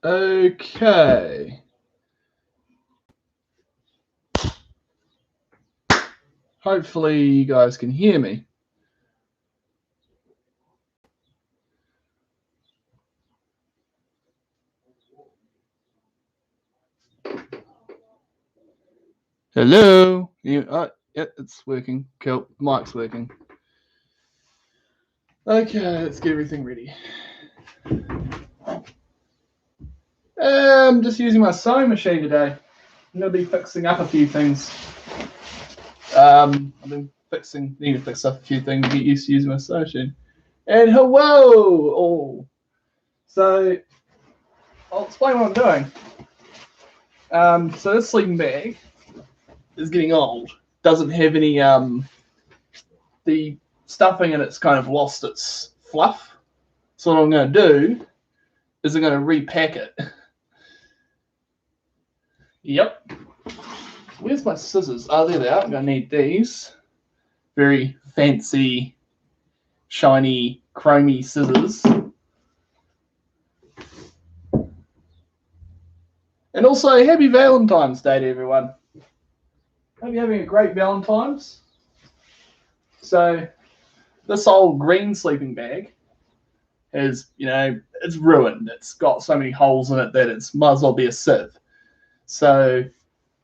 Okay. Hopefully you guys can hear me. Hello. Yeah, it's working. Cool. Mic's working. Okay, let's get everything ready. I'm just using my sewing machine today. I'm going to be fixing up a few things. I've been need to fix up a few things to get used to using my sewing machine. And hello all. So I'll explain what I'm doing. So this sleeping bag is getting old. Doesn't have any the stuffing in it's kind of lost its fluff. So what I'm going to do is I'm going to repack it. Yep. Where's my scissors? Oh, there they are. I'm going to need these. Very fancy, shiny, chromy scissors. And also, happy Valentine's Day to everyone. Hope you're having a great Valentine's. So, this old green sleeping bag is, it's ruined. It's got so many holes in it that it might as well be a sieve. So,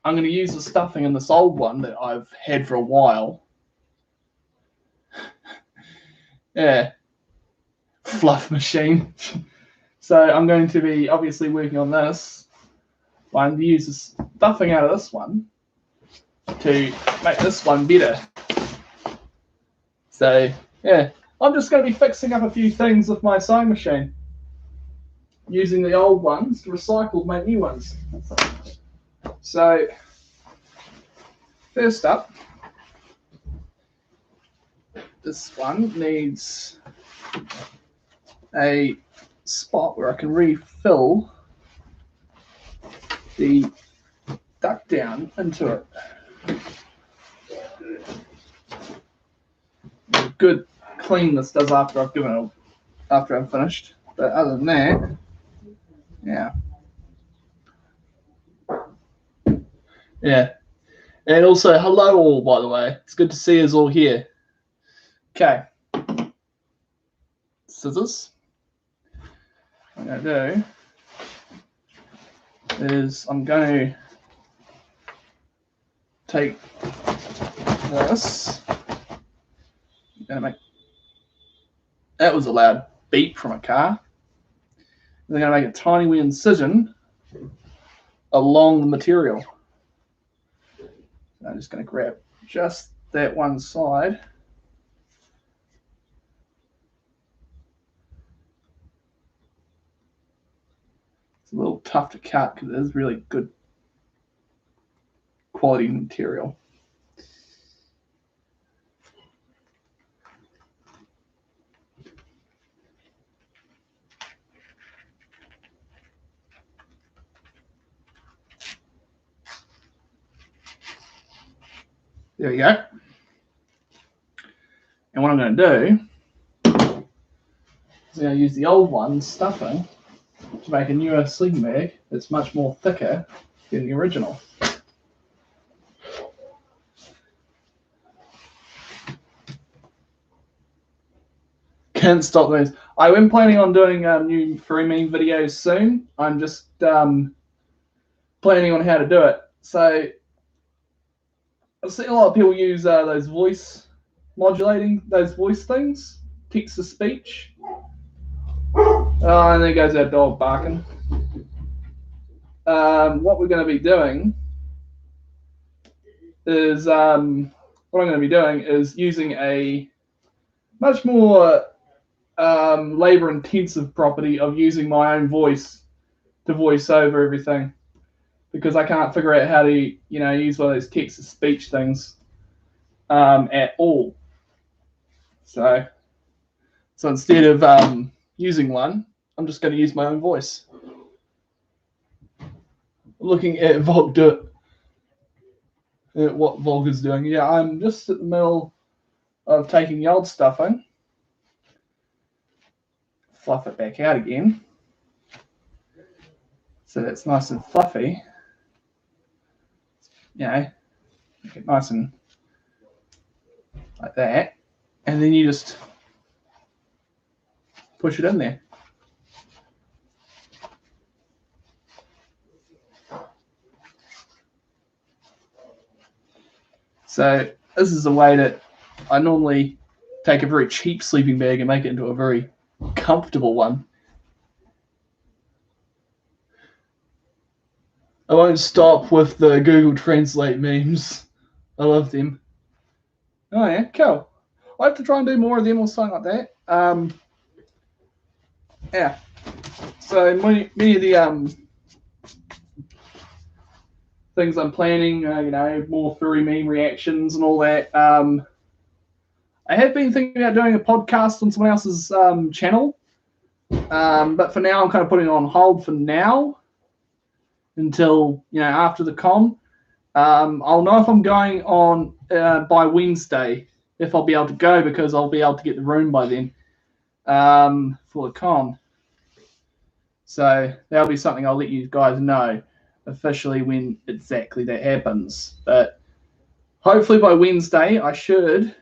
I'm going to use the stuffing in this old one that I've had for a while. Yeah. Fluff machine. So, I'm going to be obviously working on this. I'm going to use the stuffing out of this one to make this one better. So, yeah, I'm just going to be fixing up a few things with my sewing machine. Using the old ones to recycle my new ones. So, first up, this one needs a spot where I can refill the duck down into it. Good clean this does after I've finished. But other than that, yeah. Yeah. And also, hello all, by the way. It's good to see us all here. Okay. Scissors. What I'm going to do is I'm going to take this. I'm going to make... That was a loud beep from a car. I'm going to make a tiny wee incision along the material. I'm just going to grab just that one side. It's a little tough to cut because it is really good quality material. There we go. And what I'm going to do is I'm going to use the old one stuffing to make a newer sleeping bag that's much more thicker than the original. Can't stop those. I am planning on doing new free meme videos soon. I'm just planning on how to do it. So I've seen a lot of people use those voice things, text to speech. And there goes our dog barking. What we're going to be doing is using a much more labor-intensive property of using my own voice to voice over everything, because I can't figure out how to use one of those text-to-speech things at all. So instead of using one, I'm just going to use my own voice. Looking at what Volk is doing. Yeah, I'm just at the middle of taking the old stuffing, fluff it back out again, So that's nice and fluffy. You know, make it nice and like that. And then you just push it in there. So this is a way that I normally take a very cheap sleeping bag and make it into a very comfortable one. I won't stop with the Google Translate memes. I love them. Oh yeah, cool. I have to try and do more of them or something like that. Yeah. So many of the things I'm planning, you know, more furry meme reactions and all that. I have been thinking about doing a podcast on someone else's channel, but for now I'm kind of putting it on hold for now until, you know, after the con. I'll know if I'm going on by Wednesday, if I'll be able to go, because I'll be able to get the room by then for the con. So that'll be something I'll let you guys know officially when exactly that happens. But hopefully by Wednesday, I should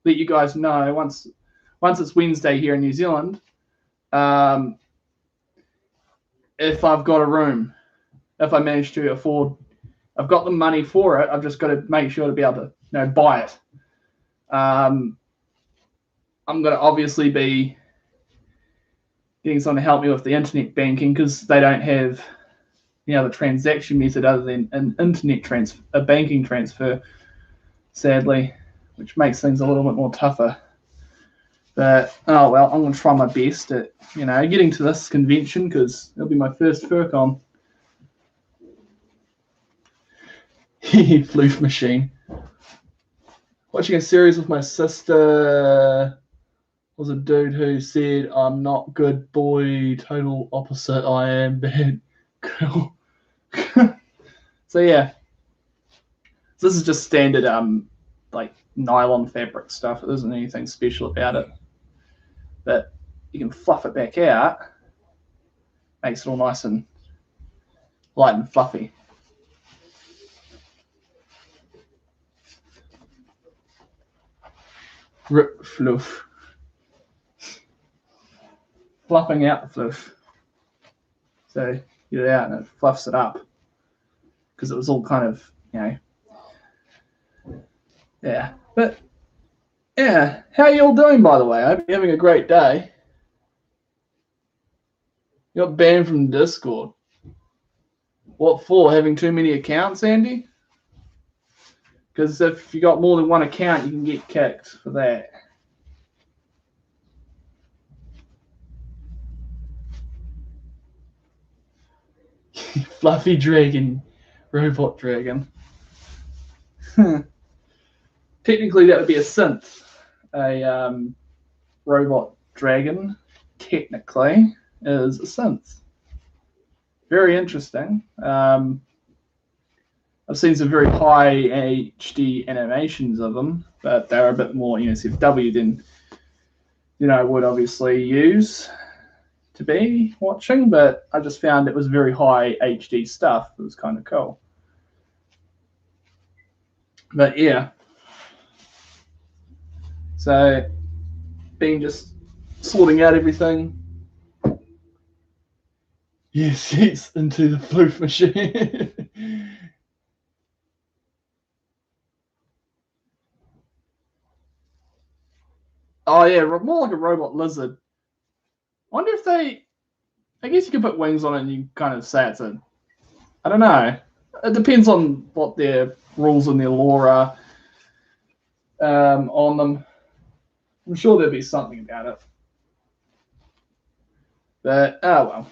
let you guys know once it's Wednesday here in New Zealand, if I've got a room, if I manage to afford. I've got the money for it. I've just got to make sure to be able to, you know, buy it. I'm going to obviously be getting someone to help me with the internet banking, because they don't have, you know, the transaction method other than an internet transfer, a banking transfer, sadly, which makes things a little bit more tougher. But oh well, I'm going to try my best at, you know, getting to this convention, because it'll be my first FurCon. Floof machine. Watching a series with my sister was a dude who said, "I'm not good boy, total opposite, I am bad girl." So yeah, so this is just standard like nylon fabric stuff. There isn't anything special about it, but you can fluff it back out, makes it all nice and light and fluffy. Rip fluff. Fluffing out the fluff. So you get it out and it fluffs it up, because it was all kind of, you know, yeah. But yeah, how are you all doing, by the way? I hope you're having a great day. You got banned from Discord. What for? Having too many accounts, Andy? Because if you got more than one account, you can get kicked for that. Fluffy dragon, robot dragon. Technically, that would be a synth. A robot dragon, technically, is a synth. Very interesting. I've seen some very high HD animations of them, but they're a bit more NSFW than, you know, I would obviously use to be watching, but I just found it was very high HD stuff. It was kind of cool. But yeah, so being just sorting out everything. Yes, it's into the floof machine. Oh yeah, more like a robot lizard. I wonder if they, I guess you could put wings on it and you kind of say it's a, I don't know. It depends on what their rules and their law are on them. I'm sure there'll be something about it. But, oh well.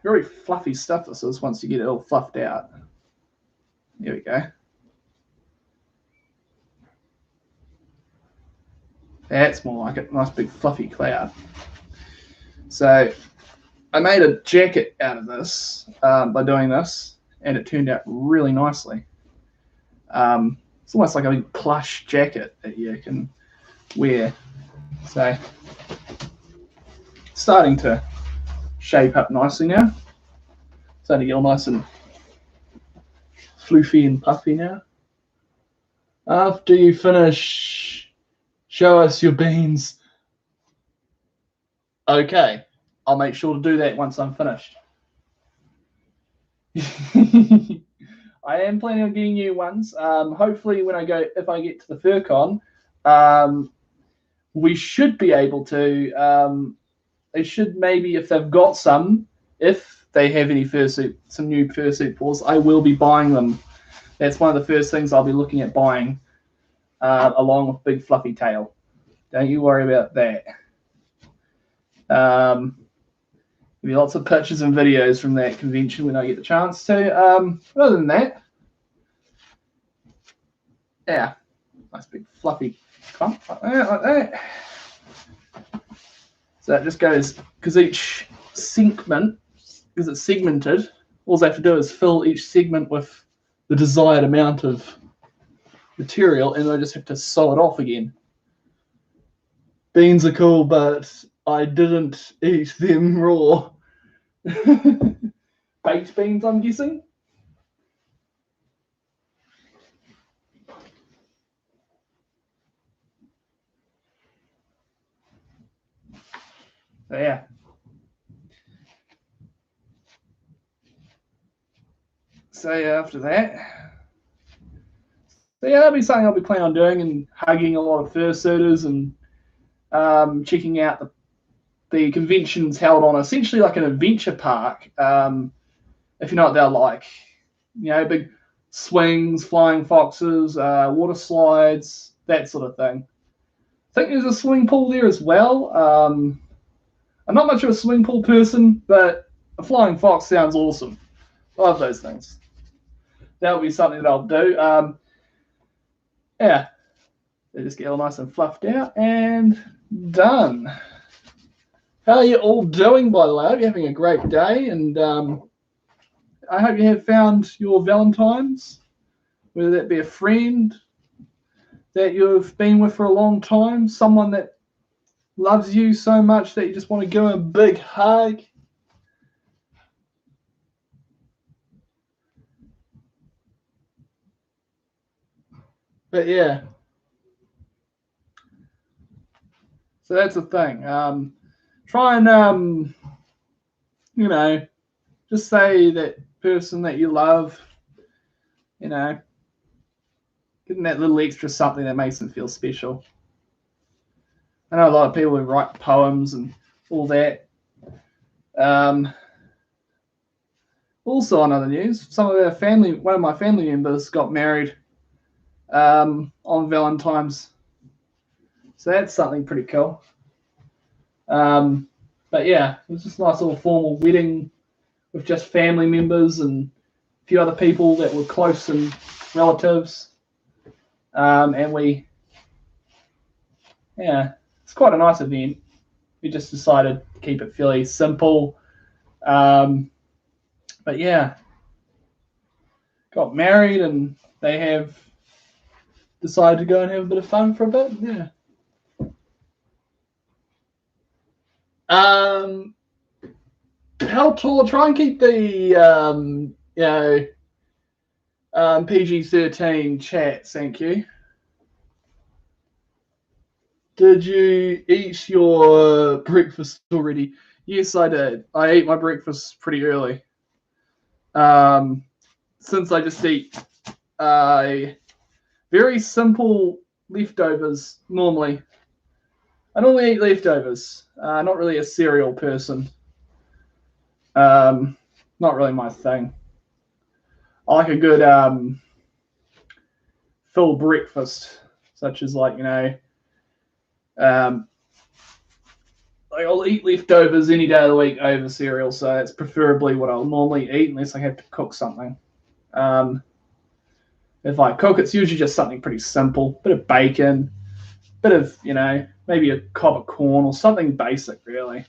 Very fluffy stuff this is once you get it all fluffed out. There we go. That's more like it. Nice big fluffy cloud. So I made a jacket out of this by doing this, and it turned out really nicely. It's almost like a big plush jacket that you can wear. So starting to shape up nicely now. It's starting to get all nice and floofy and puffy now. After you finish, show us your beans. Okay, I'll make sure to do that once I'm finished. I am planning on getting new ones. Hopefully, when I go, if I get to the FurCon, we should be able to. They should maybe, if they've got some, if they have any fursuit, some new fursuit paws, I will be buying them. That's one of the first things I'll be looking at buying, along with Big Fluffy Tail. Don't you worry about that. There'll be lots of pictures and videos from that convention when I get the chance to. Other than that, yeah, nice big fluffy clump like that. So it just goes, because each segment, because it's segmented, all they have to do is fill each segment with the desired amount of material, and I just have to sew it off again. Beans are cool, but I didn't eat them raw. Baked beans, I'm guessing. So yeah. So yeah, after that. So yeah, that'll be something I'll be planning on doing, and hugging a lot of fursuiters and checking out the conventions held on essentially like an adventure park. If you know what they're like, you know, big swings, flying foxes, water slides, that sort of thing. I think there's a swimming pool there as well. I'm not much of a swimming pool person, but a flying fox sounds awesome. I love those things. That'll be something that I'll do. Yeah, they just get all nice and fluffed out and done. How are you all doing, by the way? I hope you're having a great day, and I hope you have found your Valentine's, whether that be a friend that you've been with for a long time, someone that loves you so much that you just want to give them a big hug. But yeah, so that's the thing. Try and you know, just say that person that you love, you know, give them that little extra something that makes them feel special. I know a lot of people who write poems and all that. Also, on other news, one of my family members got married on Valentine's. So that's something pretty cool. But yeah, it was just a nice little formal wedding with just family members and a few other people that were close and relatives. And it's quite a nice event. We just decided to keep it fairly simple. But yeah, got married, and they have decided to go and have a bit of fun for a bit. Yeah. How tall? Try and keep the PG-13 chat. Thank you. Did you eat your breakfast already? Yes, I did. I ate my breakfast pretty early. Since I just eat very simple leftovers normally. I normally eat leftovers. Not really a cereal person. Not really my thing. I like a good full breakfast, such as like, I'll eat leftovers any day of the week over cereal, so that's preferably what I'll normally eat unless I have to cook something. If I cook, it's usually just something pretty simple, bit of bacon, bit of, maybe a cob of corn or something basic, really.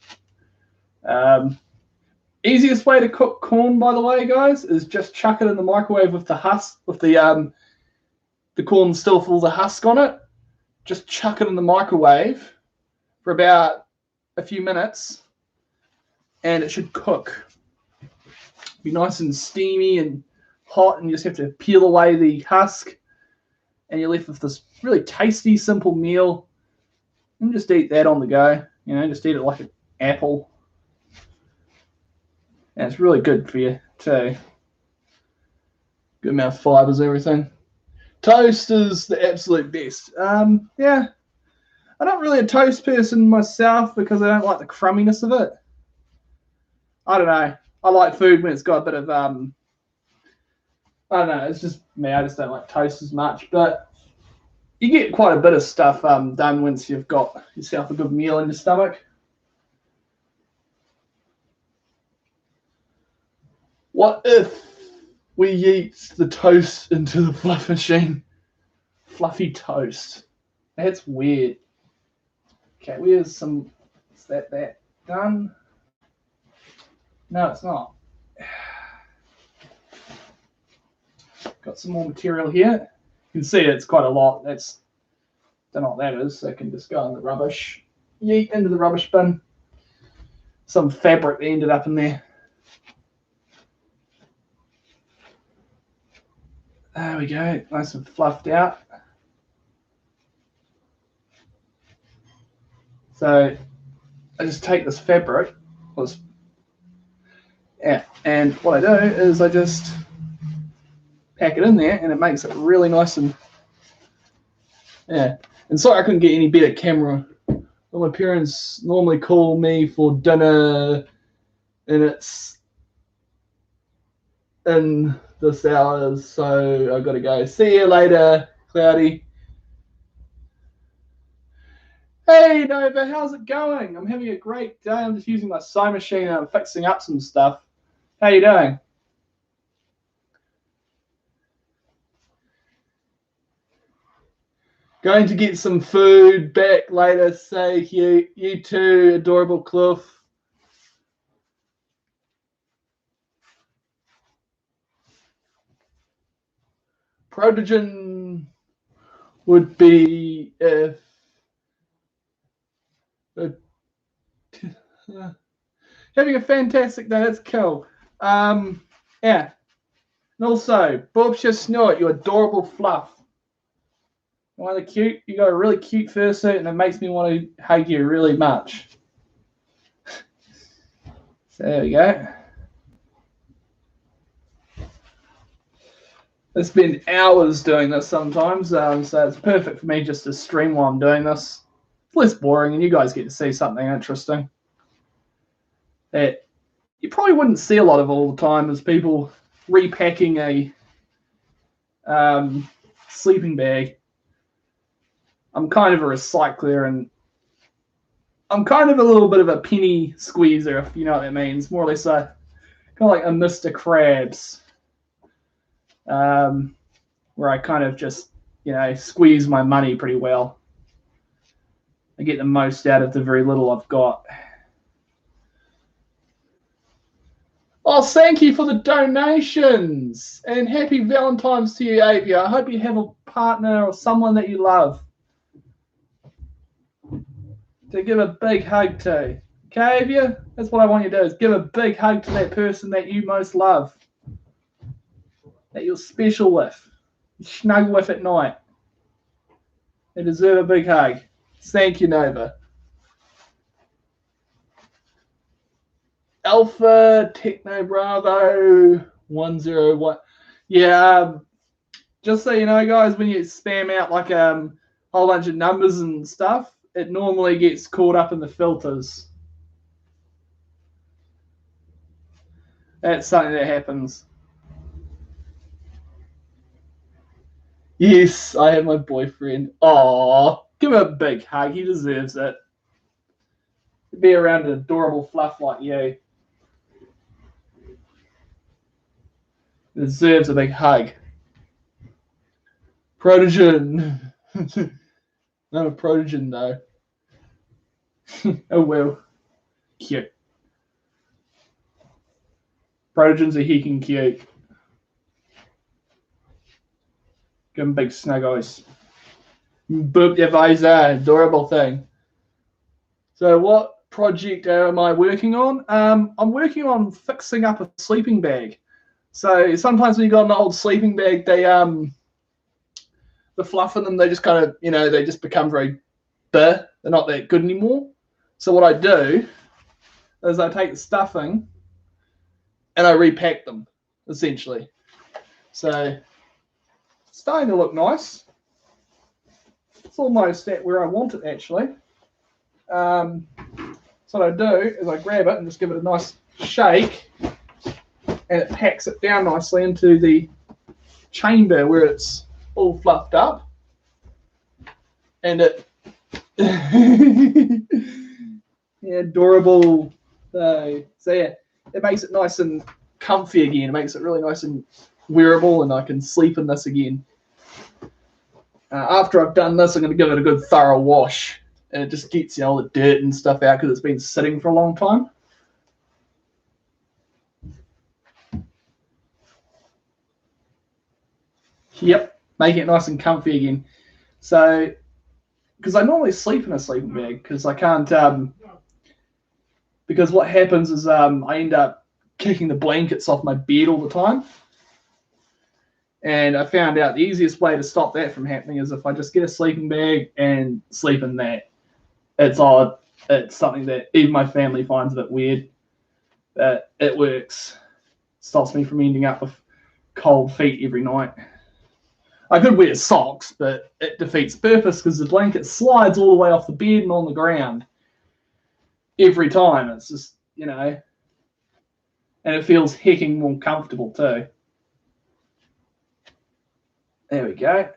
Easiest way to cook corn, by the way, guys, is just chuck it in the microwave with the husk, with the corn still full of the husk on it. Just chuck it in the microwave for about a few minutes, and it should cook. Be nice and steamy and hot, and you just have to peel away the husk, and you're left with this really tasty, simple meal. And just eat that on the go. You know, just eat it like an apple. And it's really good for you too. Good amount of fibers, everything. Toast is the absolute best. Yeah, I'm not really a toast person myself because I don't like the crumminess of it. I don't know. I like food when it's got a bit of I don't know. It's just me. I just don't like toast as much, but you get quite a bit of stuff done once you've got yourself a good meal in your stomach. What if we eat the toast into the fluff machine? Fluffy toast. That's weird. Okay, where's some... Is that done? No, it's not. Got some more material here. You can see it's quite a lot. That's... Don't know what that is. So I can just go in the rubbish. Yeet into the rubbish bin. Some fabric that ended up in there. There we go. Nice and fluffed out. So I just take this fabric, and what I do is I just pack it in there, and it makes it really nice and And sorry I couldn't get any better camera. Well, my parents normally call me for dinner, and it's in this hours, so I've got to go. See you later, Cloudy. Hey Nova, how's it going? I'm having a great day. I'm just using my sewing machine and I'm fixing up some stuff. How you doing? Going to get some food back later. Say you too, adorable Cliff. Protogen would be if having a fantastic day. That's cool. Yeah. And also, Bobshire Snort, you adorable fluff. You want the cute? You got a really cute fursuit, and it makes me want to hug you really much. So there we go. It's been hours doing this sometimes, so it's perfect for me just to stream while I'm doing this. It's less boring, and you guys get to see something interesting that you probably wouldn't see a lot of all the time, is people repacking a sleeping bag. I'm kind of a recycler, and I'm kind of a little bit of a penny squeezer, if you know what that means. More or less kind of like a Mr. Krabs. Where I kind of just, squeeze my money pretty well. I get the most out of the very little I've got. Oh, thank you for the donations, and happy Valentine's to you, Avia. I hope you have a partner or someone that you love to give a big hug to. Okay, Avia? That's what I want you to do, is give a big hug to that person that you most love, that you're special with, you snuggle with at night. They deserve a big hug. Thank you, Nova. Alpha Techno Bravo 101. Yeah, just so you know, guys, when you spam out like a whole bunch of numbers and stuff, it normally gets caught up in the filters. That's something that happens. Yes, I have my boyfriend. Aww, give him a big hug. He deserves it. Be around an adorable fluff like you. He deserves a big hug. Protogen. Not a protogen, though. Oh, well. Cute. Protogens are hecking cute. Give him big snug eyes. Boop your visor. Adorable thing. So what project am I working on? I'm working on fixing up a sleeping bag. So sometimes when you got an old sleeping bag, they the fluff in them, they just kind of, they just become very they're not that good anymore. So what I do is I take the stuffing and I repack them, essentially. So it's starting to look nice. It's almost at where I want it, actually. So what I do is I grab it and just give it a nice shake, and it packs it down nicely into the chamber where it's all fluffed up. And it yeah, adorable. So yeah, it makes it nice and comfy again. It makes it really nice and wearable, and I can sleep in this again. After I've done this, I'm going to give it a good thorough wash, and it just gets all the dirt and stuff out because it's been sitting for a long time. Yep, making it nice and comfy again. So, because I normally sleep in a sleeping bag because I can't. Because what happens is I end up kicking the blankets off my bed all the time. And I found out the easiest way to stop that from happening is if I just get a sleeping bag and sleep in that. It's odd. It's something that even my family finds a bit weird. But it works. Stops me from ending up with cold feet every night. I could wear socks, but it defeats purpose because the blanket slides all the way off the bed and on the ground. Every time. It's just, and it feels hecking more comfortable too. There we go.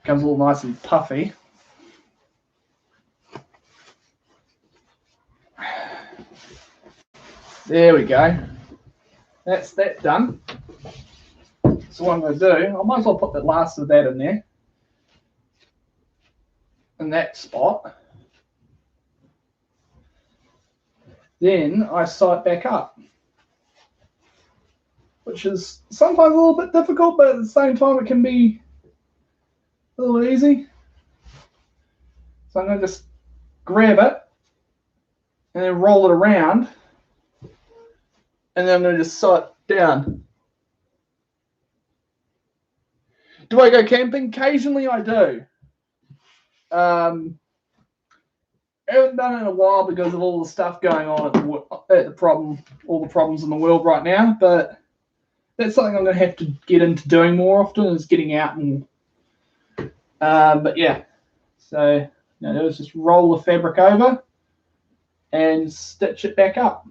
Comes all nice and puffy. There we go. That's that done. So what I'm going to do, I might as well put the last of that in there. In that spot. Then I sew it back up, which is sometimes a little bit difficult, but at the same time it can be a little easy. So I'm going to just grab it and then roll it around, and then I'm going to just sew it down. Do I go camping? Occasionally I do. I haven't done it in a while because of all the stuff going on all the problems in the world right now, but that's something I'm going to have to get into doing more often, is getting out and but yeah, so let's just roll the fabric over and stitch it back up.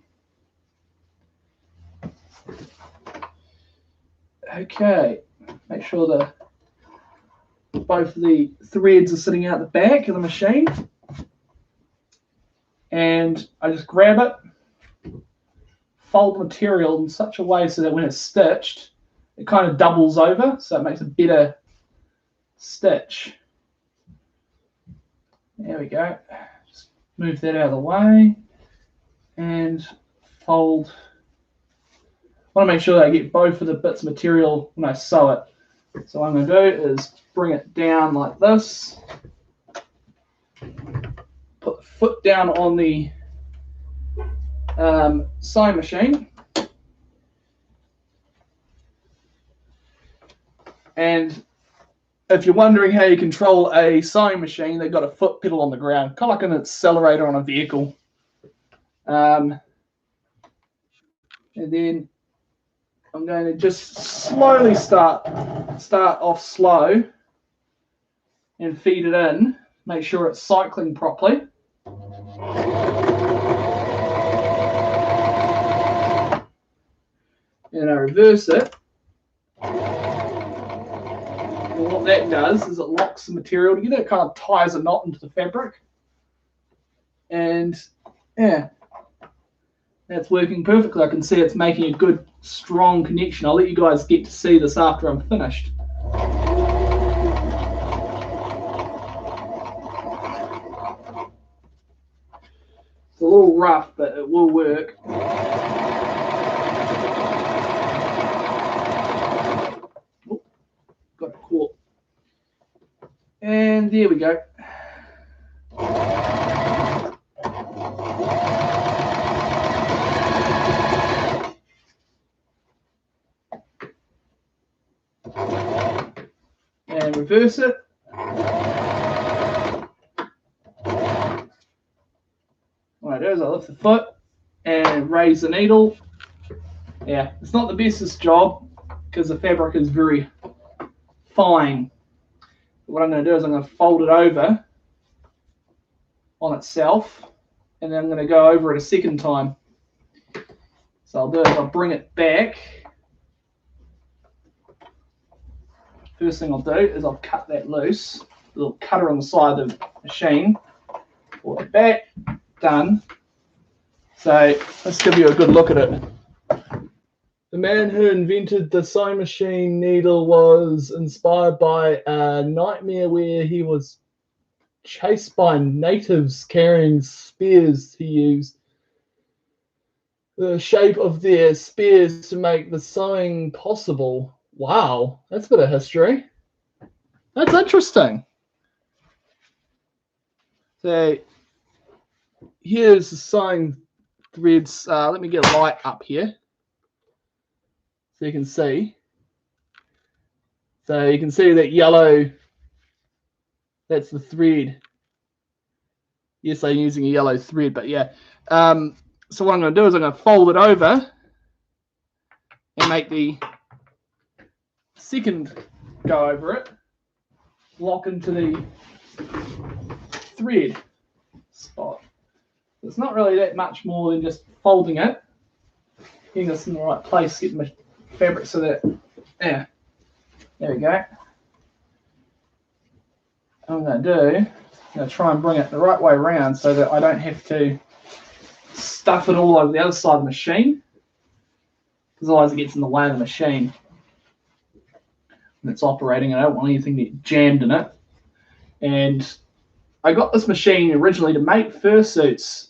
Okay, make sure that both of the threads are sitting out the back of the machine, and I just grab it, fold the material in such a way so that when it's stitched, it kind of doubles over, so it makes a better stitch. There we go. Just move that out of the way and fold. I want to make sure that I get both of the bits of material when I sew it. So what I'm going to do is bring it down like this, put the foot down on the sewing machine, and if you're wondering how you control a sewing machine, they've got a foot pedal on the ground, kind of like an accelerator on a vehicle. And then I'm going to just slowly start off slow and feed it in. Make sure it's cycling properly. And I reverse it. And what that does is it locks the material together. It kind of ties a knot into the fabric. And yeah, that's working perfectly. I can see it's making a good, strong connection. I'll let you guys get to see this after I'm finished. It's a little rough, but it will work. Got caught. And there we go. reverse it. What I do is I lift the foot and raise the needle. Yeah, it's not the bestest job because the fabric is very fine. What I'm going to do is I'm going to fold it over on itself, and then I'm going to go over it a second time. So I'll do is I'll bring it back. First thing I'll do is I'll cut that loose. A little cutter on the side of the machine. Pull it back. Done. So let's give you a good look at it. The man who invented the sewing machine needle was inspired by a nightmare where he was chased by natives carrying spears. He used the shape of their spears to make the sewing possible. Wow, that's a bit of history. That's interesting. So here's the sewing threads. Let me get a light up here so you can see. So you can see that yellow, that's the thread. Yes, I'm using a yellow thread, but yeah. So what I'm going to do is I'm going to fold it over and make the second go over it, lock into the thread spot. It's not really that much more than just folding it, getting this in the right place, getting the fabric so that, yeah, there we go. What I'm going to do, I'm going to try and bring it the right way around so that I don't have to stuff it all over the other side of the machine, because otherwise it gets in the way of the machine when it's operating. I don't want anything to get jammed in it. And I got this machine originally to make fursuits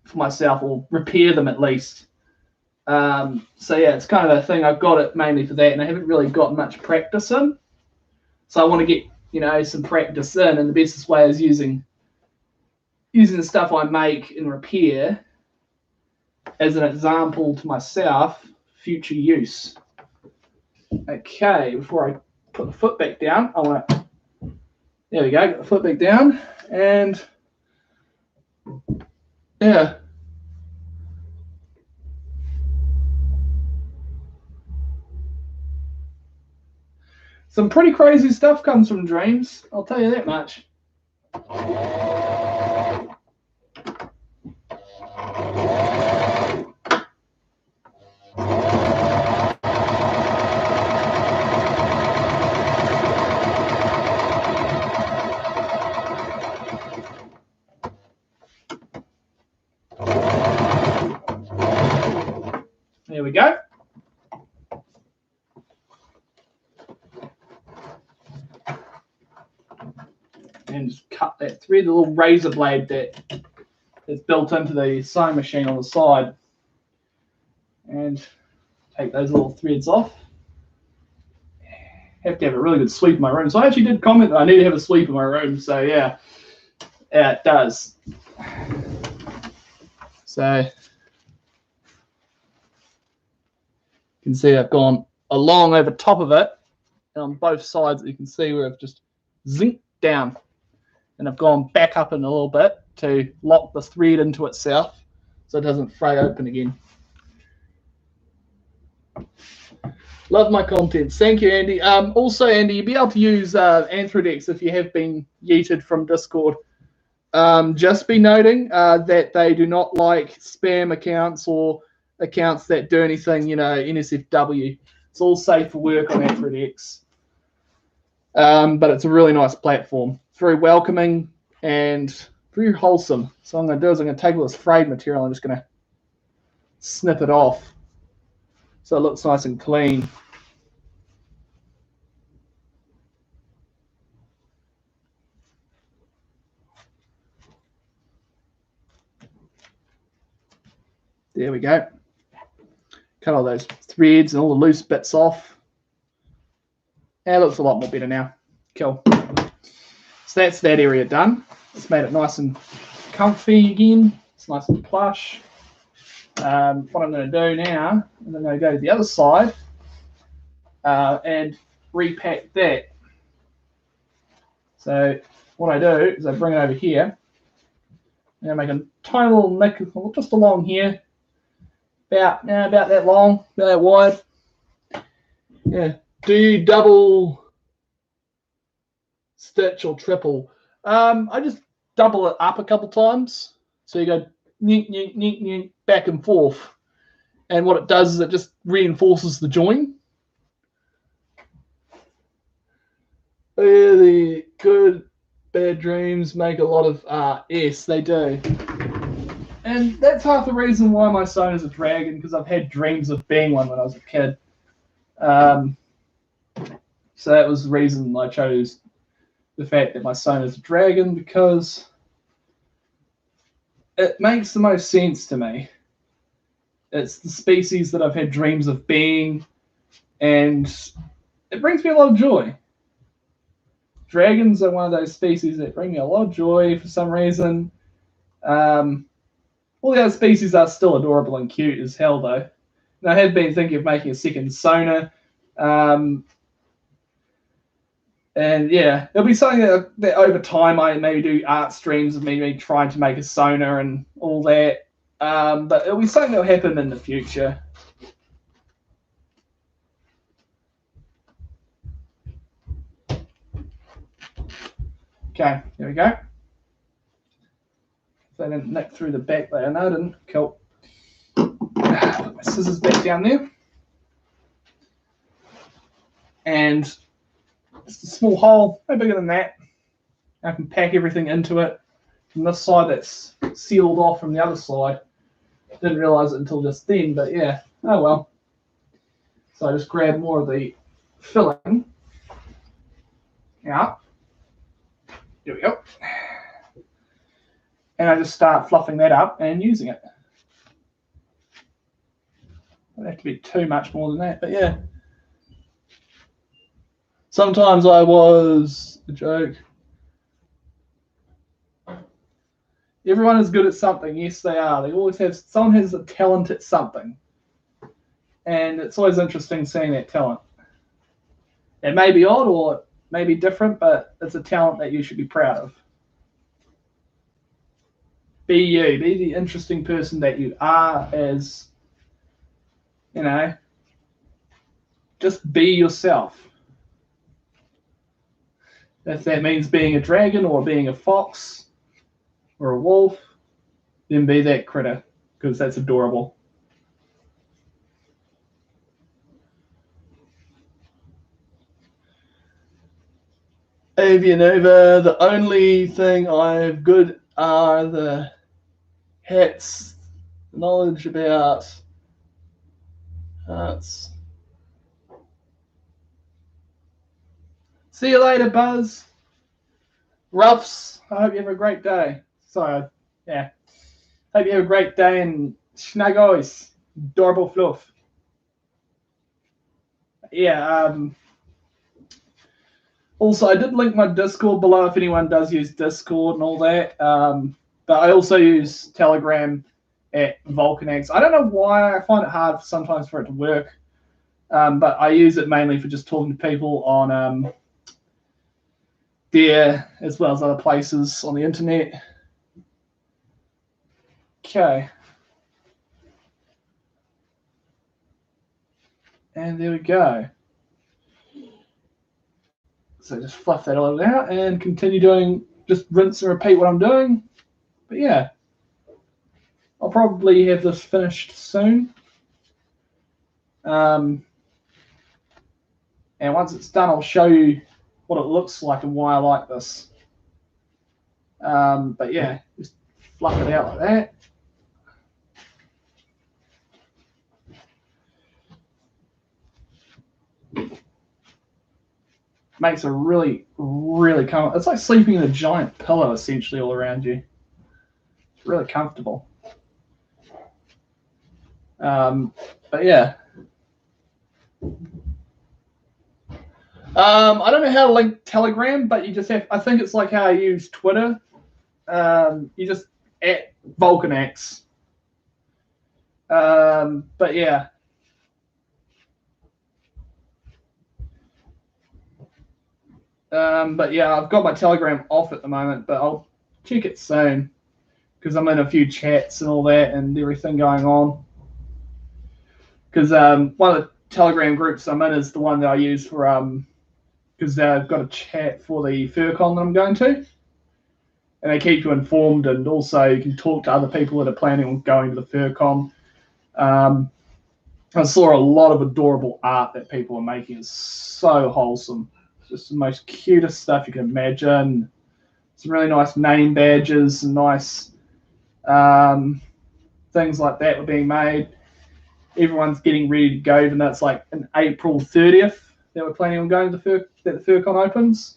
for myself, or repair them at least. So yeah, it's kind of a thing. I've got it mainly for that, and I haven't really got much practice in. So I want to get, you know, some practice in, and the bestest way is using the stuff I make and repair as an example to myself, future use. Okay, before I put the foot back down, I want to, there we go, get the foot back down, and yeah. Some pretty crazy stuff comes from dreams, I'll tell you that much. There we go. And just cut that thread, the little razor blade that is built into the sewing machine on the side. And take those little threads off. Have to have a really good sweep in my room. So I actually did comment that I need to have a sweep in my room. So yeah, it does. So you can see I've gone along over top of it, and on both sides you can see where I've just zinked down, and I've gone back up in a little bit to lock the thread into itself so it doesn't fray open again. Love my contents. Thank you, Andy. Also, Andy, you'll be able to use anthrodex if you have been yeeted from Discord. Just be noting that they do not like spam accounts or accounts that do anything, you know, NSFW. It's all safe for work on anthrodex. But it's a really nice platform. It's very welcoming and very wholesome. So what I'm going to do is I'm going to take all this frayed material. I'm just going to snip it off so it looks nice and clean. There we go. Cut all those threads and all the loose bits off. Yeah, it looks a lot more better now. Cool. So that's that area done. It's made it nice and comfy again. It's nice and plush. What I'm going to do now is I'm going to go to the other side and repack that. So what I do is I bring it over here, and I make a tiny little nick just along here, about that long, about that wide. Yeah. Do you double stitch or triple? I just double it up a couple times. So you go nyink, nyink, nyink, nyink, back and forth. And what it does is it just reinforces the join. The good bad dreams make a lot of yes, they do. And that's half the reason why my son is a dragon, because I've had dreams of being one when I was a kid. So that was the reason I chose the fact that my son is a dragon, because it makes the most sense to me. It's the species that I've had dreams of being, and it brings me a lot of joy. Dragons are one of those species that bring me a lot of joy for some reason. All the other species are still adorable and cute as hell, though. And I have been thinking of making a second Sona. And yeah, it'll be something that over time I maybe do art streams of me trying to make a Sona and all that. But it'll be something that'll happen in the future. Okay, there we go. So I didn't nick through the back there. No, I didn't. Cool. Put my scissors back down there. And just a small hole, no bigger than that. I can pack everything into it. From this side, that's sealed off from the other side. Didn't realize it until just then, but yeah, oh well. So I just grab more of the filling out. Here we go. And I just start fluffing that up and using it. Don't have to be too much more than that, but yeah. Sometimes I was a joke. Everyone is good at something. Yes, they are. They always have. Someone has a talent at something, and it's always interesting seeing that talent. It may be odd or it may be different, but it's a talent that you should be proud of. Be you. Be the interesting person that you are. As you know, just be yourself. If that means being a dragon or being a fox or a wolf, then be that critter, because that's adorable. Avianova, the only thing I've good are the hats, knowledge about arts. See you later, Buzz. Ruffs, I hope you have a great day. So, yeah. Hope you have a great day and schnagois. Adorable fluff. Yeah, also, I did link my Discord below if anyone does use Discord and all that. But I also use Telegram at Vulcanax. I don't know why. I find it hard sometimes for it to work. But I use it mainly for just talking to people on there as well as other places on the internet. Okay. And there we go. So just fluff that all out and continue doing, just rinse and repeat what I'm doing. But yeah, I'll probably have this finished soon. And once it's done, I'll show you what it looks like and why I like this. But yeah, just fluff it out like that. Makes a really, really comfortable. It's like sleeping in a giant pillow essentially all around you. It's really comfortable. But yeah. I don't know how to link Telegram, but you just have, I think it's like how I use Twitter. You just at Vulcanax. But yeah. But yeah, I've got my Telegram off at the moment, but I'll check it soon because I'm in a few chats and all that and everything going on. Because one of the Telegram groups I'm in is the one that I use for because I've got a chat for the FurCon that I'm going to, and they keep you informed, and also you can talk to other people that are planning on going to the FurCon. I saw a lot of adorable art that people are making. It's so wholesome. It's just the most cutest stuff you can imagine. Some really nice name badges and nice things like that were being made. Everyone's getting ready to go, even though it's like an April 30th that we're planning on going to that the FurCon opens.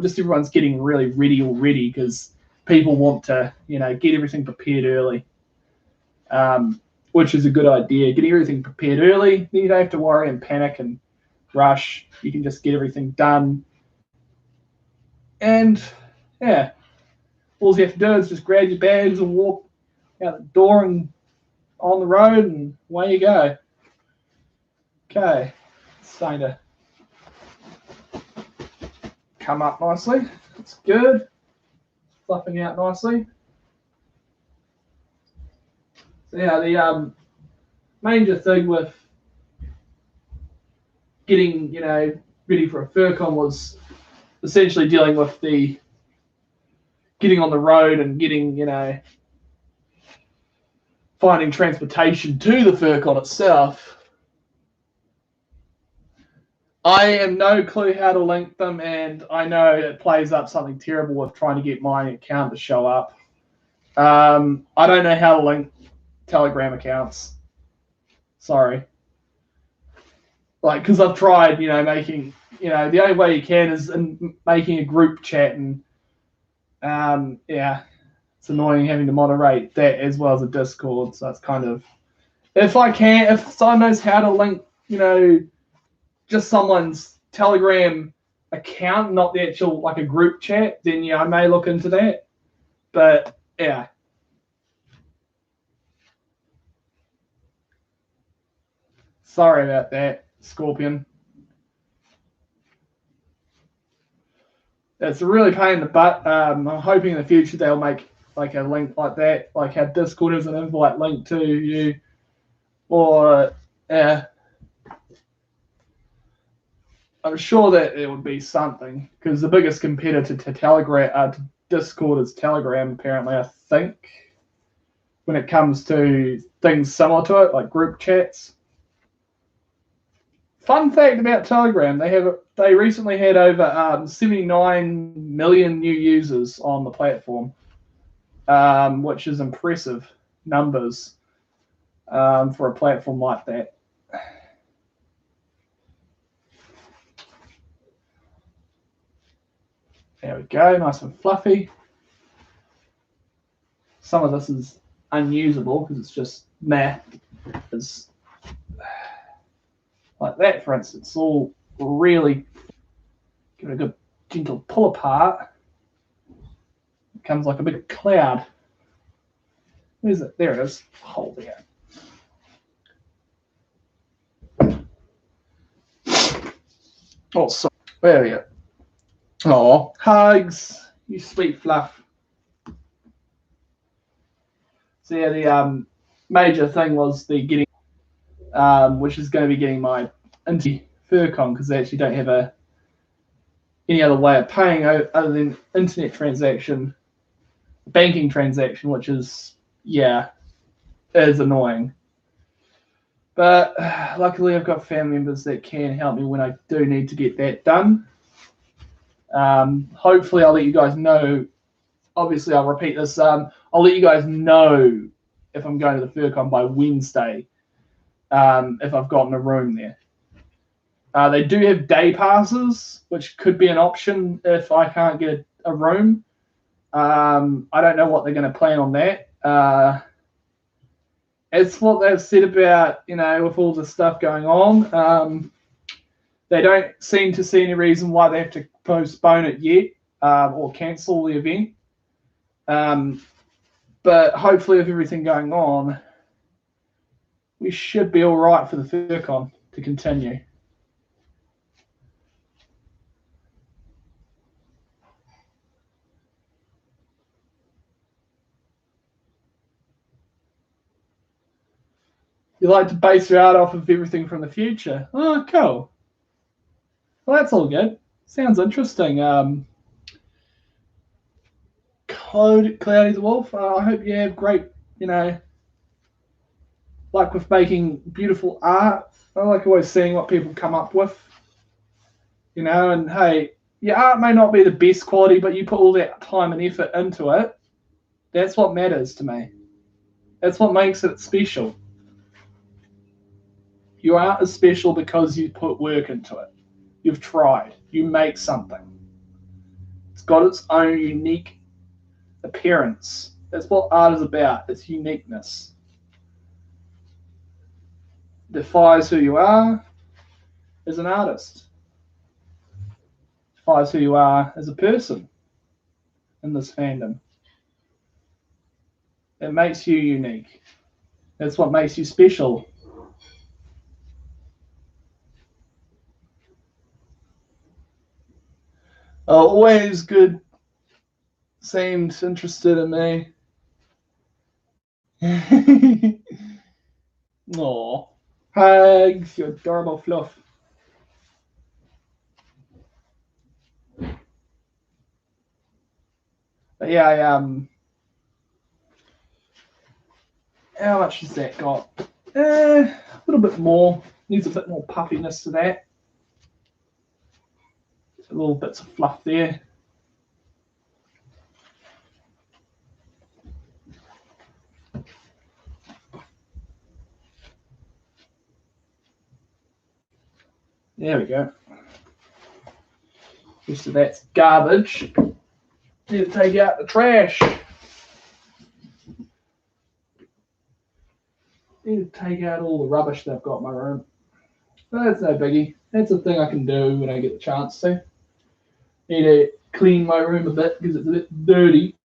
Just everyone's getting really ready already because people want to, get everything prepared early, which is a good idea. Getting everything prepared early, then you don't have to worry and panic and rush. You can just get everything done. And yeah, all you have to do is just grab your bags and walk out the door and on the road, and away you go. Okay, it's starting to come up nicely. It's good. Fluffing out nicely. So yeah, the major thing with getting, ready for a FurCon was essentially dealing with the getting on the road and getting, finding transportation to the FurCon itself. I have no clue how to link them, and I know it plays up something terrible with trying to get my account to show up. I don't know how to link Telegram accounts. Sorry. Because I've tried, making, the only way you can is in making a group chat, and yeah, it's annoying having to moderate that as well as a Discord. So it's kind of, if someone knows how to link, just someone's Telegram account, not the actual like a group chat, then yeah, I may look into that. But yeah. Sorry about that, Scorpion. It's a really pain in the butt. I'm hoping in the future they'll make like a link like that, like how Discord is an invite link to you, or yeah. I'm sure that it would be something because the biggest competitor to Telegram, to Discord, is Telegram. Apparently, I think when it comes to things similar to it, like group chats. Fun fact about Telegram: they recently had over 79 million new users on the platform, which is impressive numbers for a platform like that. There we go, nice and fluffy. Some of this is unusable because it's just math. It's like that, for instance. It's all really give it a good gentle pull apart. It becomes like a big cloud. Where's it? There it is. Hold it. Oh, sorry. There we go. Oh, hugs, you sweet fluff. So yeah, the major thing was the getting, which is going to be getting my into FurCon because they actually don't have any other way of paying other than internet transaction, banking transaction, which is is annoying. But luckily, I've got family members that can help me when I do need to get that done. Hopefully, I'll let you guys know. Obviously, I'll repeat this. I'll let you guys know if I'm going to the FurCon by Wednesday, if I've gotten a room there. They do have day passes, which could be an option if I can't get a room. I don't know what they're going to plan on that. It's what they've said about, with all the stuff going on. They don't seem to see any reason why they have to postpone it yet or cancel the event. But hopefully, with everything going on, we should be all right for the FurCon to continue. like to base your art off of everything from the future. Oh, cool. Well, that's all good. Sounds interesting. Cloudy the Wolf, I hope you have great, luck with making beautiful art. I like always seeing what people come up with, and hey, your art may not be the best quality, but you put all that time and effort into it. That's what matters to me. That's what makes it special. Your art is special because you put work into it. You've tried. You make something. It's got its own unique appearance. That's what art is about. It's uniqueness. Defies who you are as an artist. Defies who you are as a person in this fandom. It makes you unique. That's what makes you special. Always good. Seemed interested in me. Aw. Hugs, you adorable fluff. But yeah, how much has that got? A little bit more. Needs a bit more puffiness to that. Little bits of fluff there. There we go. Rest of that's garbage. Need to take out the trash. Need to take out all the rubbish that I've got in my room. But that's no biggie. That's a thing I can do when I get the chance to. Need to clean my room a bit because it's a bit dirty.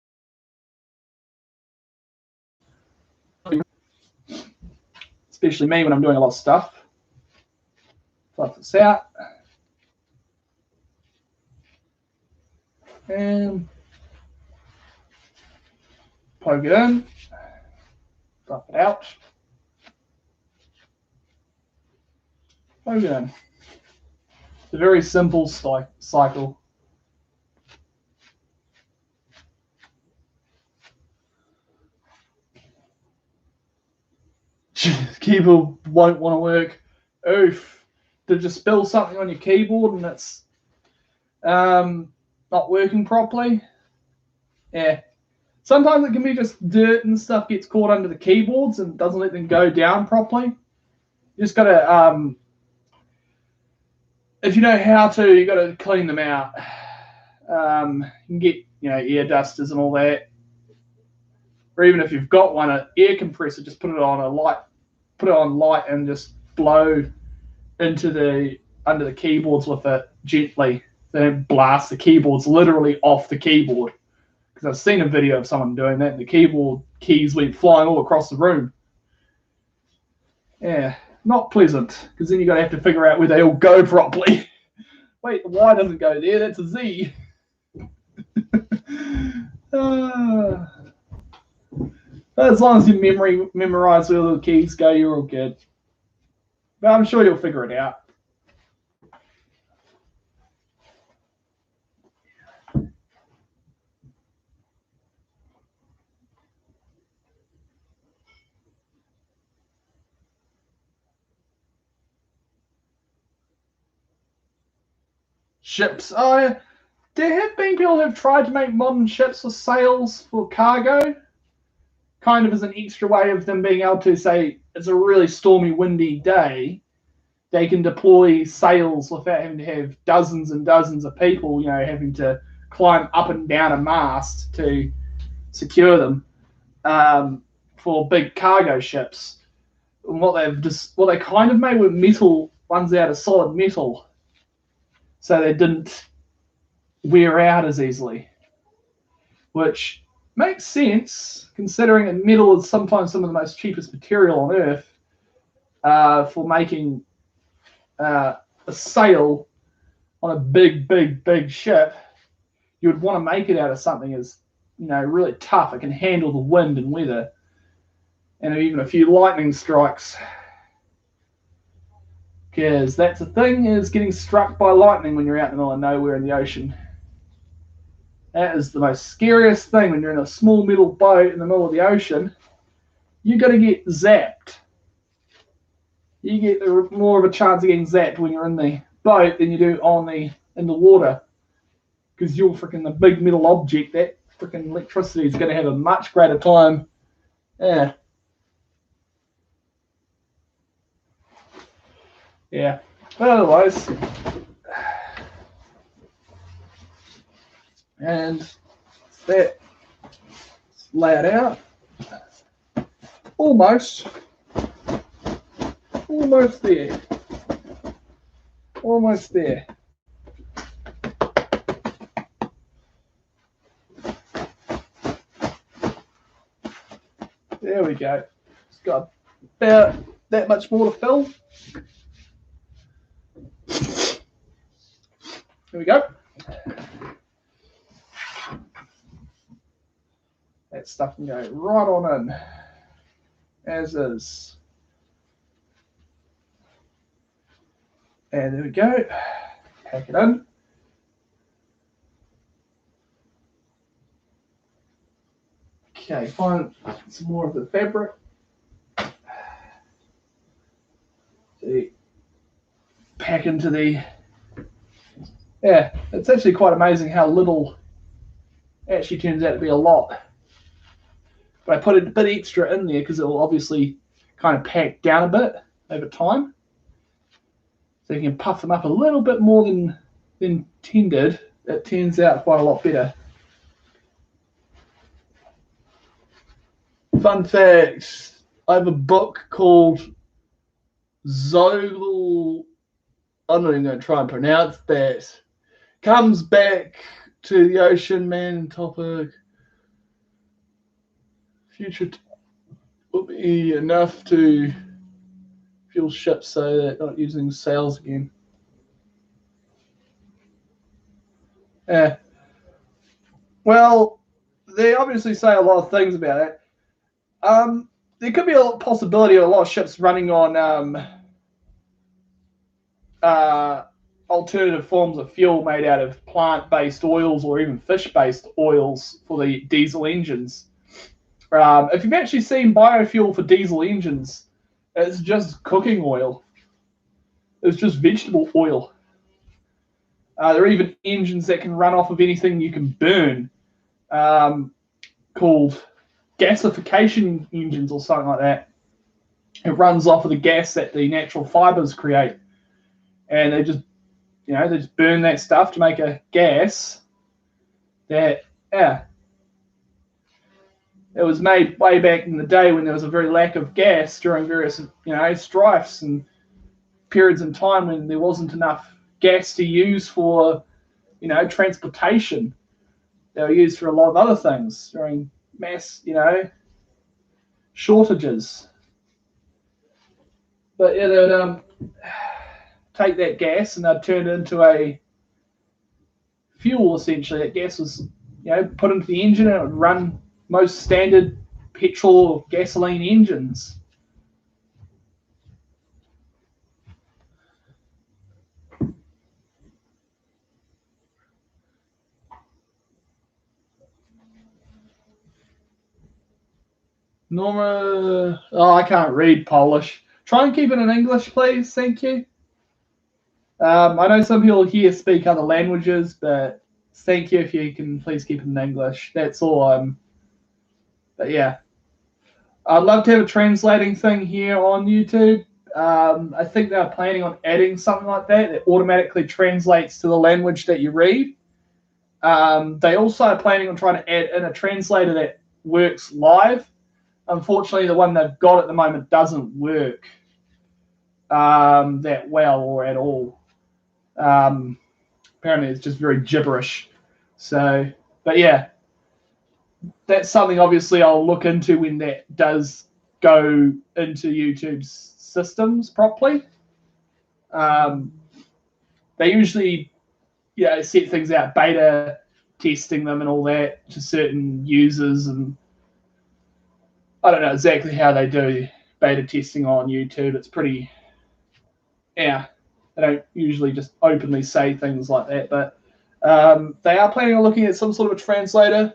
Especially me when I'm doing a lot of stuff. Fluff this out. And poke it in. Fluff it out. Poke it in. It's a very simple cycle. Keyboard won't want to work. Oof. Did you spill something on your keyboard and it's not working properly? Yeah. Sometimes it can be just dirt and stuff gets caught under the keyboards and doesn't let them go down properly. You just gotta, if you know how to, you gotta clean them out. You can get, air dusters and all that. Or even if you've got one, an air compressor, just put it on light and just blow into under the keyboards with it gently. Then blast the keyboards literally off the keyboard. Because I've seen a video of someone doing that and the keyboard keys went flying all across the room. Yeah, not pleasant. Because then you're going to have to figure out where they all go properly. Wait, the Y doesn't go there, that's a Z. As long as you memorize where the keys go, you're all good. But I'm sure you'll figure it out. Ships. Oh, there have been people who have tried to make modern ships with sails for cargo. Kind of as an extra way of them being able to say it's a really stormy, windy day. They can deploy sails without having to have dozens and dozens of people, having to climb up and down a mast to secure them for big cargo ships. And what they kind of made with metal ones out of solid metal, so they didn't wear out as easily, which makes sense considering that metal is sometimes some of the most cheapest material on Earth for making a sail on a big ship. You would want to make it out of something as really tough. It can handle the wind and weather, and even a few lightning strikes. Because that's the thing, is getting struck by lightning when you're out in the middle of nowhere in the ocean. That is the most scariest thing when you're in a small metal boat in the middle of the ocean. You're going to get zapped. You get more of a chance of getting zapped when you're in the boat than you do in the water. Because you're freaking the big metal object, that freaking electricity is going to have a much greater time. Yeah. Yeah. But otherwise, and that, lay it out. Almost there. Almost there. There we go. It's got about that much more to fill. There we go. That stuff can go right on in, as is. And there we go. Pack it in. Okay, find some more of the fabric. See, pack into the. Yeah, it's actually quite amazing how little actually turns out to be a lot. But I put a bit extra in there because it will obviously kind of pack down a bit over time. So you can puff them up a little bit more than intended. It turns out quite a lot better. Fun fact, I have a book called Zogel. I'm not even going to try and pronounce that. Comes back to the ocean man topic. Future will be enough to fuel ships so that not using sails again. Yeah. Well, they obviously say a lot of things about it. There could be a possibility of a lot of ships running on alternative forms of fuel made out of plant-based oils or even fish-based oils for the diesel engines. If you've actually seen biofuel for diesel engines, it's just cooking oil. It's just vegetable oil. There are even engines that can run off of anything you can burn, called gasification engines or something like that. It runs off of the gas that the natural fibers create, and they just burn that stuff to make a gas that, it was made way back in the day when there was a very lack of gas during various strifes and periods in time when there wasn't enough gas to use for transportation. They were used for a lot of other things during mass shortages. But yeah, they would take that gas and they'd turn it into a fuel. Essentially, that gas was put into the engine and it would run most standard petrol or gasoline engines. Norma, I can't read Polish. Try and keep it in English, please. Thank you. I know some people here speak other languages, but thank you if you can please keep it in English. That's all. But yeah, I'd love to have a translating thing here on YouTube. I think they're planning on adding something like that that automatically translates to the language that you read. They also are planning on trying to add in a translator that works live. Unfortunately, the one they've got at the moment doesn't work that well or at all. Apparently, it's just very gibberish. So, but yeah, that's something obviously I'll look into when that does go into YouTube's systems properly. They usually set things out, beta testing them and all that to certain users, and I don't know exactly how they do beta testing on YouTube. It's pretty yeah, they don't usually just openly say things like that, but they are planning on looking at some sort of a translator.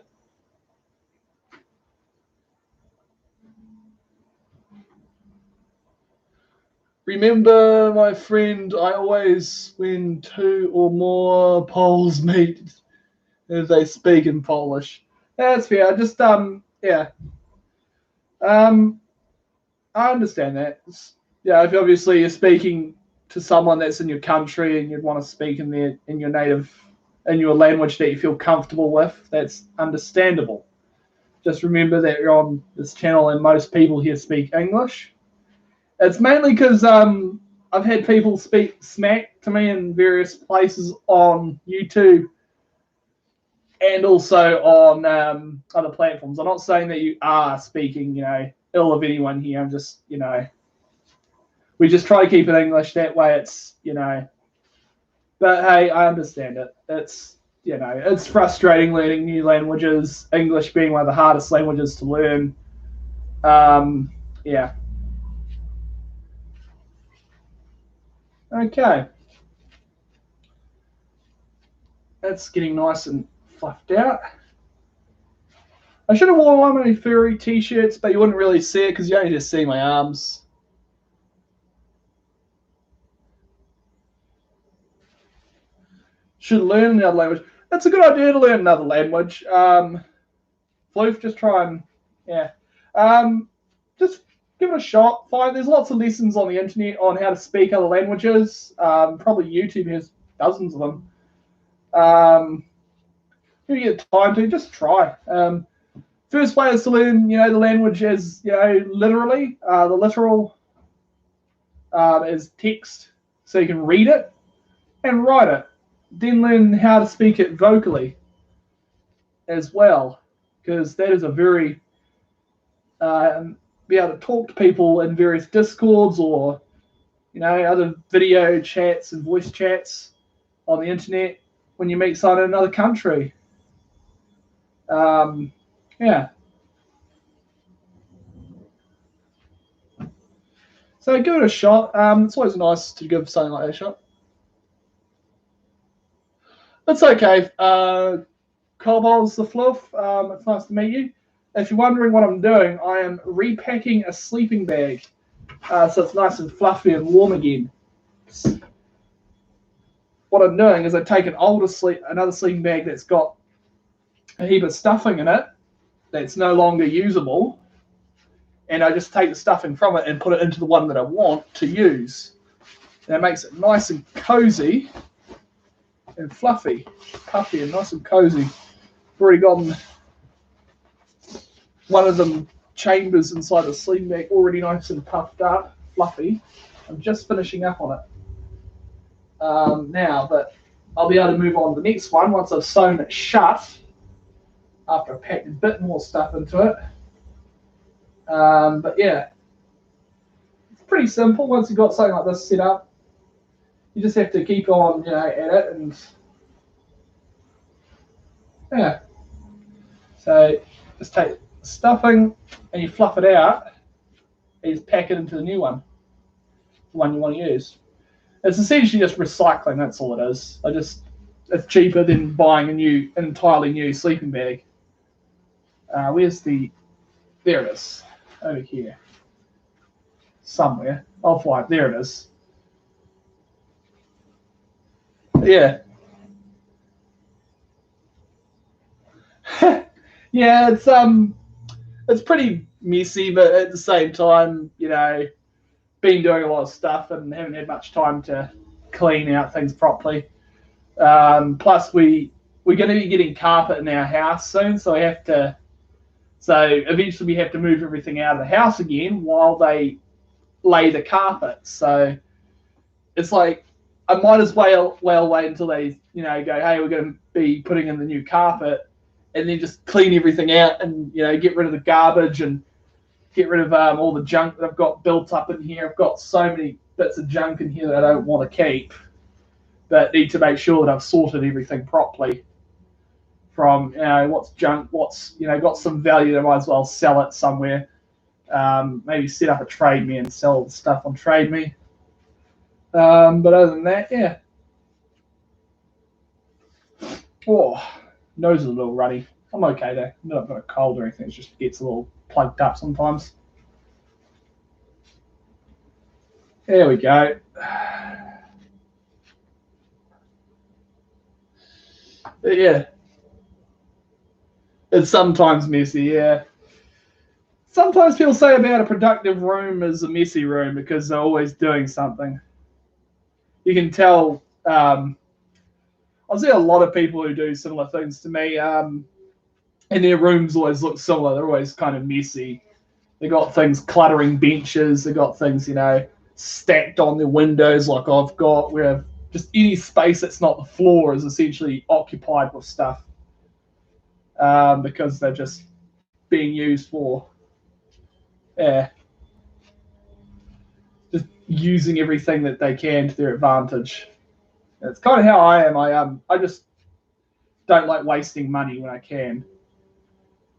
Remember, my friend, I always, when two or more Poles meet, as they speak in Polish. That's fair. Just yeah. I understand that. Yeah, if obviously you're speaking to someone that's in your country and you'd want to speak in your native in your language that you feel comfortable with, that's understandable. Just remember that you're on this channel and most people here speak English. It's mainly because I've had people speak smack to me in various places on YouTube and also on other platforms. I'm not saying that you are speaking, ill of anyone here. I'm just, we just try to keep it English. That way it's, but hey, I understand it. It's frustrating learning new languages, English being one of the hardest languages to learn. Yeah. Okay. That's getting nice and fluffed out. I should have worn one of my furry t-shirts, but you wouldn't really see it because you only just see my arms. Should learn another language. That's a good idea to learn another language. Floof, just try and, yeah. Just give it a shot. There's lots of lessons on the internet on how to speak other languages. Probably YouTube has dozens of them. If you get time to, just try. First way is to learn, the language as, literally. The literal is text, so you can read it and write it. Then learn how to speak it vocally as well, because that is a very be able to talk to people in various discords or other video chats and voice chats on the internet when you meet someone in another country. Yeah. So give it a shot. It's always nice to give something like that a shot. That's okay. Cobol's the Fluff. It's nice to meet you. If you're wondering what I'm doing, I am repacking a sleeping bag. So it's nice and fluffy and warm again. What I'm doing is I take another sleeping bag that's got a heap of stuffing in it that's no longer usable, and I just take the stuffing from it and put it into the one that I want to use. And it makes it nice and cozy and fluffy, puffy and nice and cozy. I've already gotten one of them chambers inside the sleeping bag already nice and puffed up, fluffy. I'm just finishing up on it now, but I'll be able to move on to the next one once I've sewn it shut after I've packed a bit more stuff into it. But yeah, it's pretty simple. Once you've got something like this set up, you just have to keep on, at it, and yeah. So just take the stuffing and you fluff it out, and you just pack it into the new one, the one you want to use. It's essentially just recycling. That's all it is. It's cheaper than buying an entirely new sleeping bag. There it is, over here, somewhere. I'll find it. There it is. Yeah. Yeah, it's pretty messy, but at the same time, been doing a lot of stuff and haven't had much time to clean out things properly. Plus, we're going to be getting carpet in our house soon, so eventually we have to move everything out of the house again while they lay the carpet. So it's like I might as well wait until they go, hey, we're going to be putting in the new carpet, and then just clean everything out and get rid of the garbage and get rid of all the junk that I've got built up in here. I've got so many bits of junk in here that I don't want to keep, but need to make sure that I've sorted everything properly. From what's junk, what's got some value, I might as well sell it somewhere. Maybe set up a Trade Me and sell the stuff on Trade Me. But other than that, yeah. Oh, nose is a little runny. I'm okay though. I'm not got a cold or anything. It just gets a little plugged up sometimes. There we go. But yeah, it's sometimes messy. Yeah. Sometimes people say about a productive room is a messy room because they're always doing something. You can tell. I see a lot of people who do similar things to me, and their rooms always look similar. They're always kind of messy. They got things cluttering benches. They got things, stacked on their windows, like I've got, where just any space that's not the floor is essentially occupied with stuff, because they're just being used for, yeah, just using everything that they can to their advantage. It's kind of how I am. I just don't like wasting money when I can,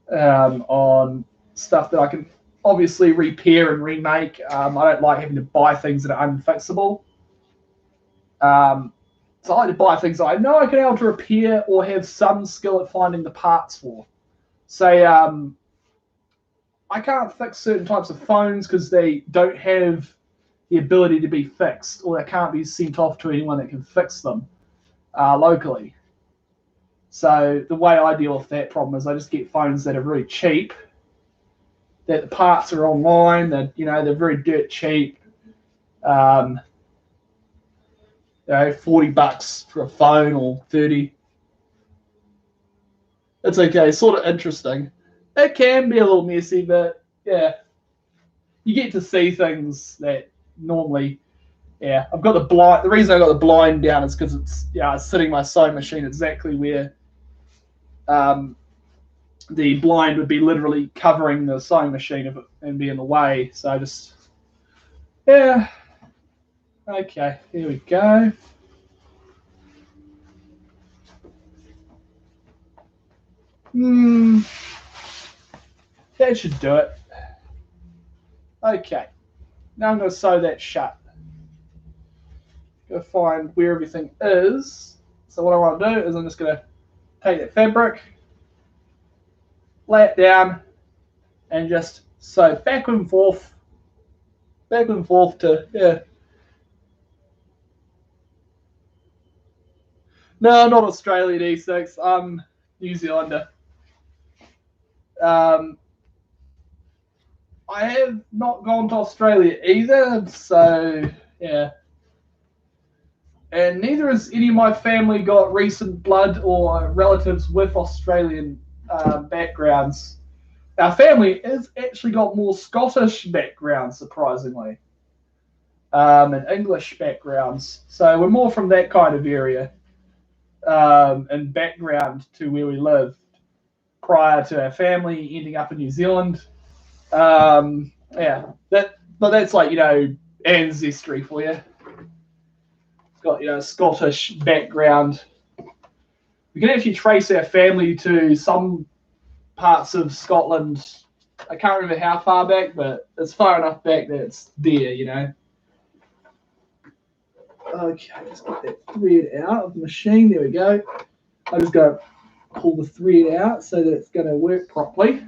on stuff that I can obviously repair and remake. I don't like having to buy things that are unfixable. So I like to buy things that I know I can be able to repair or have some skill at finding the parts for. Say, I can't fix certain types of phones because they don't have the ability to be fixed, or they can't be sent off to anyone that can fix them locally. So the way I deal with that problem is I just get phones that are really cheap, that the parts are online, that they're very dirt cheap. Um, $40 for a phone or 30. It's okay, sort of interesting. It can be a little messy, but yeah, you get to see things that normally. Yeah, I've got the blind. The reason I got the blind down is because it's sitting my sewing machine exactly where um, the blind would be literally covering the sewing machine if it, and be in the way. So I just, yeah, okay, here we go. That should do it. Okay, now I'm going to sew that shut. Go find where everything is. So what I want to do is I'm just going to take that fabric, lay it down, and just sew back and forth to, yeah. No, not Australian E6. I'm New Zealander. Um, I have not gone to Australia either, so yeah. And neither has any of my family got recent blood or relatives with Australian backgrounds. Our family has actually got more Scottish backgrounds, surprisingly, and English backgrounds. So we're more from that kind of area, and background to where we lived prior to our family ending up in New Zealand. Yeah, but that's like ancestry for you. It's got Scottish background. We can actually trace our family to some parts of Scotland. I can't remember how far back, but it's far enough back that it's there. Okay, let's get that thread out of the machine. There we go. I just got to pull the thread out so that it's going to work properly.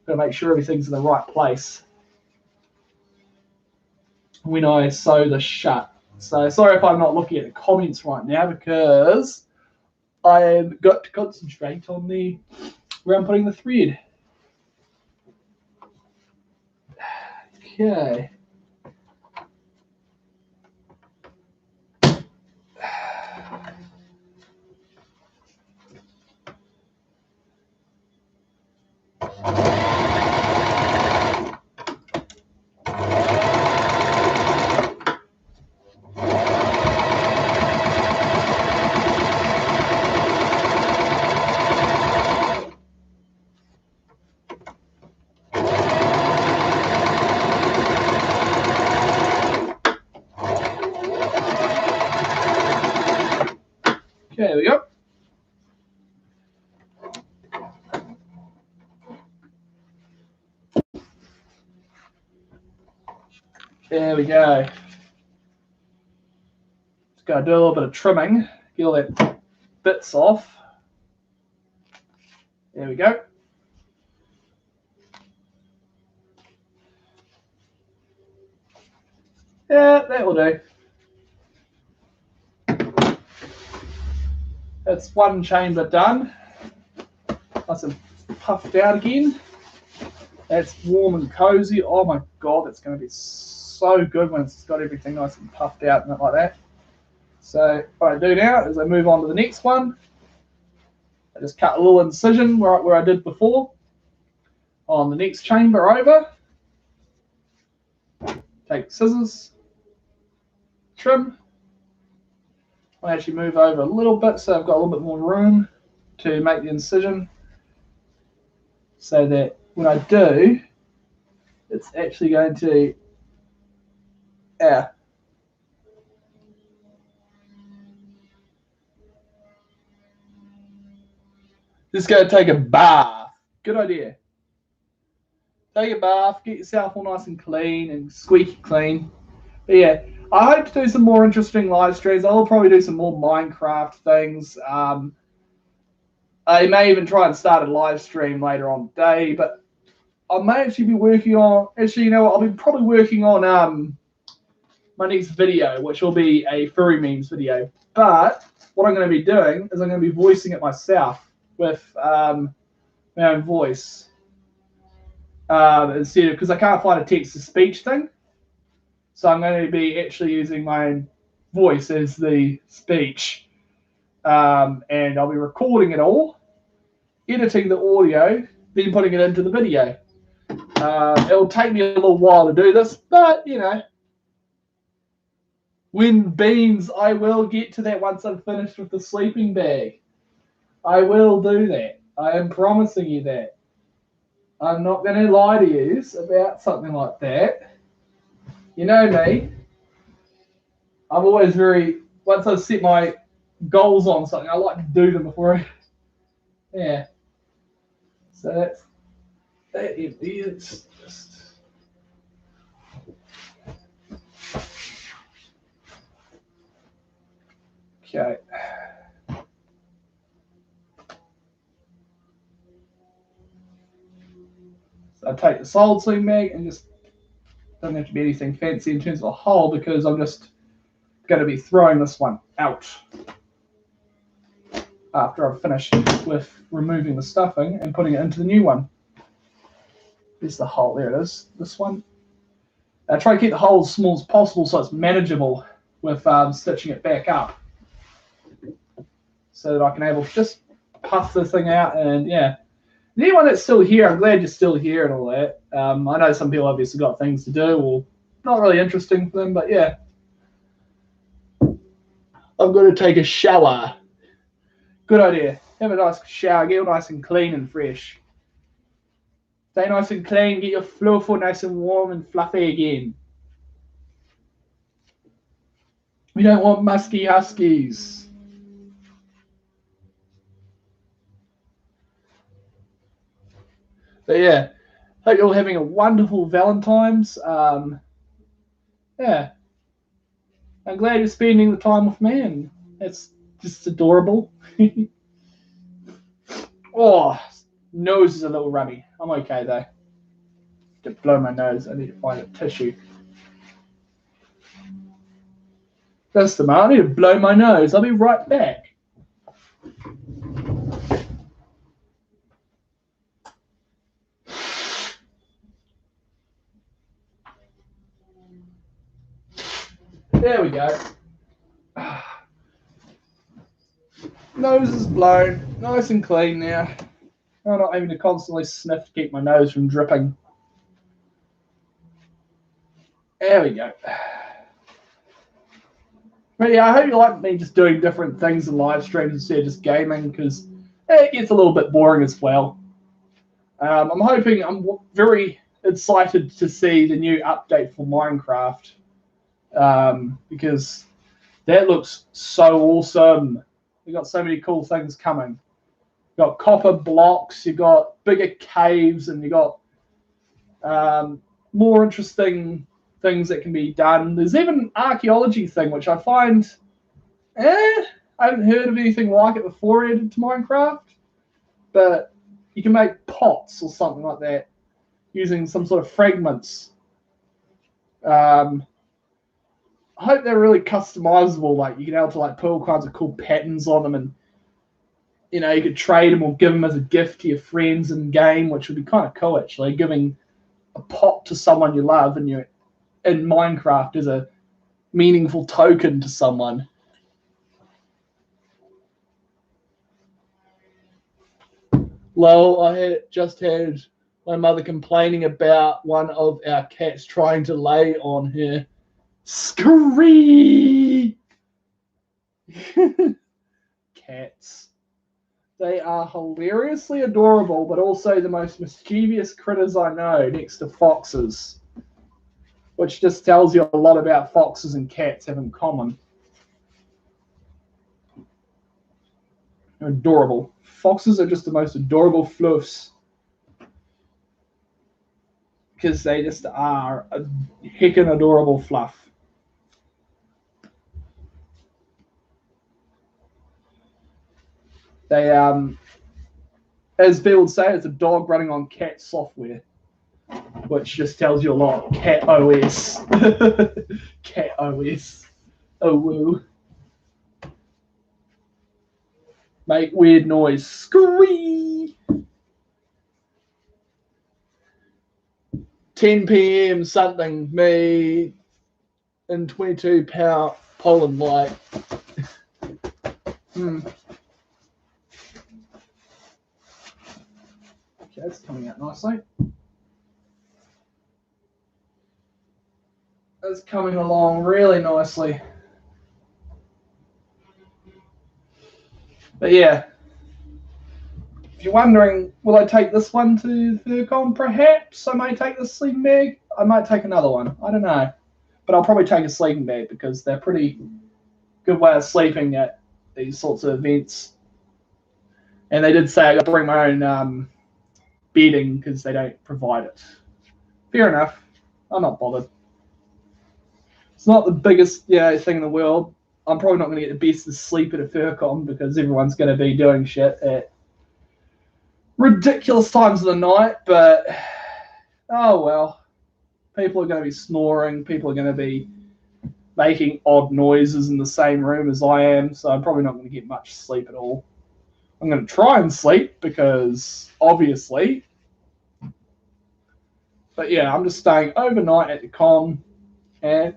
Got to make sure everything's in the right place when I sew this shut. So sorry if I'm not looking at the comments right now because I've got to concentrate on where I'm putting the thread. Okay. Okay, there we go. There we go. Gotta do a little bit of trimming, get all that bits off. There we go. Yeah, that will do. That's one chamber done. Nice and puffed out again. That's warm and cozy. Oh my god, it's going to be so good when it's got everything nice and puffed out and like that. So what I do now is I move on to the next one. I just cut a little incision where I did before on the next chamber over. Take scissors, trim. I actually move over a little bit so I've got a little bit more room to make the incision, so that when I do, it's actually going to, just go take a bath. Good idea. Take a bath, get yourself all nice and clean and squeaky clean. But yeah, I hope to do some more interesting live streams. I'll probably do some more Minecraft things. I may even try and start a live stream later on today, but I may actually be working on, actually, you know what, I'll be probably working on my next video, which will be a furry memes video. But what I'm going to be doing is I'm going to be voicing it myself with my own voice. Instead of, because I can't find a text-to-speech thing. So I'm going to be actually using my own voice as the speech. And I'll be recording it all, editing the audio, then putting it into the video. It'll take me a little while to do this, but, you know, when beans, I will get to that once I'm finished with the sleeping bag. I will do that. I am promising you that. I'm not going to lie to you about something like that. You know me. I'm always once I set my goals on something, I like to do them before I, yeah. So that is just, okay. So I take the solid sling bag and just, doesn't have to be anything fancy in terms of a hole, because I'm just going to be throwing this one out after I've finished with removing the stuffing and putting it into the new one. There's the hole, there it is, this one. I try to keep the hole as small as possible so it's manageable with stitching it back up, so that I can able to just puff the thing out. And yeah, anyone that's still here, I'm glad you're still here and all that. I know some people obviously got things to do or not really interesting for them, but yeah. I'm going to take a shower. Good idea. Have a nice shower, get all nice and clean and fresh. Stay nice and clean, get your fluff nice and warm and fluffy again. We don't want musky huskies. But yeah, hope you're all having a wonderful Valentine's. Yeah, I'm glad you're spending the time with me, and it's just adorable. Oh, nose is a little runny. I'm okay though. To blow my nose, I need to find a tissue. That's the man. I need to blow my nose. I'll be right back. There we go. Nose is blown. Nice and clean now. I'm not having to constantly sniff to keep my nose from dripping. There we go. But yeah, I hope you like me just doing different things in live streams instead of just gaming, because it gets a little bit boring as well. I'm very excited to see the new update for Minecraft, because that looks so awesome. We've got so many cool things coming. You've got copper blocks, you've got bigger caves, and you've got more interesting things that can be done. There's even an archaeology thing, which I find I haven't heard of anything like it before added to Minecraft, but you can make pots or something like that using some sort of fragments. I hope they're really customizable. Like you can be able to like put all kinds of cool patterns on them, and you could trade them or give them as a gift to your friends in game, which would be kind of cool actually. Giving a pot to someone you love and you're in Minecraft is a meaningful token to someone. Lol, just had my mother complaining about one of our cats trying to lay on her. Scream! Cats. They are hilariously adorable, but also the most mischievous critters I know, next to foxes. Which just tells you a lot about foxes and cats have in common. They're adorable. Foxes are just the most adorable fluffs. Because they just are a heckin' adorable fluff. They, as Bill would say, it's a dog running on cat software. Which just tells you a lot. Cat OS. Cat OS. Oh, woo. Make weird noise. Scree! 10 p.m. something. Me in 22 Poland light. Okay, it's coming out nicely. It's coming along really nicely. But yeah, if you're wondering, will I take this one to FurCon? Perhaps I may take the sleeping bag. I might take another one. I don't know. But I'll probably take a sleeping bag because they're pretty good way of sleeping at these sorts of events. And they did say I got to bring my own bedding because they don't provide it. Fair enough. I'm not bothered. It's not the biggest thing in the world. I'm probably not going to get the best of sleep at a FurCon because everyone's going to be doing shit at ridiculous times of the night. But, oh well. People are going to be snoring. People are going to be making odd noises in the same room as I am. So I'm probably not going to get much sleep at all. I'm going to try and sleep because, obviously. But yeah, I'm just staying overnight at the con. And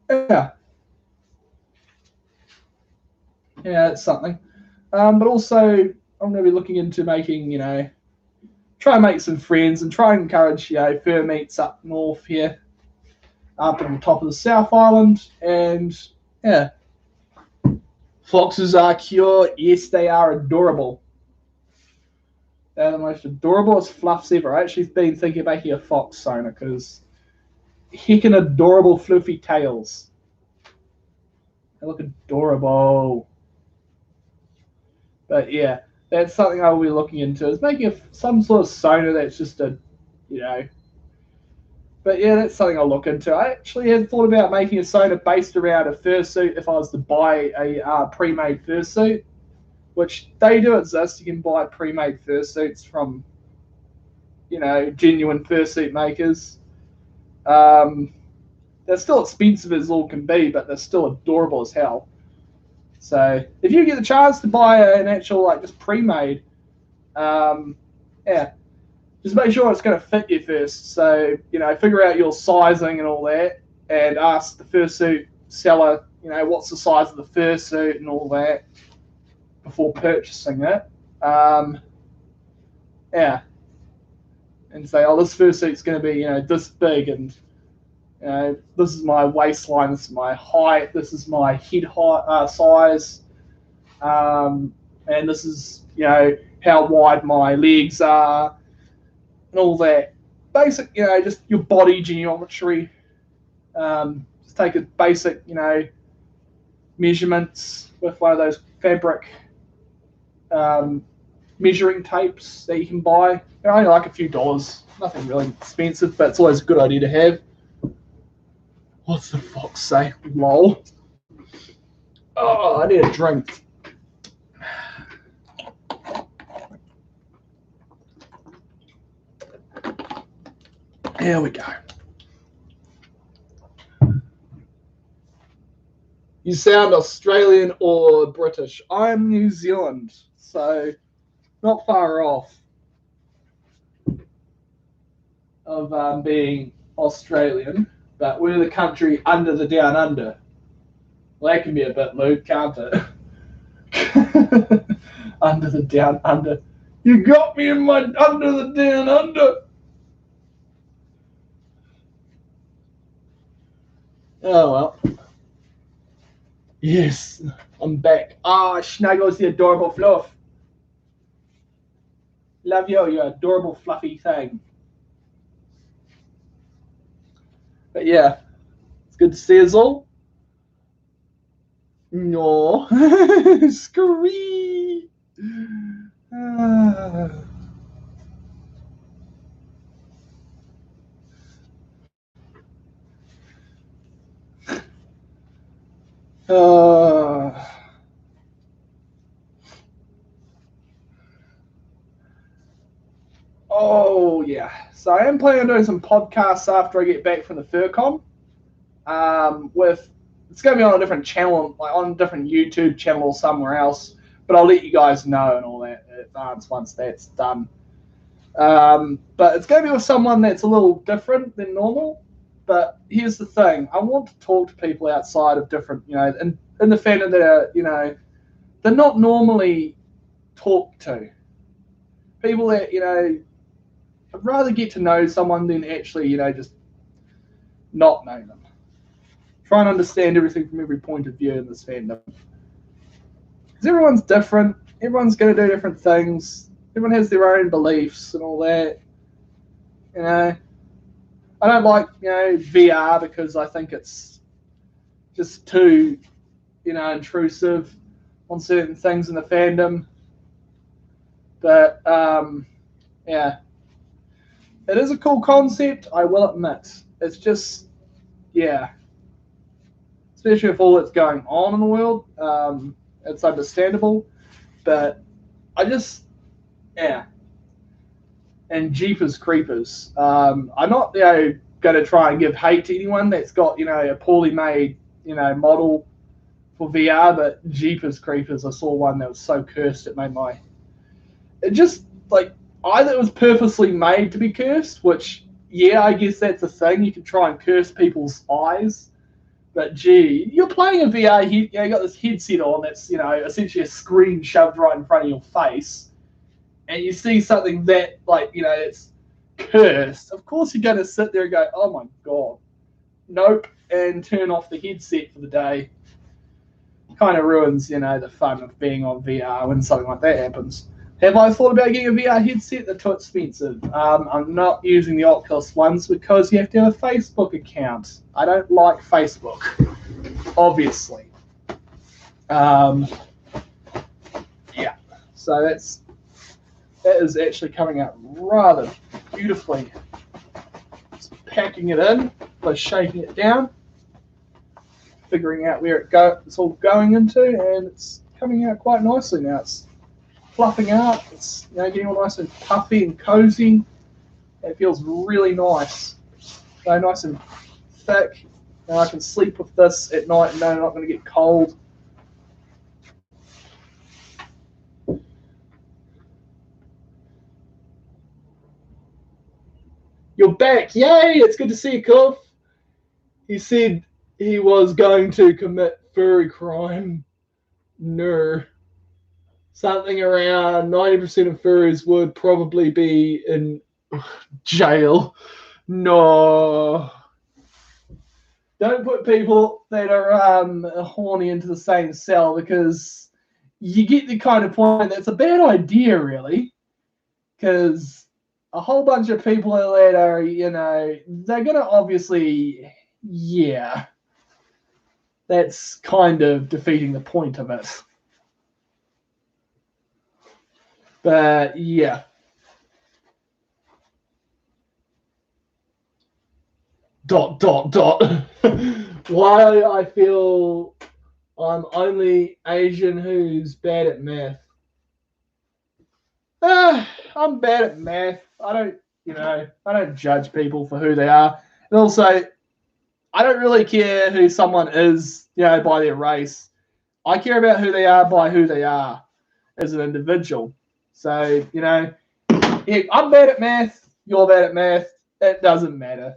yeah, it's something. But also, I'm going to be looking into making, try and make some friends and try and encourage, fur meets up north here, up on the top of the South Island. And yeah, foxes are cute. Yes, they are adorable. They're the most adorableest fluffs ever. I actually been thinking of making a fox sonar because heckin' adorable fluffy tails. They look adorable. But yeah, that's something I will be looking into, is making some sort of sonar that's just a, But yeah, that's something I'll look into. I actually had thought about making a sonar based around a fursuit if I was to buy a pre-made fursuit, which they do exist. You can buy pre-made fursuits from, genuine fursuit makers. They're still expensive as all can be, but they're still adorable as hell. So if you get the chance to buy an actual, just pre-made, just make sure it's going to fit you first. So, figure out your sizing and all that, and ask the fursuit seller, what's the size of the fursuit and all that before purchasing it. And say, oh, this fursuit's going to be, this big, and this is my waistline, this is my height, this is my head height, size, and this is, how wide my legs are, and all that. Basic, just your body geometry. Just take a basic, measurements with one of those fabric measuring tapes that you can buy. They're only like a few dollars. Nothing really expensive, but it's always a good idea to have. What's the fox say? Lol. Oh, I need a drink. Here we go. You sound Australian or British. I'm New Zealand, so not far off of being Australian, but we're the country under the down under. Well, that can be a bit lewd, can't it? Under the down under. You got me in my under the down under. Oh well. Yes, I'm back. Ah, Snuggles, the adorable fluff. Love you, you adorable fluffy thing. But yeah, it's good to see us all. No. Scree. Oh yeah. So I am planning on doing some podcasts after I get back from the FurCon. With it's going to be on a different channel, like on a different YouTube channel or somewhere else. But I'll let you guys know and all that in advance once that's done. But it's going to be with someone that's a little different than normal. But here's the thing: I want to talk to people outside of different, in the fandom that are, they're not normally talked to. People that, I'd rather get to know someone than actually, just not know them. Try and understand everything from every point of view in this fandom. Because everyone's different. Everyone's going to do different things. Everyone has their own beliefs and all that. I don't like, VR because I think it's just too, intrusive on certain things in the fandom. But, yeah. It is a cool concept, I will admit. It's just, yeah. Especially with all that's going on in the world. It's understandable. But I just, yeah. And Jeepers Creepers. I'm not, going to try and give hate to anyone that's got, a poorly made, model for VR, but Jeepers Creepers, I saw one that was so cursed it made my... It just, like, either it was purposely made to be cursed, which, yeah, I guess that's a thing. You can try and curse people's eyes. But, gee, you're playing a VR, you got this headset on that's, essentially a screen shoved right in front of your face. And you see something that, like, it's cursed. Of course you're going to sit there and go, oh, my God. Nope. And turn off the headset for the day. Kind of ruins, the fun of being on VR when something like that happens. Have I thought about getting a VR headset? They're too expensive. I'm not using the Oculus ones because you have to have a Facebook account. I don't like Facebook, obviously. Yeah, so that is actually coming out rather beautifully. Just packing it in by shaking it down, figuring out where it's all going into, and it's coming out quite nicely now. It's fluffing out. It's getting all nice and puffy and cozy. It feels really nice. So nice and thick. And I can sleep with this at night and know I'm not going to get cold. You're back. Yay! It's good to see you, Cuff. He said he was going to commit furry crime. No. Something around 90% of furries would probably be in jail. No. Don't put people that are horny into the same cell because you get the kind of point that's a bad idea, really. Because a whole bunch of people that are, they're going to obviously, yeah. That's kind of defeating the point of it. But, yeah. Why I feel I'm only Asian who's bad at math. I'm bad at math. I don't judge people for who they are. And also, I don't really care who someone is, by their race. I care about who they are by who they are as an individual. So, I'm bad at math, you're bad at math, it doesn't matter.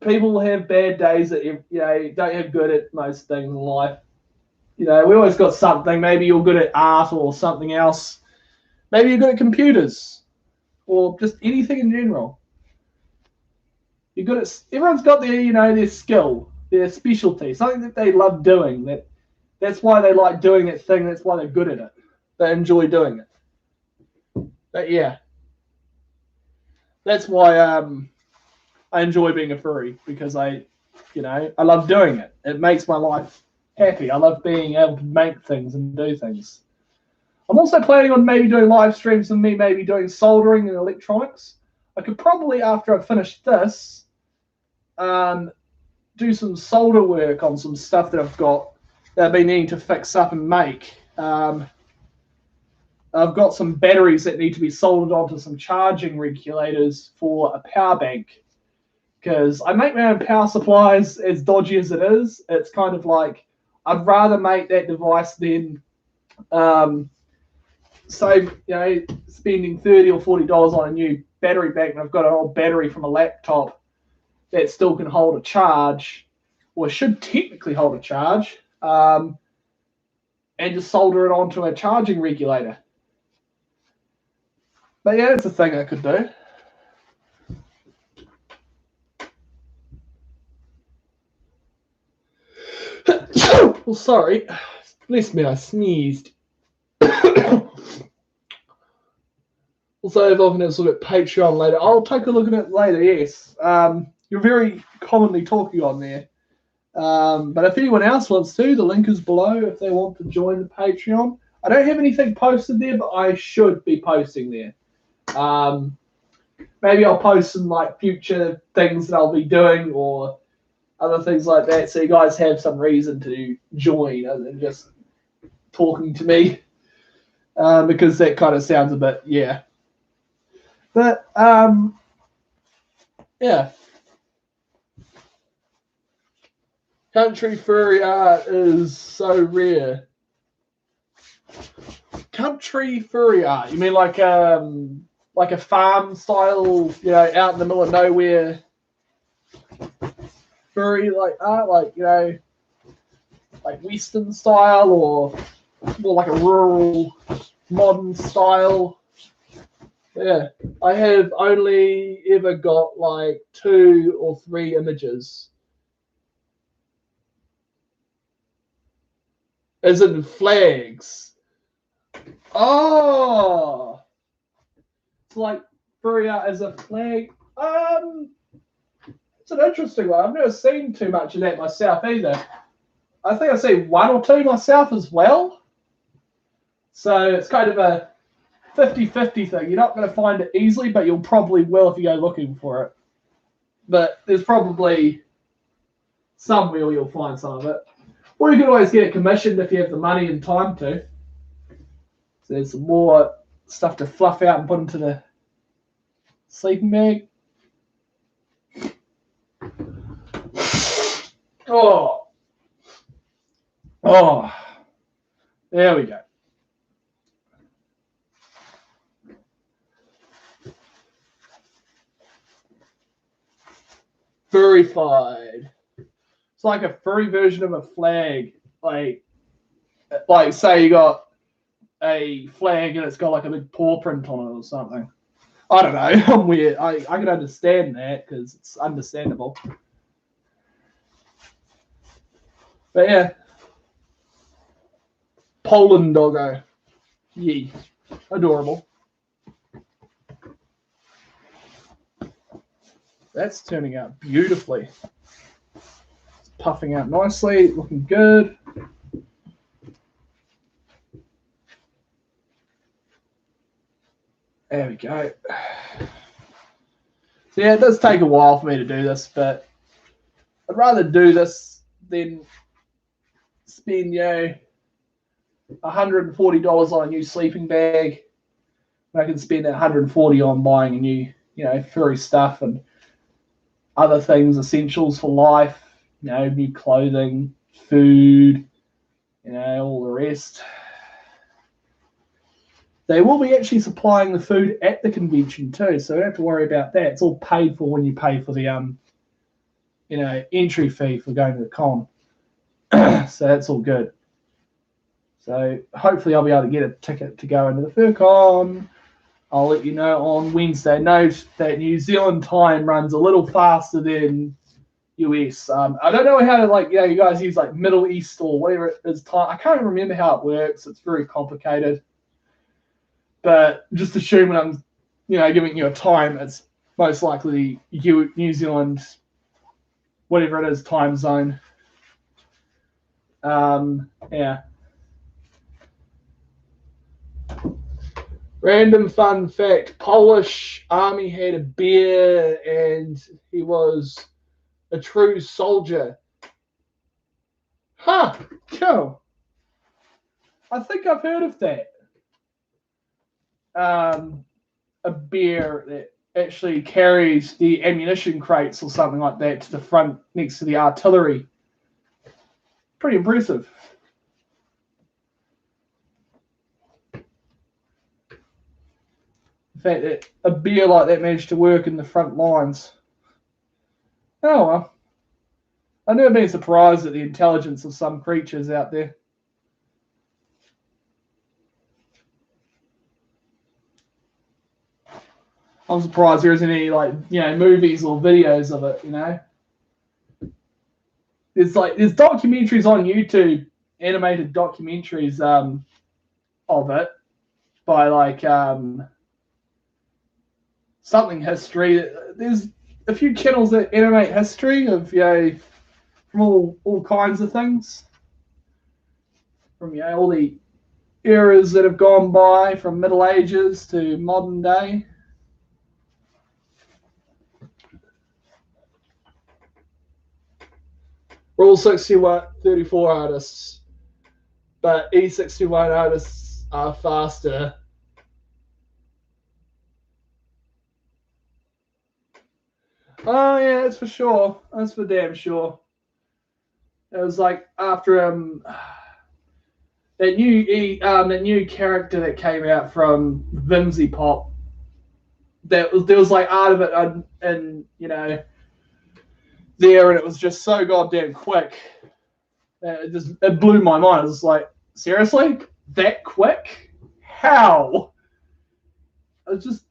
People have bad days that, don't have good at most things in life. We always got something. Maybe you're good at art or something else. Maybe you're good at computers or just anything in general. You're good at. Everyone's got their skill, their specialty, something that they love doing. That's why they like doing that thing. That's why they're good at it. They enjoy doing it. But yeah, that's why I enjoy being a furry, because I love doing it. It makes my life happy. I love being able to make things and do things. I'm also planning on maybe doing live streams of me maybe doing soldering and electronics. I could probably, after I finish this, do some solder work on some stuff that I've got that I've been needing to fix up and make. I've got some batteries that need to be soldered onto some charging regulators for a power bank, because I make my own power supplies. As dodgy as it is, it's kind of like I'd rather make that device than spending $30 or $40 on a new battery bank, and I've got an old battery from a laptop that still can hold a charge, or should technically hold a charge, and just solder it onto a charging regulator. But yeah, it's a thing I could do. Well, sorry. Bless me, I sneezed. Also, if I can have sort of Patreon later, I'll take a look at it later, yes. You're very commonly talking on there. But if anyone else wants to, the link is below if they want to join the Patreon. I don't have anything posted there, but I should be posting there. Maybe I'll post some future things that I'll be doing or other things like that, so you guys have some reason to join other than just talking to me, because that kind of sounds a bit, yeah. But yeah. Country furry art is so rare. Country furry art? You mean like a farm style, out in the middle of nowhere furry art, like Western style, or more like a rural modern style? Yeah, I have only ever got 2 or 3 images. As in flags. Oh, it's like furry art as a flag. It's an interesting one. I've never seen too much of that myself either. I think I've seen 1 or 2 myself as well. So it's kind of a 50-50 thing. You're not going to find it easily, but you'll probably will if you go looking for it. But there's probably somewhere you'll find some of it. Or you can always get it commissioned if you have the money and time to. So there's some more stuff to fluff out and put into the sleeping bag. Oh. There we go. Furrified. It's like a furry version of a flag. Like say you got a flag and it's got a big paw print on it or something. I don't know. I'm weird. I can understand that because it's understandable. But yeah. Poland doggo. Yee. Adorable. That's turning out beautifully. It's puffing out nicely, looking good. There we go. So yeah, it does take a while for me to do this, but I'd rather do this than spend, $140 on a new sleeping bag. I can spend that $140 on buying a new, furry stuff and other things, essentials for life, new clothing, food, all the rest. They will be actually supplying the food at the convention too, so you don't have to worry about that. It's all paid for when you pay for the entry fee for going to the con. So that's all good. So hopefully I'll be able to get a ticket to go into the FurCon. I'll let you know on Wednesday. Note that New Zealand time runs a little faster than US. I don't know how to you guys use Middle East or whatever it is time. I can't remember how it works. It's very complicated. But just assuming I'm, giving you a time, it's most likely New Zealand, whatever it is, time zone. Yeah. Random fun fact: Polish army had a bear, and he was a true soldier. Huh? Cool. I think I've heard of that. A bear that actually carries the ammunition crates or something like that to the front next to the artillery. Pretty impressive. In fact, that a bear like that managed to work in the front lines. Oh well. I've never been surprised at the intelligence of some creatures out there. I'm surprised there isn't any movies or videos of it, There's documentaries on YouTube, animated documentaries of it by something history. There's a few channels that animate history of from all kinds of things. From all the eras that have gone by, from Middle Ages to modern day. We're all 64 artists, but E61 artists are faster. Oh yeah, that's for sure. That's for damn sure. It was after that new character that came out from Vimsy Pop. There was art of it and there, and it was just so goddamn quick. It blew my mind. It was like, seriously, that quick? How? It just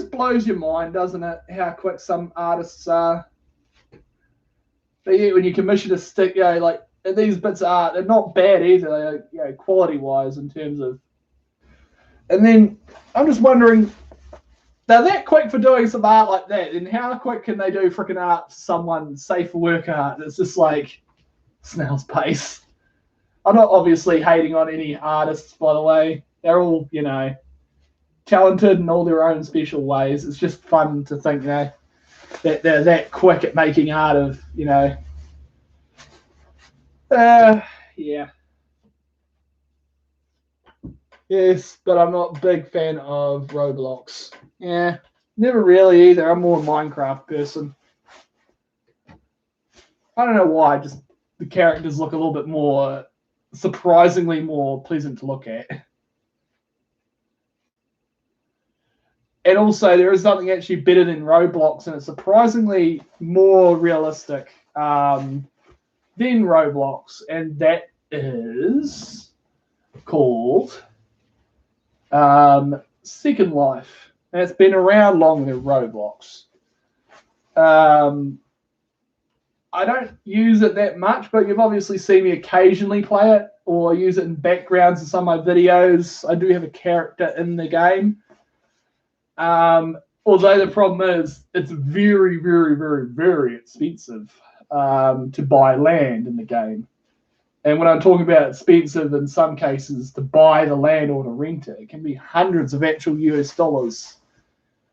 blows your mind, doesn't it? How quick some artists are. But yeah, when you commission a stick, these bits of art, they're not bad either, quality wise in terms of. And then I'm just wondering, they're that quick for doing some art like that, and how quick can they do freaking art for someone, safe for work art? It's just snail's pace. I'm not obviously hating on any artists, by the way. They're all, talented in all their own special ways. It's just fun to think, that they're that quick at making art of, yeah. Yes, but I'm not a big fan of Roblox. Yeah, never really either. I'm more a Minecraft person. I don't know why, just the characters look a little bit more, surprisingly more pleasant to look at. And also, there is nothing actually better than Roblox, and it's surprisingly more realistic than Roblox, and that is called Second Life. And it's been around longer than Roblox. I don't use it that much, but you've obviously seen me occasionally play it or use it in backgrounds in some of my videos. I do have a character in the game. Although the problem is it's very, very, very, very expensive to buy land in the game. And when I'm talking about expensive, in some cases, to buy the land or to rent it, it can be hundreds of actual US dollars.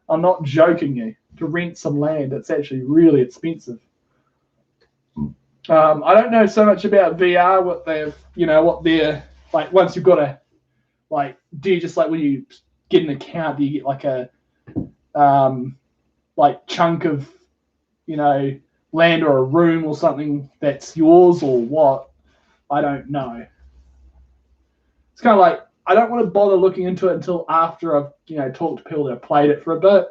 I'm not joking you. To rent some land, it's actually really expensive. I don't know so much about VR. What they're like. Once you've got a do you just like when you get an account, do you get like a chunk of land or a room or something that's yours or what? I don't know. It's kind of like I don't want to bother looking into it until after I've talked to people that have played it for a bit,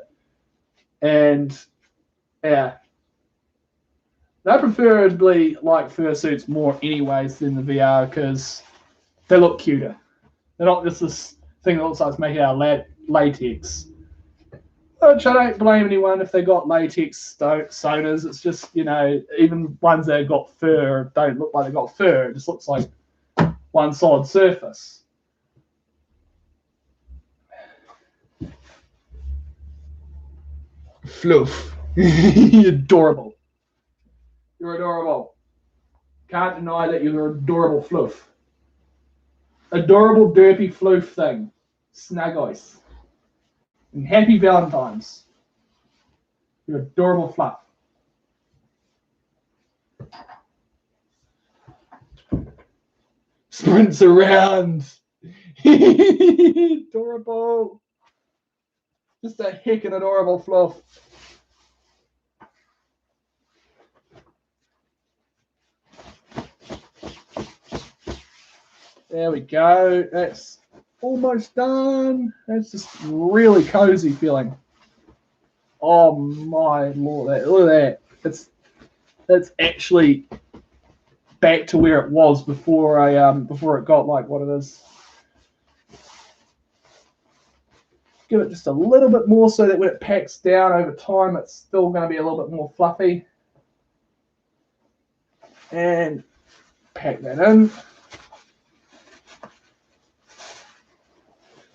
and yeah. I preferably like fursuits more anyways than the VR because they look cuter. They're not just this thing that looks like it's made out of latex. Which I don't blame anyone if they got latex sonars. It's just, even ones that have got fur don't look like they got fur. It just looks like one solid surface. Fluff. Adorable. You're adorable. Can't deny that you're adorable fluff. Adorable derpy floof thing. Snug ice. And happy Valentine's. You're adorable fluff. Sprints around. Adorable. Just a heckin' adorable fluff. There we go. That's almost done. That's just really cozy feeling. Oh my lord! Look at that. That's actually back to where it was before before it got like what it is. Give it just a little bit more so that when it packs down over time, it's still going to be a little bit more fluffy. And pack that in.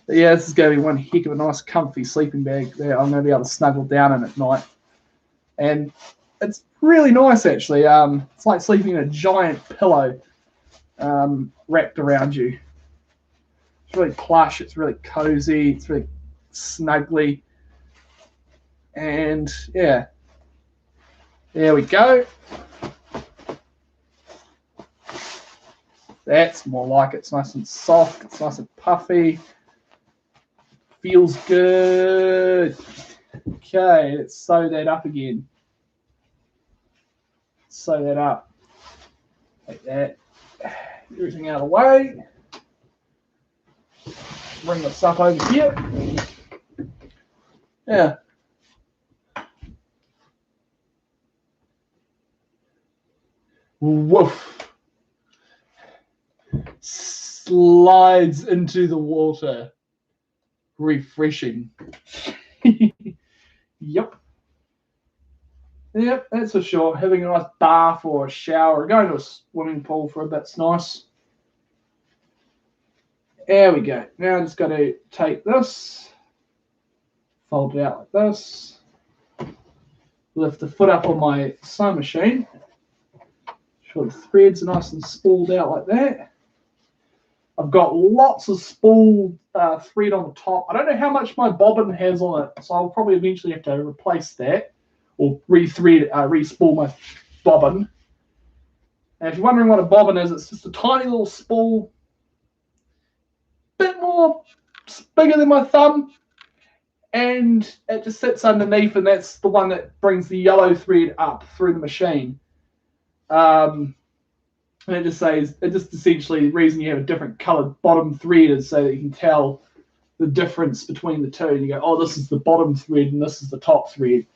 But yeah, this is going to be one heck of a nice comfy sleeping bag that I'm going to be able to snuggle down in at night. And it's really nice actually. It's like sleeping in a giant pillow wrapped around you. It's really plush, it's really cozy, it's really snugly. And yeah, there we go. That's more like it. It's nice and soft, it's nice and puffy. Feels good. Okay, let's sew that up again. Sew that up. Like that. Everything out of the way. Bring this up over here. Yeah. Woof. Slides into the water. Refreshing. Yep. Yep, that's for sure. Having a nice bath or a shower, or going to a swimming pool for a bit's nice. There we go. Now I'm just going to take this, fold it out like this, lift the foot up on my sewing machine. Sure the threads are nice and spooled out like that. I've got lots of spooled thread on the top. I don't know how much my bobbin has on it, so I'll probably eventually have to replace that or re-spool my bobbin. And if you're wondering what a bobbin is, it's just a tiny little spool, bit more bigger than my thumb, and it just sits underneath, and that's the one that brings the yellow thread up through the machine. And it just essentially the reason you have a different coloured bottom thread is so that you can tell the difference between the two. And you go, oh, this is the bottom thread and this is the top thread.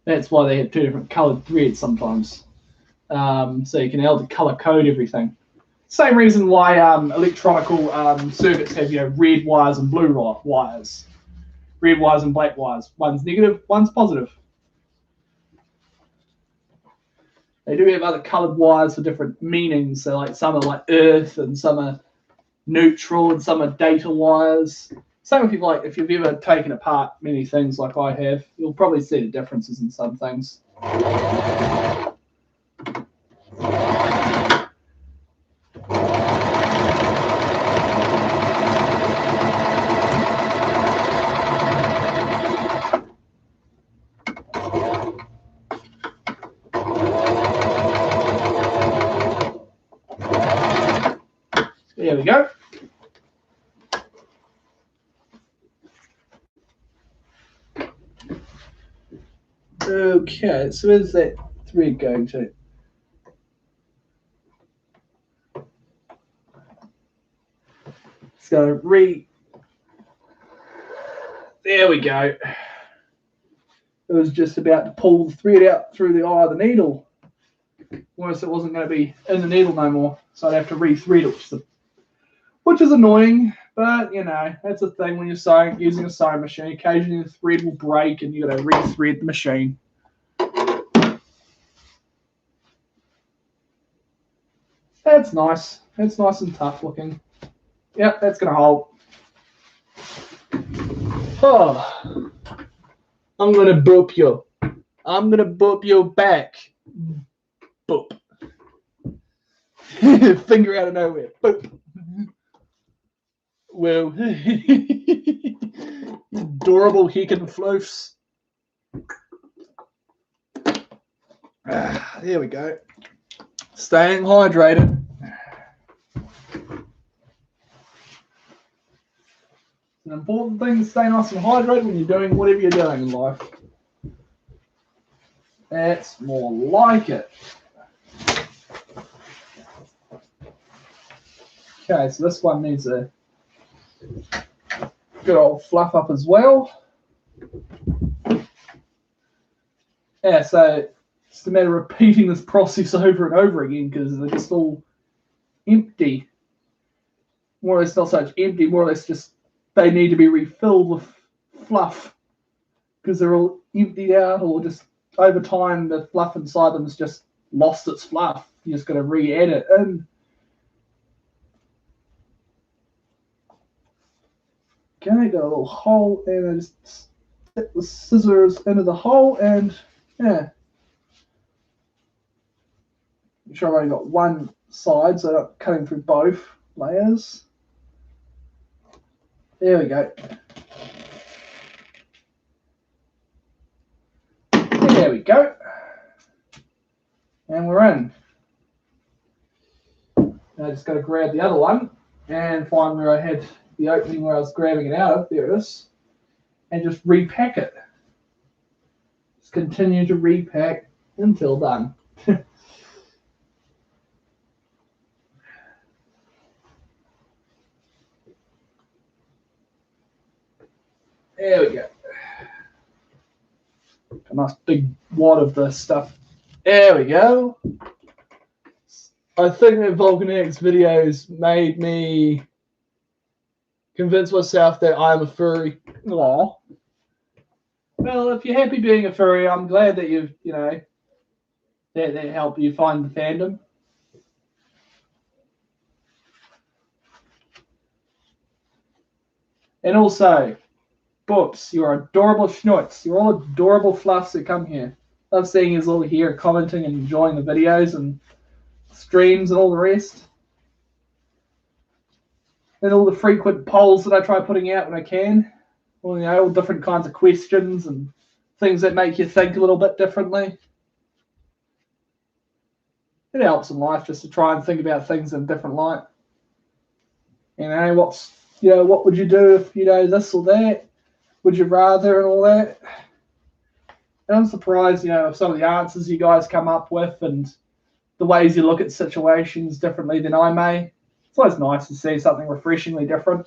That's why they have two different coloured threads sometimes. So you can be able to colour code everything. Same reason why electronical circuits have red wires and blue wires. Red wires and black wires. One's negative, one's positive. They do have other coloured wires for different meanings. So like some are like earth and some are neutral and some are data wires. Same if you've ever taken apart many things like I have, you'll probably see the differences in some things. go. Okay, so where's that thread going to? It's going to there we go. It was just about to pull the thread out through the eye of the needle. Worse, it wasn't going to be in the needle no more, so I'd have to re-thread it, which is annoying, but you know, that's a thing when you're sewing using a sewing machine. Occasionally the thread will break and you've got to re-thread the machine. That's nice. That's nice and tough looking. Yep, that's going to hold. Oh, I'm going to boop you. I'm going to boop you back. Boop. Finger out of nowhere. Boop. Well, adorable heckin' floofs. There we go. Staying hydrated. It's an important thing to stay nice and hydrated when you're doing whatever you're doing in life. That's more like it. Okay, so this one needs a good old fluff up as well. Yeah, so it's a matter of repeating this process over and over again because they're just all empty. More or less not so much empty, more or less just they need to be refilled with fluff because they're all emptied out, or just over time the fluff inside them has just lost its fluff. You just got to re-add it in. Okay, got a little hole, and I just stick the scissors into the hole, and yeah. Make sure I've only got one side, so I'm not cutting through both layers. There we go. There we go. And we're in. Now I just got to grab the other one and find where I had the opening where I was grabbing it out of. There it is. And just repack it. Just continue to repack until done. There we go. A nice big wad of this stuff. There we go. I think that Volcanics videos made me convince myself that I'm a furry. Aww. Well, if you're happy being a furry, I'm glad that you've, you know, that helped you find the fandom. And also, Boops, you're adorable schnoots. You're all adorable fluffs that come here. Love seeing his little here commenting and enjoying the videos and streams and all the rest. And all the frequent polls that I try putting out when I can. Well, you know, all different kinds of questions and things that make you think a little bit differently. It helps in life just to try and think about things in a different light. You know, what would you do if, you know, this or that? Would you rather and all that? And I'm surprised, you know, of some of the answers you guys come up with and the ways you look at situations differently than I may. It's always nice to see something refreshingly different,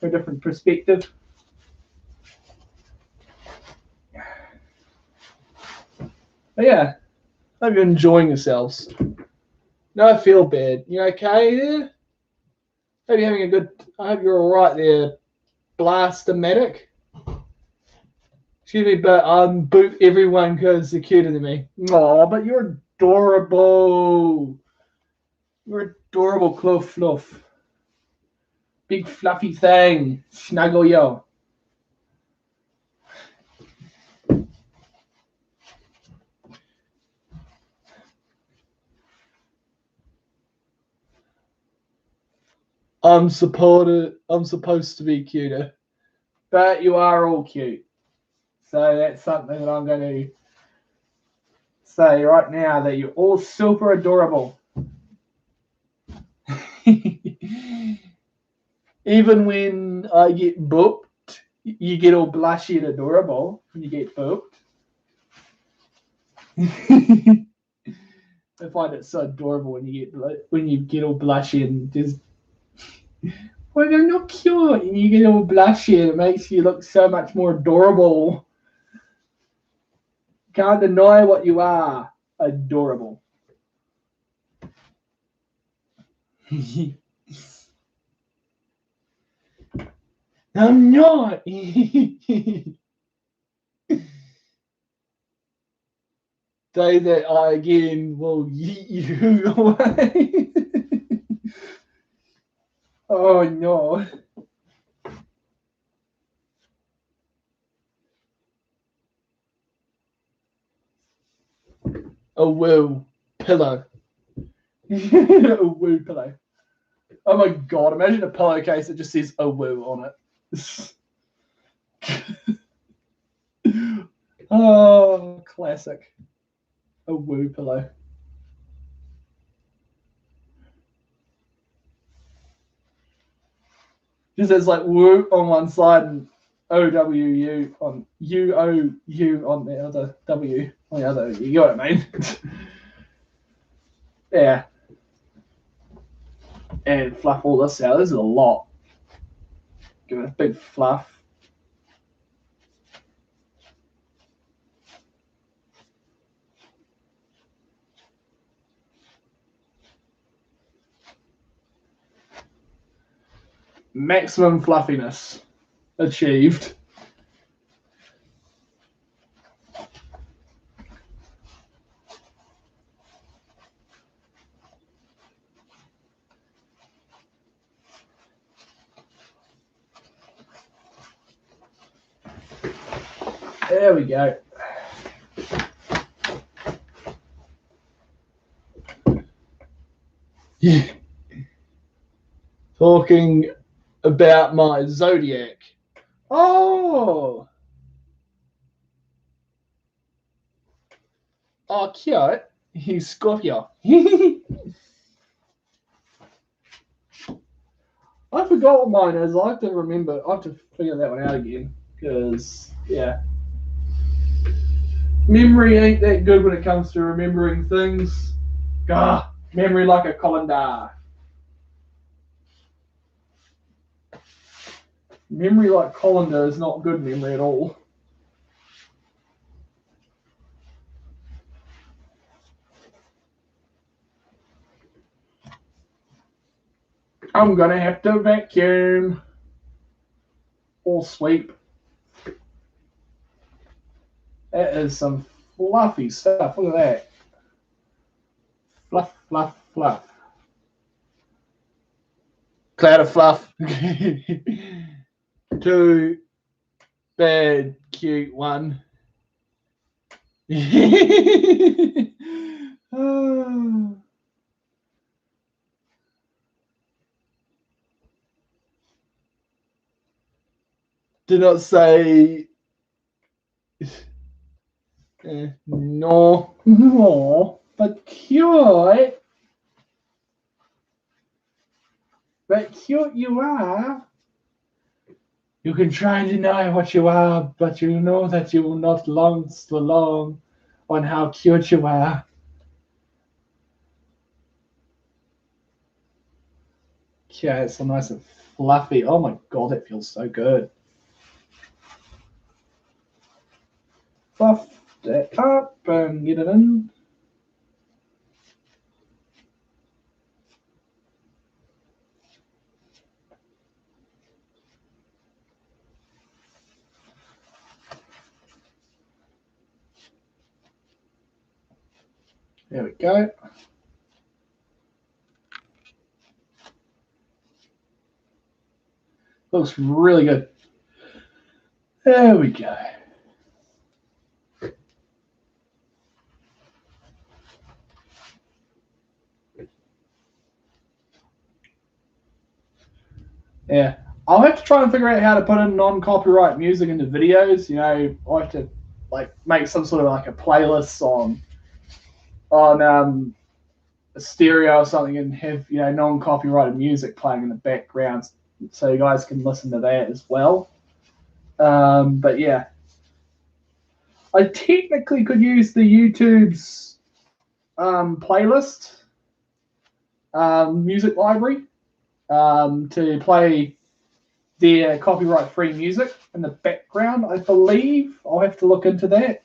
from a different perspective. But yeah, hope you're enjoying yourselves. No, I feel bad. You okay there? Hope you're having a good. I hope you're all right there, Blastomatic. Excuse me, but boot everyone because they're cuter than me. Aw, but you're adorable. You're adorable, Clo Fluff. Big fluffy thing. Snuggle yo. I'm supposed to be cuter. But you are all cute. So that's something that I'm going to say right now, that you're all super adorable. Even when I get booped, you get all blushy and adorable when you get booped. I find it so adorable when you get all blushy and just, well, they're not cute, and you get all blushy and it makes you look so much more adorable. Can't deny what you are. Adorable. I'm not. Say that I again will yeet you away. Oh no. A woo pillow. A woo pillow. Oh my god, imagine a pillowcase that just says a woo on it. Oh, classic. A woo pillow. Just as like woo on one side and OWU on UOU on the other, W on the other. You get what I mean? Yeah. And fluff all this out. This is a lot. Give it a big fluff. Maximum fluffiness achieved. There we go. Yeah. Talking about my zodiac. Oh, cute. He's Scorpio. I forgot what mine is. I have to remember. I have to figure that one out again. Because, yeah. Memory ain't that good when it comes to remembering things. Gah, memory like a colander. Memory like colander is not good memory at all. I'm gonna have to vacuum or sweep. That is some fluffy stuff. Look at that. Fluff, fluff, fluff. Cloud of fluff. Too bad, cute one. Do not say no, but cute. But cute you are. You can try and deny what you are, but you know that you will not last so long on how cute you are. Yeah, it's so nice and fluffy. Oh my god, it feels so good. Fluff it up and get it in. There we go. Looks really good. There we go. Yeah, I'll have to try and figure out how to put in non-copyright music into videos. You know, I have to like make some sort of like a playlist on a stereo or something and have, you know, non-copyrighted music playing in the background so you guys can listen to that as well. But yeah, I technically could use the YouTube's playlist music library to play their copyright-free music in the background. I believe I'll have to look into that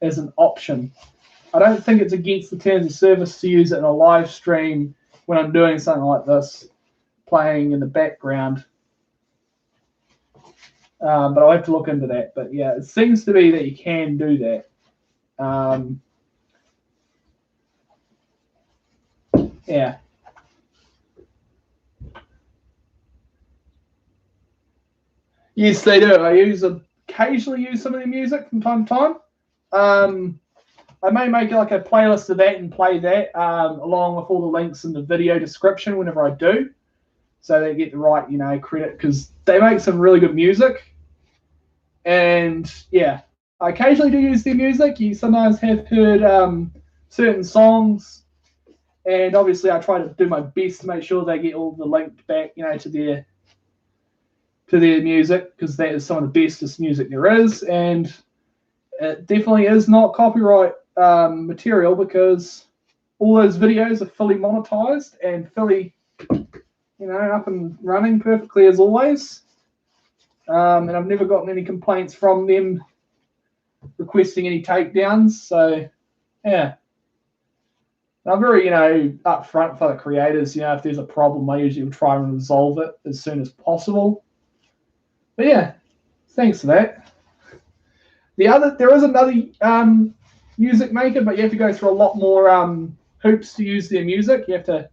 as an option. I don't think it's against the terms of service to use it in a live stream when I'm doing something like this, playing in the background. But I'll have to look into that. But yeah, it seems to be that you can do that. Yeah. Yes, they do. Occasionally use some of their music from time to time. I may make like a playlist of that and play that along with all the links in the video description whenever I do, so they get the right, credit, because they make some really good music. And yeah, I occasionally do use their music. You sometimes have heard certain songs, and obviously I try to do my best to make sure they get all the link back, to their music, because that is some of the bestest music there is, and it definitely is not copyright material, because all those videos are fully monetized and fully, up and running perfectly as always. And I've never gotten any complaints from them requesting any takedowns. So, yeah. I'm very, upfront for the creators. If there's a problem, I usually try and resolve it as soon as possible. But yeah, thanks for that. There is another music maker, but you have to go through a lot more hoops to use their music. You have to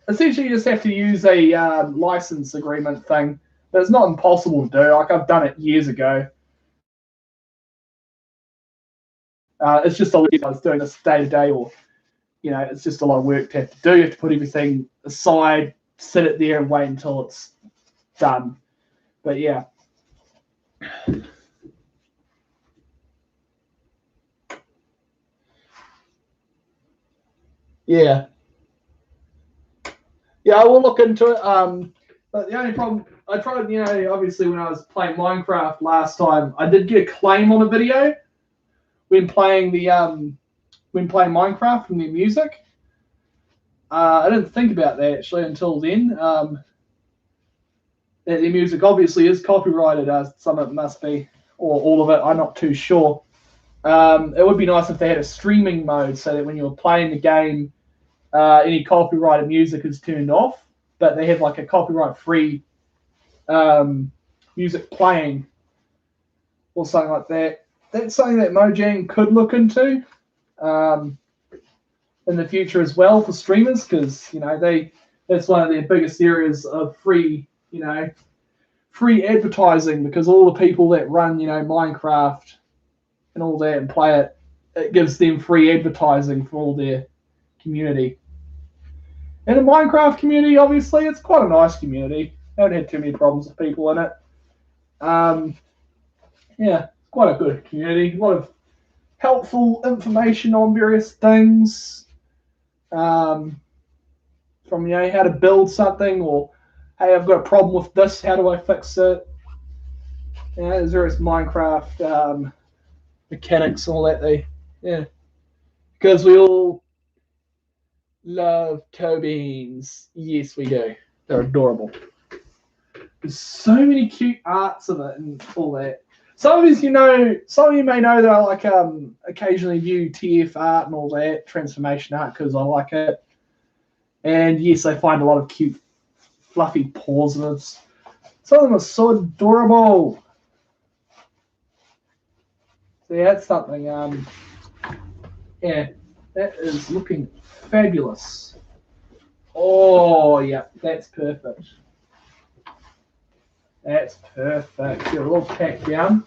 essentially you just have to use a license agreement thing, but it's not impossible to do. Like, I've done it years ago. It's just a lot I was doing this day to day, or it's just a lot of work to have to do. You have to put everything aside, sit it there, and wait until it's done. But yeah. Yeah. Yeah, I will look into it. But the only problem, I tried, obviously when I was playing Minecraft last time, I did get a claim on a video when playing Minecraft from their music. I didn't think about that actually until then. That their music obviously is copyrighted, as some of it must be, or all of it. I'm not too sure. It would be nice if they had a streaming mode, so that when you were playing the game, any copyrighted music is turned off, but they have like a copyright-free music playing or something like that. That's something that Mojang could look into in the future as well for streamers, because that's one of their biggest areas of free advertising, because all the people that run Minecraft and all that and play it, it gives them free advertising for all their community. And the Minecraft community, obviously, it's quite a nice community. I haven't had too many problems with people in it. Yeah, quite a good community. A lot of helpful information on various things. From how to build something, or hey, I've got a problem with this, how do I fix it? There's various Minecraft mechanics and all that. Because we all love toe beans. Yes, we do. They're adorable. There's so many cute arts of it and all that. Some of you may know that I like occasionally view TF art and all that, transformation art, because I like it. And yes, I find a lot of cute, fluffy paws. Some of them are so adorable. So yeah, that's something. Yeah, that is looking fabulous. Oh yeah, that's perfect. That's perfect. Get a little pack down.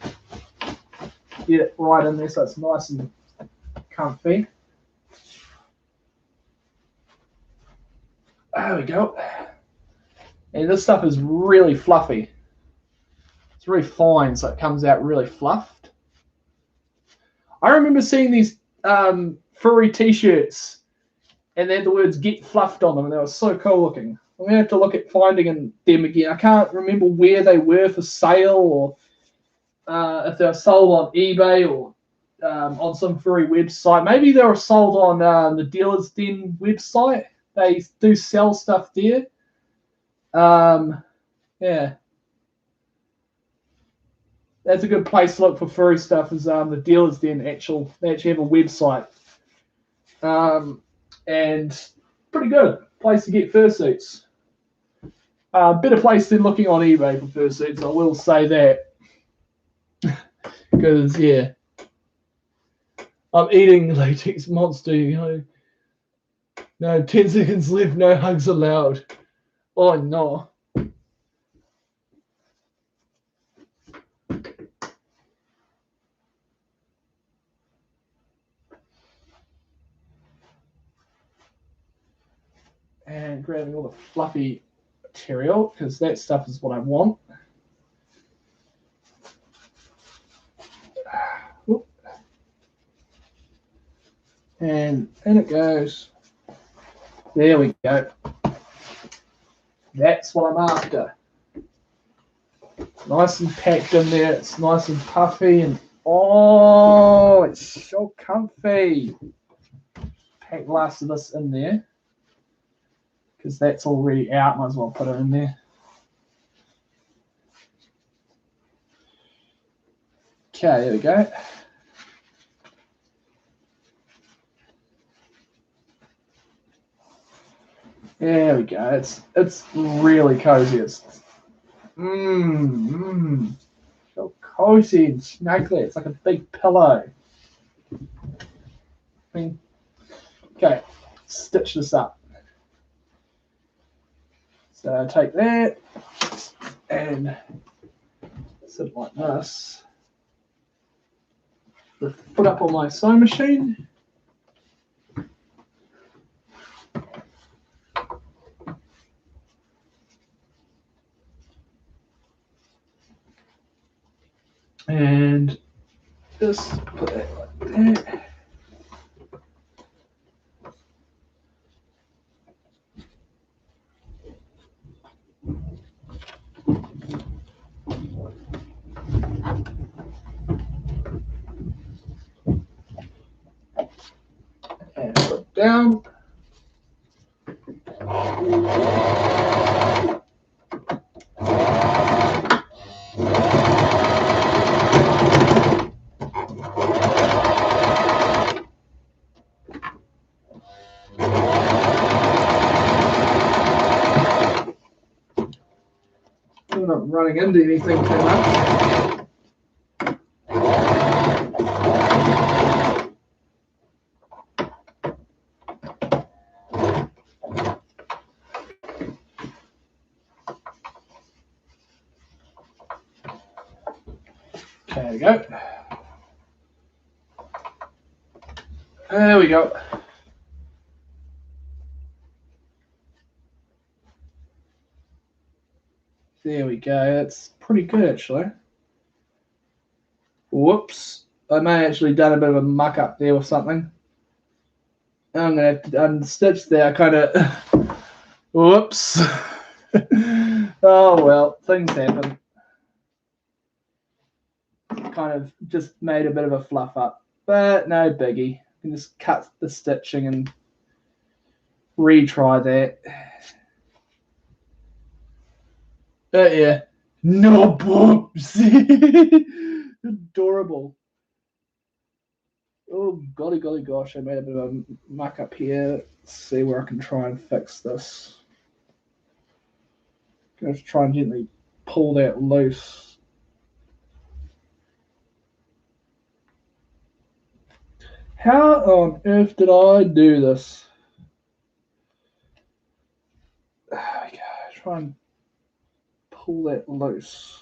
Get it right in there so it's nice and comfy. There we go. And this stuff is really fluffy. It's really fine, so it comes out really fluffed. I remember seeing these furry t-shirts, and they had the words "get fluffed" on them, and they were so cool looking. I'm gonna have to look at finding them again. I can't remember where they were for sale, or if they were sold on eBay or on some furry website. Maybe they were sold on the Dealer's Den website. They do sell stuff there. Yeah. That's a good place to look for furry stuff. Is the Dealer's Den they actually have a website, and pretty good place to get fursuits. Better place than looking on eBay for fursuits. I will say that, because yeah, I'm eating latex monster. You know, no 10 seconds left. No hugs allowed. Oh no. And grabbing all the fluffy material, because that stuff is what I want. And in it goes. There we go. That's what I'm after. Nice and packed in there. It's nice and puffy, and oh, it's so comfy. Pack the last of this in there, because that's already out. Might as well put it in there. Okay, there we go. There we go. It's really cozy. It's so cozy and snuggly. It's like a big pillow. Okay, stitch this up. So take that and sit it like this. Put up on my sewing machine. And just put that like that. And put it down. I'm not running into anything too much. There we go. There we go. There we go. That's pretty good, actually. Whoops. I may have actually done a bit of a muck up there or something. I'm going to have to unstitch there. I kind of... Whoops. Oh, well. Things happen. Kind of just made a bit of a fluff up. But no biggie. You can just cut the stitching and retry that. Yeah. No boobs. Adorable. Oh, golly gosh. I made a bit of a muck up here. Let's see where I can try and fix this. I'm going to try and gently pull that loose. How on earth did I do this? There we go. Try and pull that loose.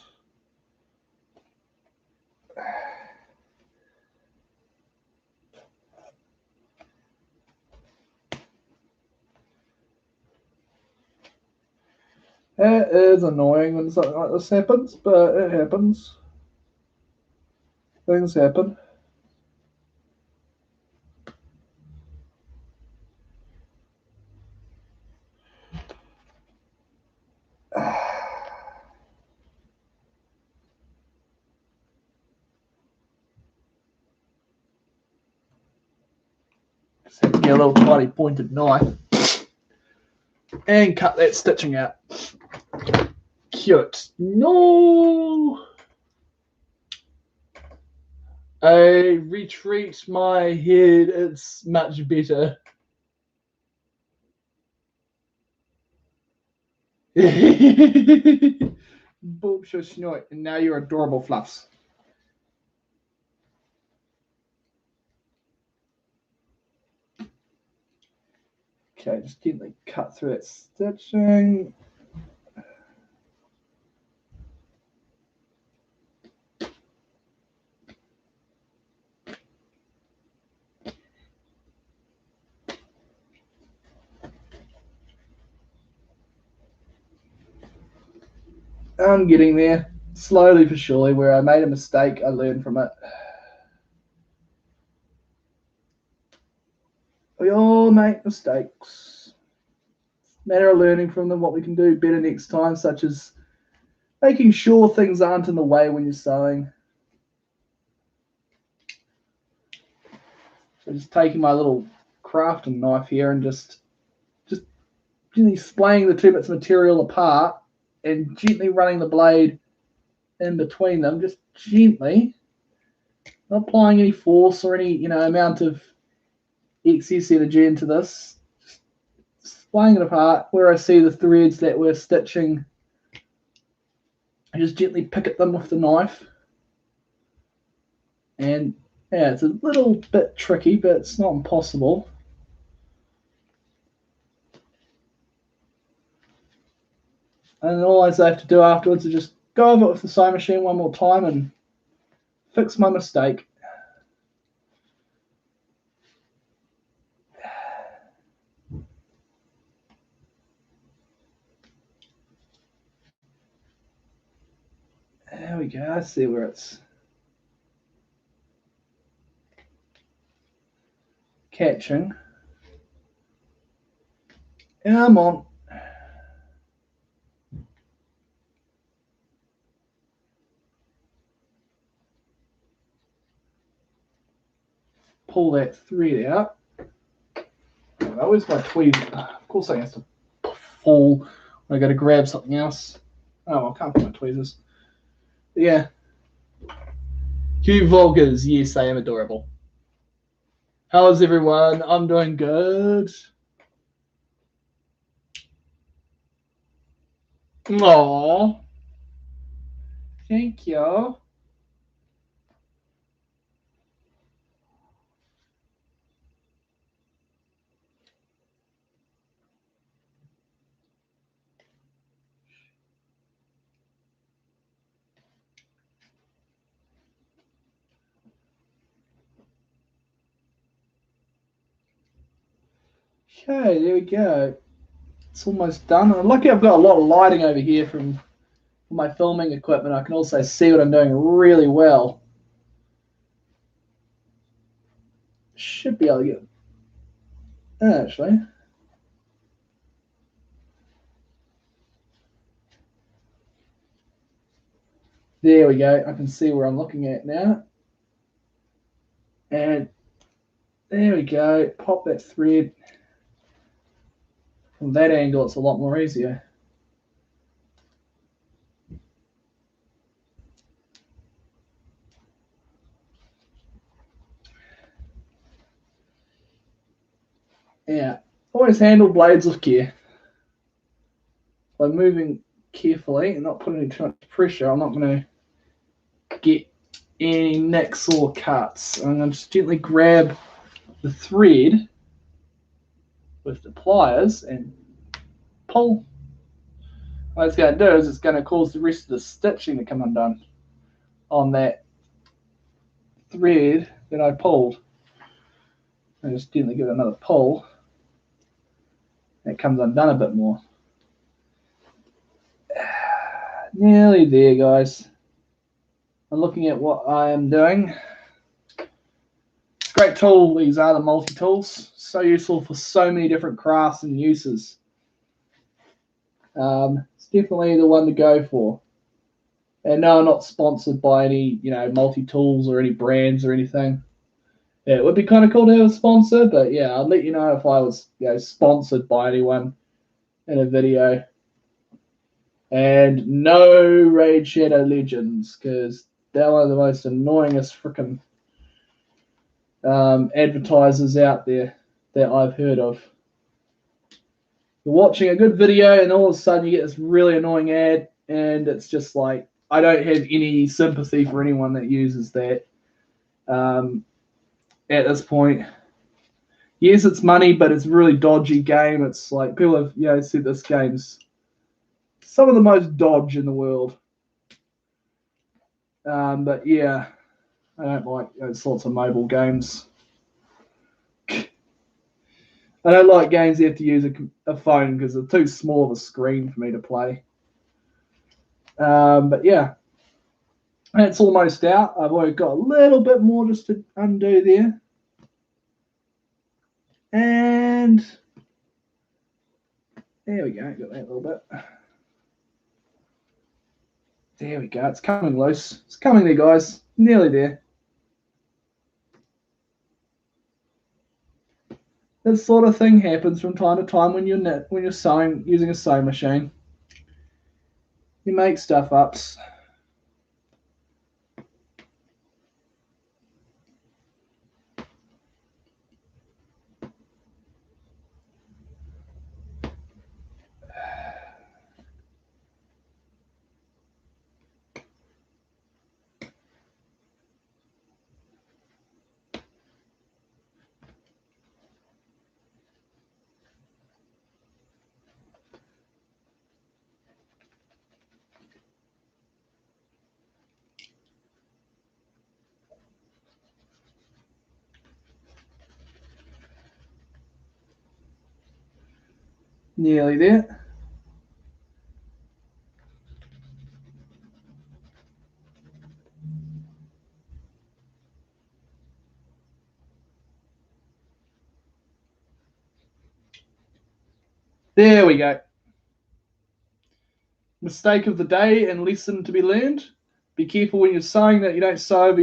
It is annoying when something like this happens, but it happens. Things happen. Just have to get a little tiny pointed knife and cut that stitching out. Cute. No! I retreat my head. It's much better. Boop, sure, snort. And now you're adorable, Fluffs. Okay, just gently cut through that stitching. I'm getting there, slowly but surely. Where I made a mistake, I learned from it. We all make mistakes. Matter of learning from them what we can do better next time, such as making sure things aren't in the way when you're sewing. So just taking my little crafting knife here and just gently splaying the two bits of material apart and gently running the blade in between them, just gently, not applying any force or any amount of excess energy into this. Just splaying it apart where I see the threads that we're stitching. I just gently pick at them with the knife. And yeah, it's a little bit tricky, but it's not impossible. And all I have to do afterwards is just go over it with the sewing machine one more time and fix my mistake. There we go. I see where it's catching. Come on. Pull that thread out. Oh, where's my tweed? Of course I have to fall when I go to grab something else. Oh, I can't find my tweezers. But yeah. Hugh Volkers, yes, I am adorable. How's everyone? I'm doing good. Aww. Thank you. Okay, there we go. It's almost done. I'm lucky I've got a lot of lighting over here from my filming equipment. I can also see what I'm doing really well. Should be able to get it. Actually. There we go. I can see where I'm looking at now. And there we go. Pop that thread. From that angle, it's a lot more easier. Yeah. Always handle blades with care. By moving carefully and not putting too much pressure, I'm not going to get any nicks or cuts. I'm going to just gently grab the thread with the pliers and pull. What it's going to do is it's going to cause the rest of the stitching to come undone on that thread that I pulled. I just gently give it another pull. It comes undone a bit more. Nearly there, guys. I'm looking at what I am doing. Great tool, these are the multi-tools. So useful for so many different crafts and uses. It's definitely the one to go for. And no, I'm not sponsored by any, multi-tools or any brands or anything. Yeah, it would be kind of cool to have a sponsor, but yeah, I'd let you know if I was, sponsored by anyone in a video. And no Raid Shadow Legends, because they're one of the most annoyingest freaking advertisers out there that I've heard of. You're watching a good video, and all of a sudden you get this really annoying ad, and it's just like, I don't have any sympathy for anyone that uses that. At this point, yes, it's money, but it's a really dodgy game. It's like people have, said this game's some of the most dodge in the world. But yeah, I don't like those sorts of mobile games. I don't like games you have to use a phone because they're too small of a screen for me to play. But yeah, it's almost out. I've only got a little bit more just to undo there. And there we go, got that little bit. There we go, it's coming loose. It's coming there, guys. Nearly there. This sort of thing happens from time to time when you're sewing using a sewing machine. You make stuff up. Nearly there. There we go. Mistake of the day and lesson to be learned. Be careful when you're sewing that you don't sew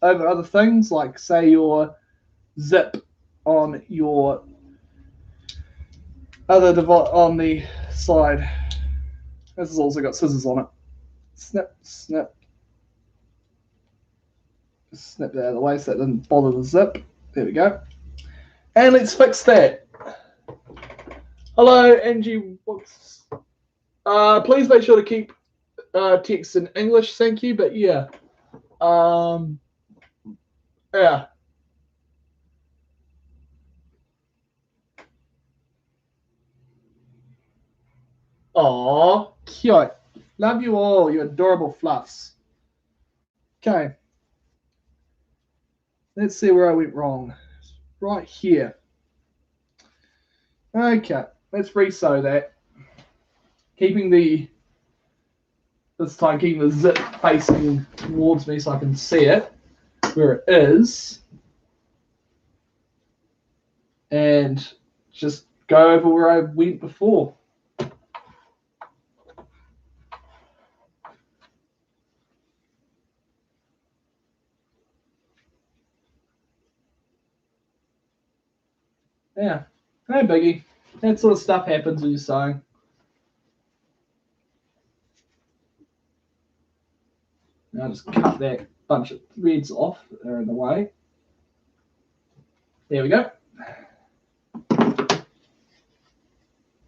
over other things, like say your zip on your other device on the side. This has also got scissors on it. Snip, snip. Snip that out of the way so that doesn't bother the zip. There we go. And let's fix that. Hello, Angie. Please make sure to keep text in English, thank you. But yeah, yeah. Aw, cute. Love you all, you adorable fluffs. Okay. Let's see where I went wrong. Right here. Okay, let's re-sew that. This time keeping the zip facing towards me so I can see it where it is. And just go over where I went before. Yeah, no biggie. That sort of stuff happens when you're sewing. Now just cut that bunch of threads off that are in the way. There we go.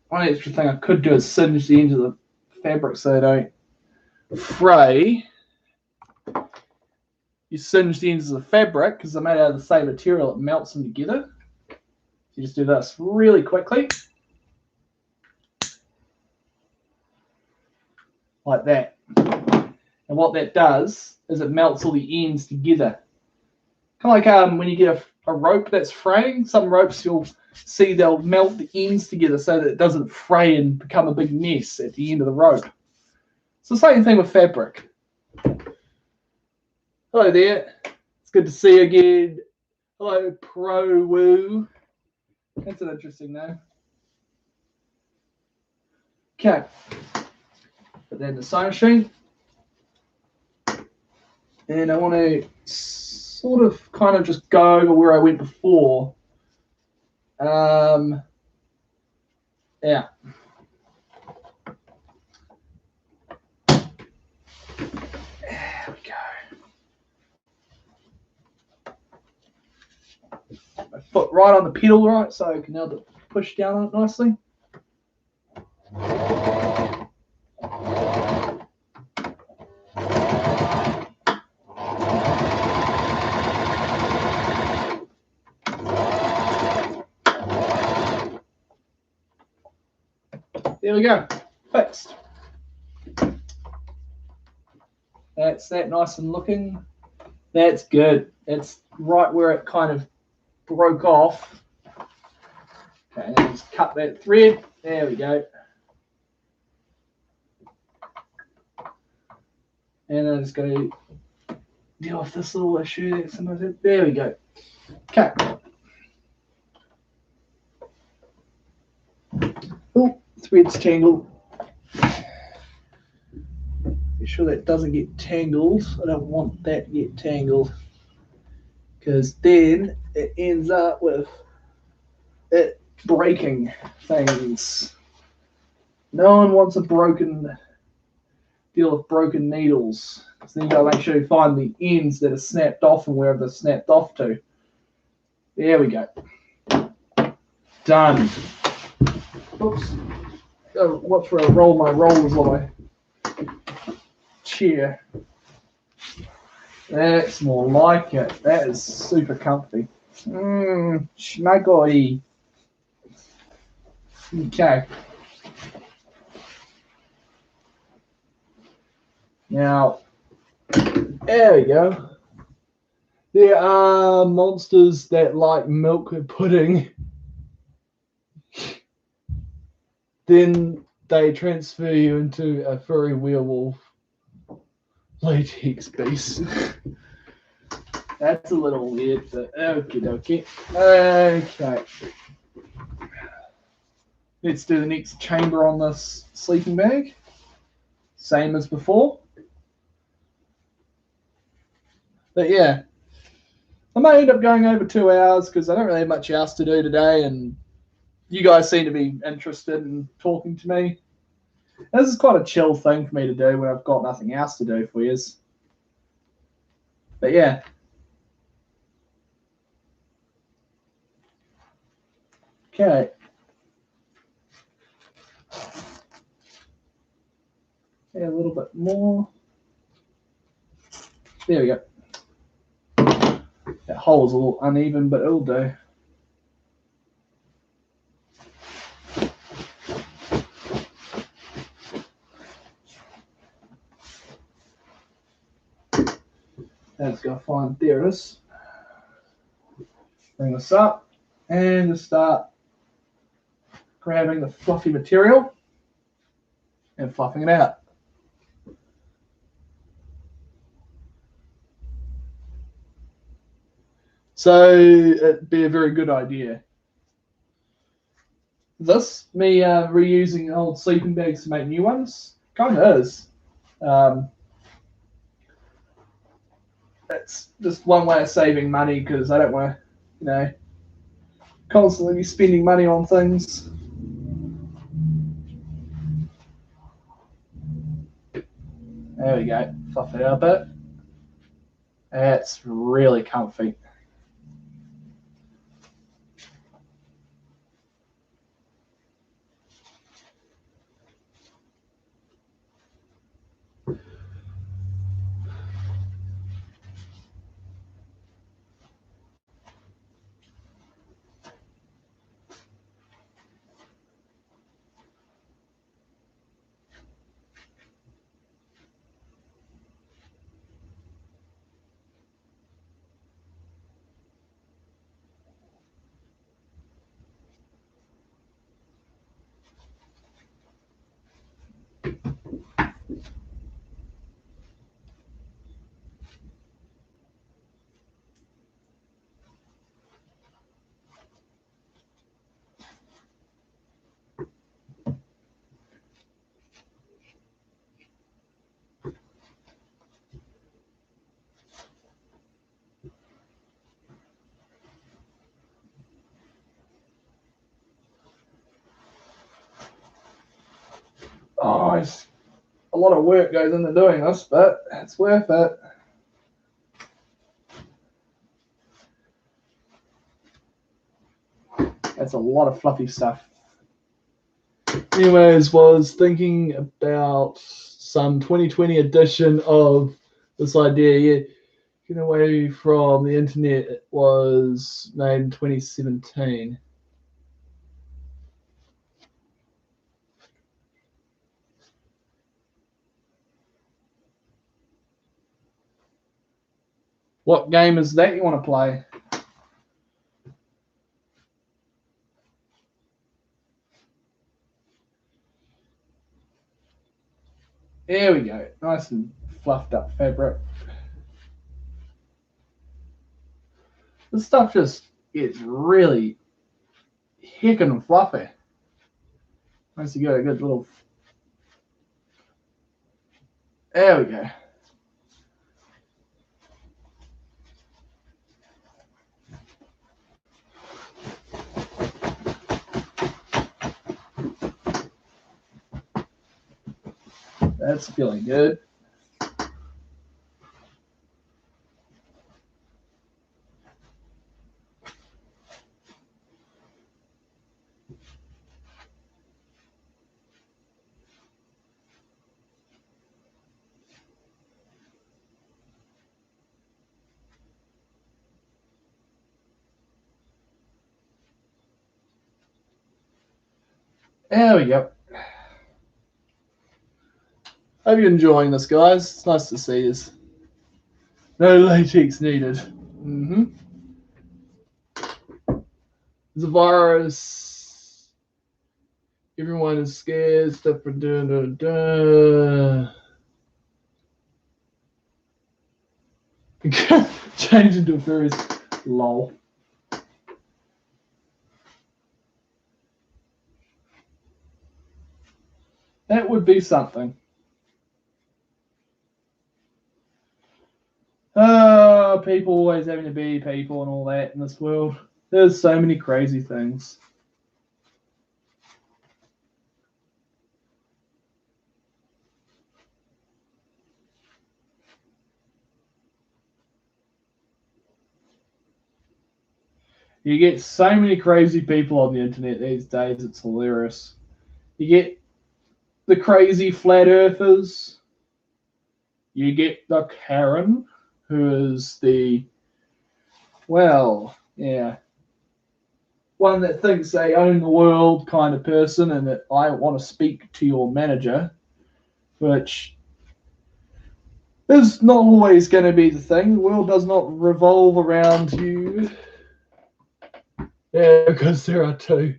One extra thing I could do is singe the end of the fabric so they don't fray. You singe the ends of the fabric because they're made out of the same material, it melts them together. So you just do this really quickly. Like that. And what that does is it melts all the ends together. Kind of like when you get a rope that's fraying, some ropes you'll see they'll melt the ends together so that it doesn't fray and become a big mess at the end of the rope. It's the same thing with fabric. Hello there. It's good to see you again. Hello, Pro Woo. That's an interesting name. Okay. Put that in the sewing machine. And I want to sort of kind of just go over where I went before. Yeah. There we go. My foot right on the pedal, right, so I can now push down on it nicely. There we go, fixed. That's that nice and looking. That's good. It's right where it kind of broke off. Okay, then just cut that thread. There we go. And I'm just going to deal with this little issue that sometimes had. There we go. Okay. Oh, thread's tangled. Be sure that doesn't get tangled. I don't want that to get tangled, because then it ends up with it breaking things. No one wants a broken deal with broken needles. So then you gotta make sure you find the ends that are snapped off and wherever they're snapped off to. There we go. Done. Oops. Gotta watch where I roll my rollers on my chair. That's more like it. That is super comfy. Schmagoy. Okay. Now, there we go. There are monsters that like milk pudding. Then they transfer you into a furry werewolf latex beast. That's a little weird, but okie dokie. Okay. Let's do the next chamber on this sleeping bag. Same as before. But yeah, I may end up going over 2 hours because I don't really have much else to do today, and you guys seem to be interested in talking to me. This is quite a chill thing for me to do when I've got nothing else to do for you. But yeah. Okay. Yeah, a little bit more. There we go. That hole's a little uneven, but it'll do. That's going to find, there it is. Bring this up and just start grabbing the fluffy material and fluffing it out. So it'd be a very good idea. This, me reusing old sleeping bags to make new ones, kind of is. It's just one way of saving money because I don't want to, constantly be spending money on things. There we go. Fluff it out a bit. That's really comfy. Oh, it's a lot of work goes into doing this, but it's worth it. That's a lot of fluffy stuff. Anyways, was thinking about some 2020 edition of this idea. Yeah, getting away from the internet. It was made in 2017. What game is that you want to play? There we go. Nice and fluffed up fabric. This stuff just gets really heckin' fluffy. Once you got a good little... There we go. That's feeling good. There we go. Hope you're enjoying this, guys. It's nice to see this. No latex needed. It's a virus. Everyone is scared. Stuff for change into a furious lol. That would be something. People always having to be people and all that in this world. There's so many crazy things. You get so many crazy people on the internet these days, it's hilarious. You get the crazy flat earthers. You get the Karen, who is the, well, yeah, one that thinks they own the world kind of person and that I want to speak to your manager, which is not always going to be the thing. The world does not revolve around you. Yeah, because there are two.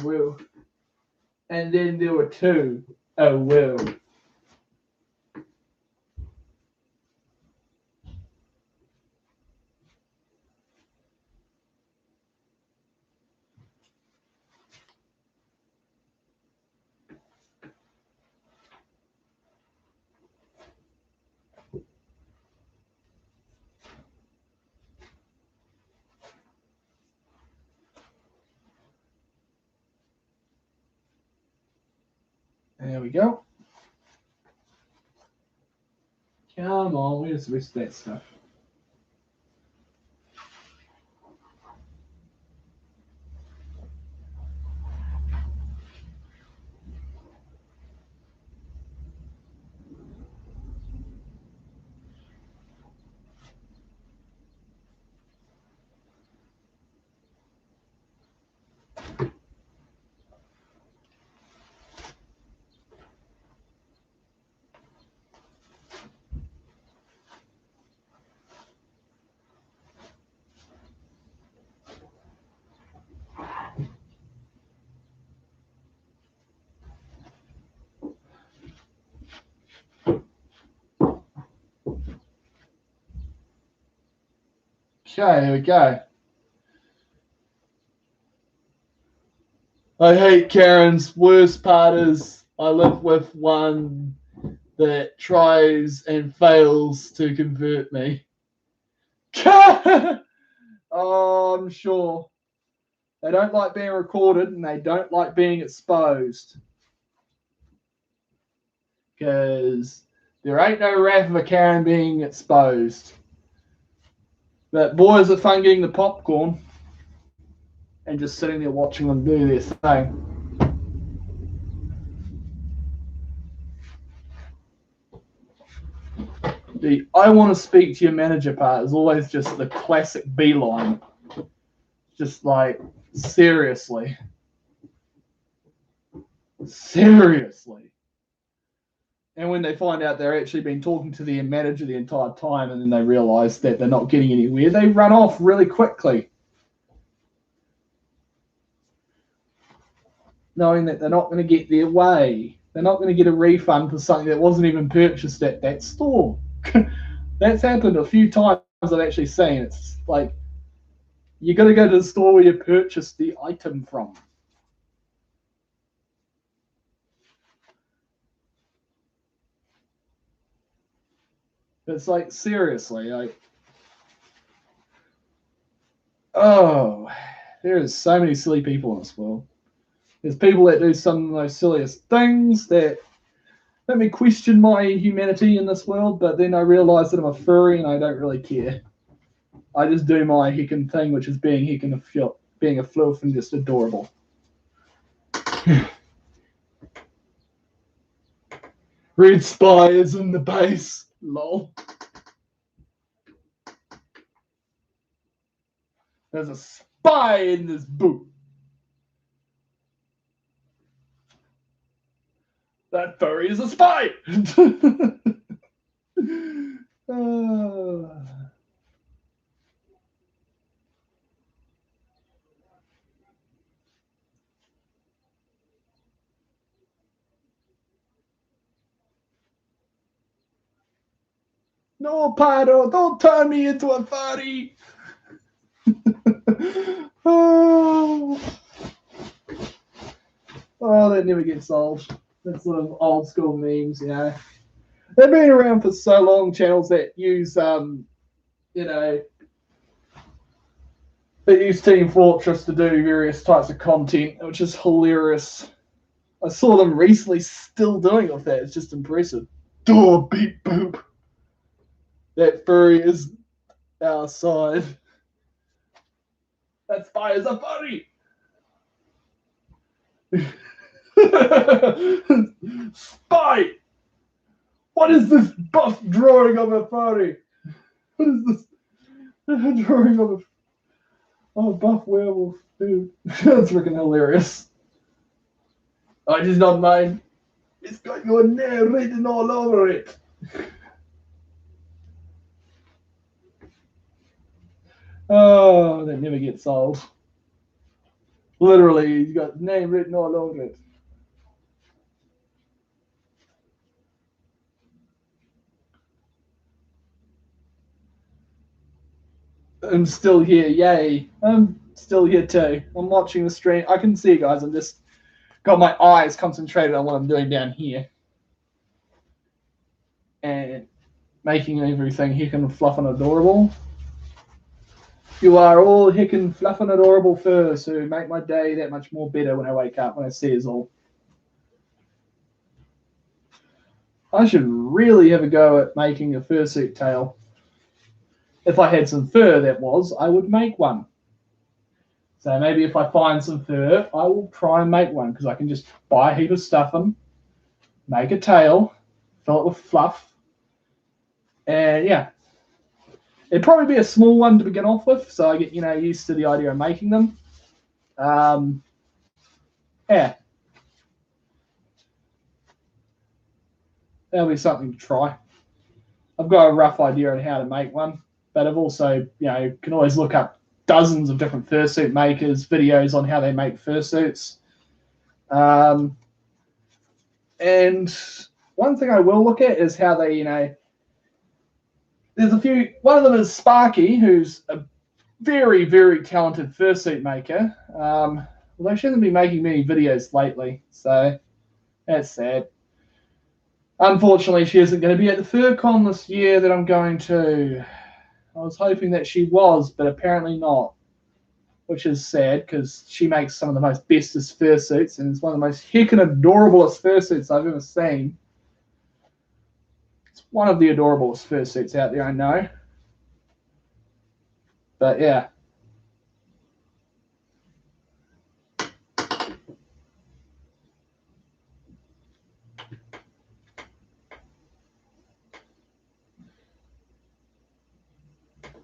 Will. And then there were two. Oh, will. There we go. Come on, where's the rest of that stuff? Okay, there we go. I hate Karens. Worst part is I live with one that tries and fails to convert me. Oh, I'm sure. They don't like being recorded, and they don't like being exposed. Because there ain't no wrath of a Karen being exposed. But boys are fun getting the popcorn and just sitting there watching them do their thing. The I want to speak to your manager part is always just the classic beeline. Just like, seriously. Seriously. And when they find out they're actually been talking to their manager the entire time and then they realize that they're not getting anywhere, they run off really quickly. Knowing that they're not going to get their way. They're not going to get a refund for something that wasn't even purchased at that store. That's happened a few times I've actually seen. It's like, you got to go to the store where you purchased the item from. It's like, seriously, like, oh, there's so many silly people in this world. There's people that do some of the most silliest things that let me question my humanity in this world, but then I realize that I'm a furry and I don't really care. I just do my heckin' thing, which is being a fluff and just adorable. Red Spy is in the base. Lol. There's a spy in this boot. That furry is a spy. No, Pyro, don't turn me into a furry. Oh, that never gets old. That's sort of old school memes, you know. They've been around for so long, channels that use, they use Team Fortress to do various types of content, which is hilarious. I saw them recently still doing it with that. It's just impressive. Door beep boop. That furry is outside. That spy is a furry. Spy! What is this buff drawing of a furry? What is this drawing of a buff werewolf, dude? That's freaking hilarious. I just not mind. It's got your name written all over it. Oh, that never gets old. Literally, he's got name written all over it. I'm still here, yay. I'm still here too. I'm watching the stream. I can see you guys. I'm just got my eyes concentrated on what I'm doing down here. And making everything heckin' fluff and adorable. You are all heckin' fluff and adorable furs who make my day that much more better when I wake up, when I see us all. I should really have a go at making a fursuit tail. If I had some fur, that was, I would make one. So maybe if I find some fur, I will try and make one, because I can just buy a heap of stuff and make a tail, fill it with fluff, and yeah. It'd probably be a small one to begin off with, so I get, used to the idea of making them. Yeah. That'll be something to try. I've got a rough idea on how to make one, but I've also, can always look up dozens of different fursuit makers, videos on how they make fursuits. And one thing I will look at is how they, there's a few. One of them is Sparky, who's a very, very talented fursuit maker. Although she hasn't been making many videos lately, so that's sad. Unfortunately, she isn't going to be at the FurCon this year that I'm going to. I was hoping that she was, but apparently not. which is sad because she makes some of the most bestest fursuits, and it's one of the most heckin' adorablest fursuits I've ever seen. It's one of the adorablest fursuits out there, I know. But yeah.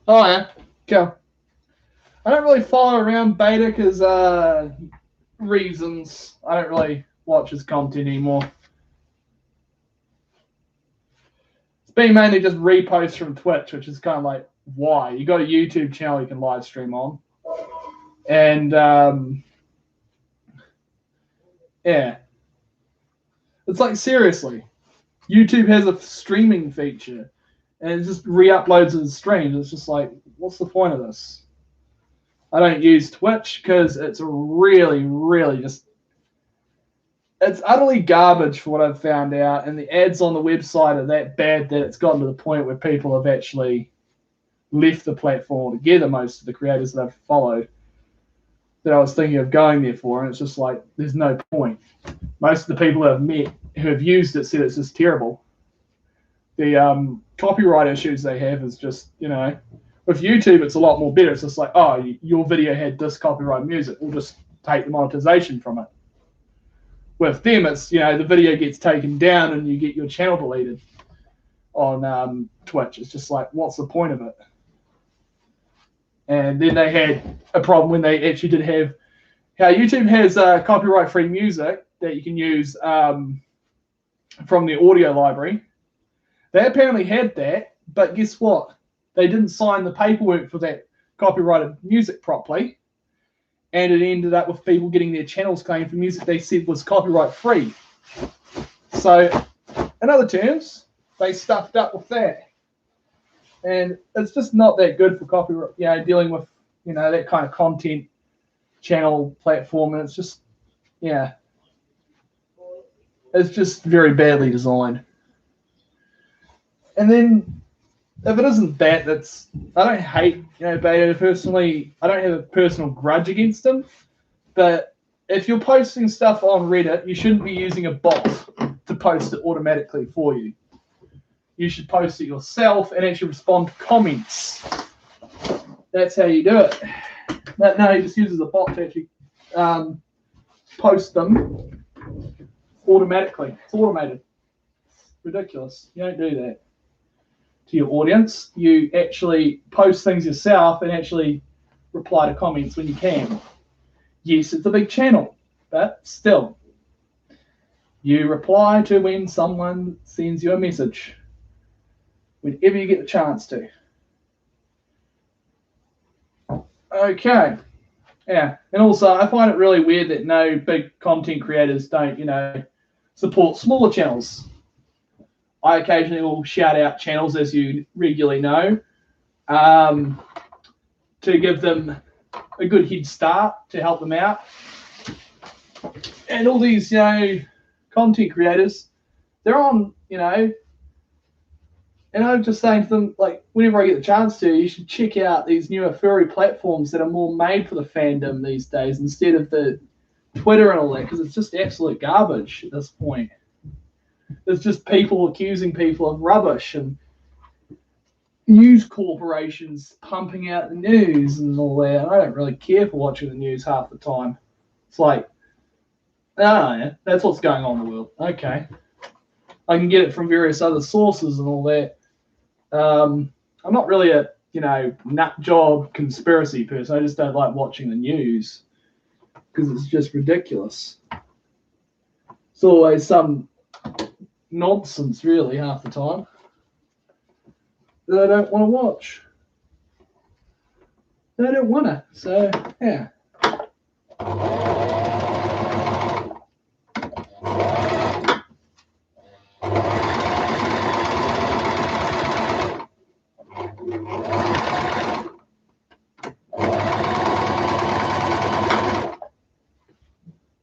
Oh yeah, cool. I don't really follow around Beta because reasons. I don't really watch his content anymore. It's been mainly just reposts from Twitch, which is kind of like, why? You got a YouTube channel you can live stream on. And yeah. It's like, seriously. YouTube has a streaming feature and it just re-uploads the streams. It's just like, what's the point of this? I don't use Twitch because it's really, really just, it's utterly garbage for what I've found out, and the ads on the website are that bad that it's gotten to the point where people have actually left the platform altogether, most of the creators that I've followed that I was thinking of going there for, and it's just like, there's no point. Most of the people that I've met who have used it said it's just terrible. The copyright issues they have is just, you know, with YouTube, it's a lot more better. It's just like, oh, your video had this copyright music. We'll just take the monetization from it. With them, it's, you know, the video gets taken down and you get your channel deleted on Twitch. It's just like, what's the point of it? And then they had a problem when they actually did have, how YouTube has copyright-free music that you can use from the audio library. They apparently had that, but guess what? They didn't sign the paperwork for that copyrighted music properly, and it ended up with people getting their channels claimed for music they said was copyright free. So, in other terms, they stuffed up with that, and it's just not that good for copyright. You know, dealing with, you know, that kind of content channel platform, and it's just, yeah, it's just very badly designed. And then, if it isn't that, that's, I don't hate, you know, Beta personally. I don't have a personal grudge against them, but if you're posting stuff on Reddit, you shouldn't be using a bot to post it automatically for you. You should post it yourself and actually respond to comments. That's how you do it. But no, he just uses a bot to actually post them automatically. It's automated. Ridiculous. You don't do that to your audience. You actually post things yourself and actually reply to comments when you can. Yes, it's a big channel, but still, you reply to when someone sends you a message, whenever you get the chance to. Okay. Yeah, and also I find it really weird that no big content creators don't, you know, support smaller channels. I occasionally will shout out channels, as you regularly know, to give them a good head start, to help them out. And all these, you know, content creators, they're on, you know, and I'm just saying to them, like, whenever I get the chance to, you should check out these newer furry platforms that are more made for the fandom these days instead of the Twitter and all that, because it's just absolute garbage at this point. There's just people accusing people of rubbish and news corporations pumping out the news and all that. I don't really care for watching the news half the time. It's like, yeah, that's what's going on in the world. Okay. I can get it from various other sources and all that. I'm not really a, you know, nut job conspiracy person. I just don't like watching the news because it's just ridiculous. It's always some nonsense, really, half the time, that I don't want to watch. I don't want to. So, yeah.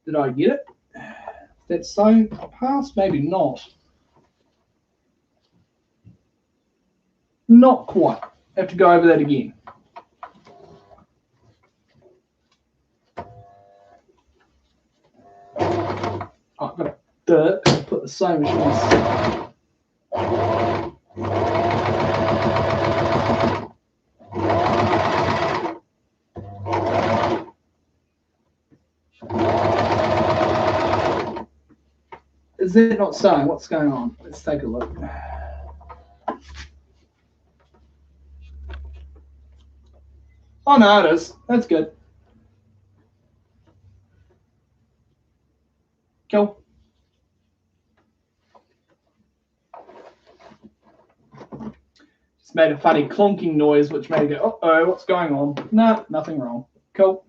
Did I get it? That's so past? Maybe not. Not quite. Have to go over that again. dirt and put the sewing machines. Is it not sewing? What's going on? Let's take a look. Oh no, it is. That's good. Cool. Just made a funny clonking noise, which made it go, uh-oh, what's going on? No, nothing wrong. Cool.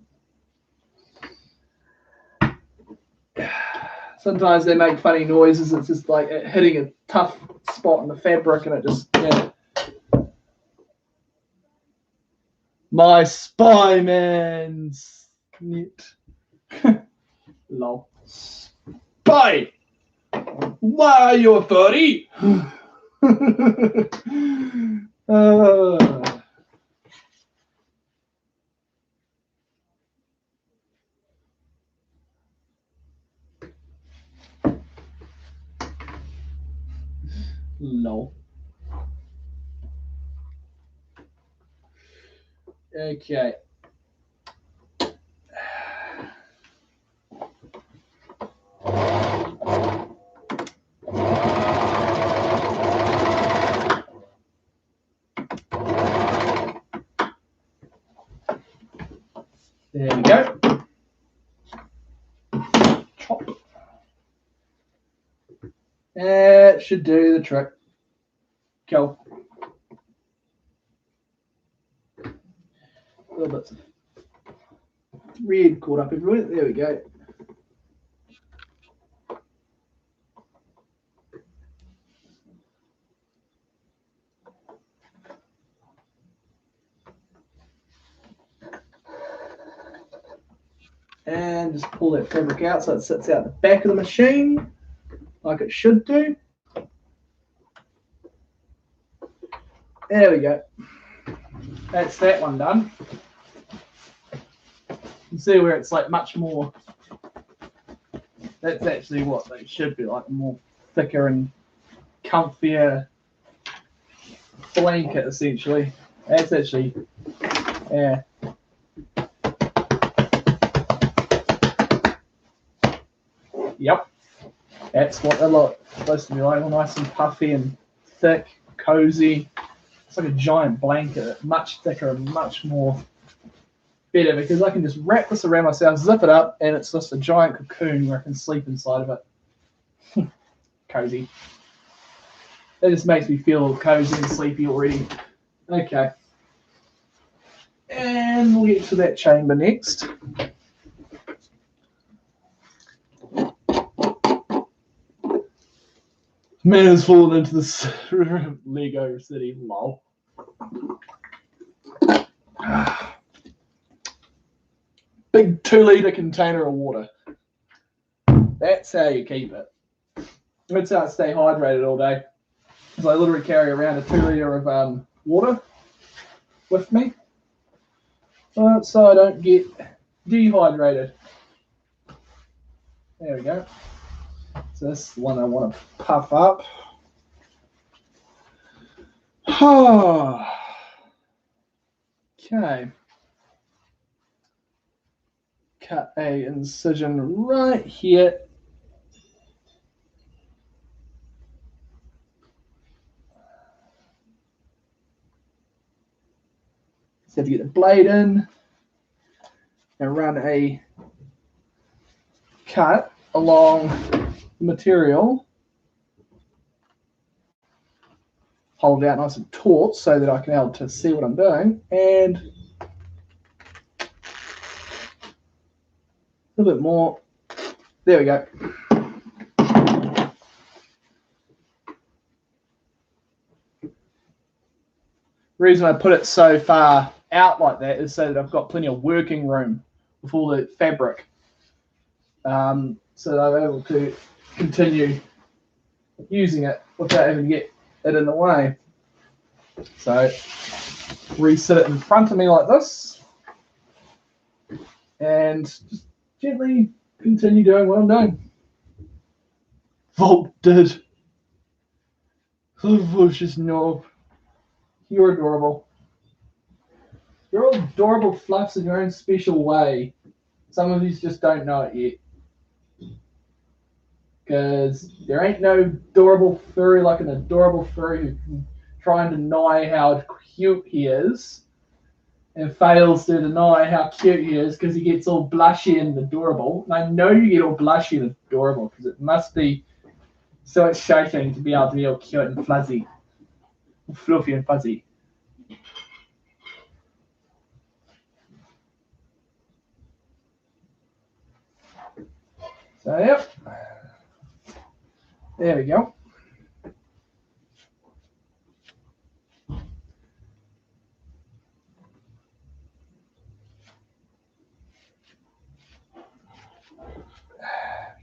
Sometimes they make funny noises. It's just like it hitting a tough spot in the fabric, and it just, yeah. My spy man's net. Lol. Spy! Why are you a furry? Lol. Okay. There we go. Chop. It should do the trick. Cool. A little bit of thread caught up everywhere. There we go. And just pull that fabric out so it sits out the back of the machine like it should do. There we go. That's that one done. You can see where it's like much more. That's actually what they should be like, more thicker and comfier blanket essentially. That's actually, yeah. Yep. That's what they look supposed to be like, nice and puffy and thick, cozy. It's like a giant blanket, much thicker and much more better because I can just wrap this around myself, zip it up, and it's just a giant cocoon where I can sleep inside of it. Cozy. That just makes me feel cozy and sleepy already. Okay. And we'll get to that chamber next. Man has fallen into this Lego city. Lol. Big 2-liter container of water. That's how you keep it. That's how I stay hydrated all day. So I literally carry around a 2-liter of water with me, so I don't get dehydrated. There we go. So this is the one I want to puff up. Okay. Cut a incision right here. So have to get the blade in and run a cut along the material. Hold it out nice and taut so that I can be able to see what I'm doing, and a little bit more. There we go. The reason I put it so far out like that is so that I've got plenty of working room with all the fabric, so that I'm able to continue using it without having to get it in the way. So reset it in front of me like this and just gently continue doing what I'm doing. Volt did. Luscious knob. You're adorable. You're all adorable fluffs in your own special way. Some of you just don't know it yet. Because there ain't no adorable furry like an adorable furry who can try and deny how cute he is and fails to deny how cute he is because he gets all blushy and adorable. And I know you get all blushy and adorable because it must be so exciting to be able to be all cute and fuzzy, fluffy and fuzzy. So, yep. There we go.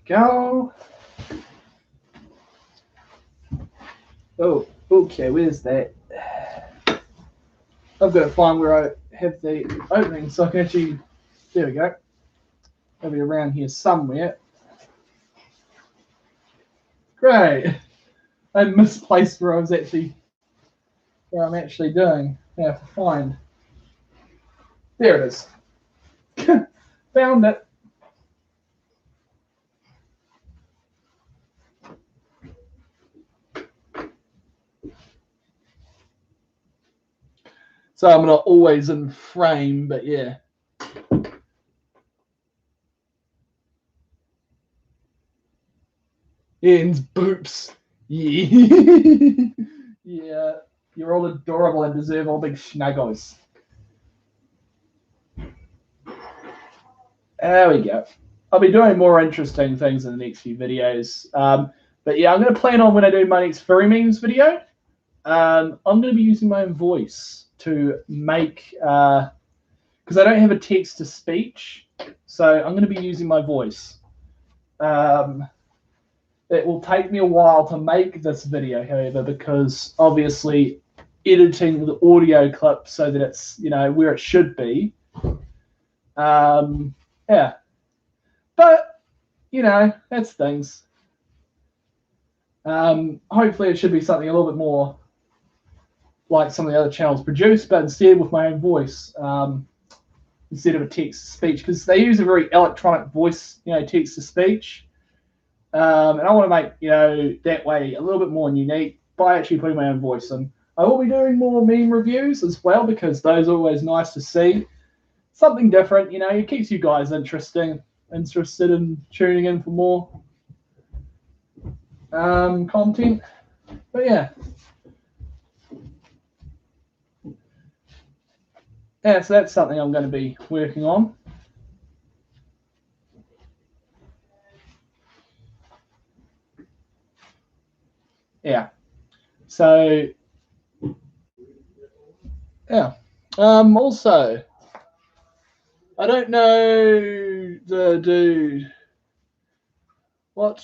Go. Oh, okay, where's that? I've got to find where I have the opening so I can actually. There we go. Maybe around here somewhere. Great. I misplaced where I'm actually doing. I have to find. There it is. Found it. So I'm not always in frame, but yeah. Ian's boops. Yeah. Yeah. You're all adorable and deserve all big snuggles. There we go. I'll be doing more interesting things in the next few videos. But yeah, I'm going to plan on when I do my next furry memes video, I'm going to be using my own voice to make, because I don't have a text to speech, so I'm going to be using my voice. It will take me a while to make this video, however, because obviously editing the audio clip so that it's, you know, where it should be. Yeah. But, you know, that's things. Hopefully it should be something a little bit more like some of the other channels produce, but instead with my own voice, instead of a text to speech, because they use a very electronic voice, you know, text to speech. And I want to make, you know, that way a little bit more unique by actually putting my own voice in. I will be doing more meme reviews as well, because those are always nice to see. Something different, you know, it keeps you guys interested in tuning in for more content. But yeah. Yeah, so that's something I'm going to be working on. Yeah. So, yeah. Also, I don't know the dude. What?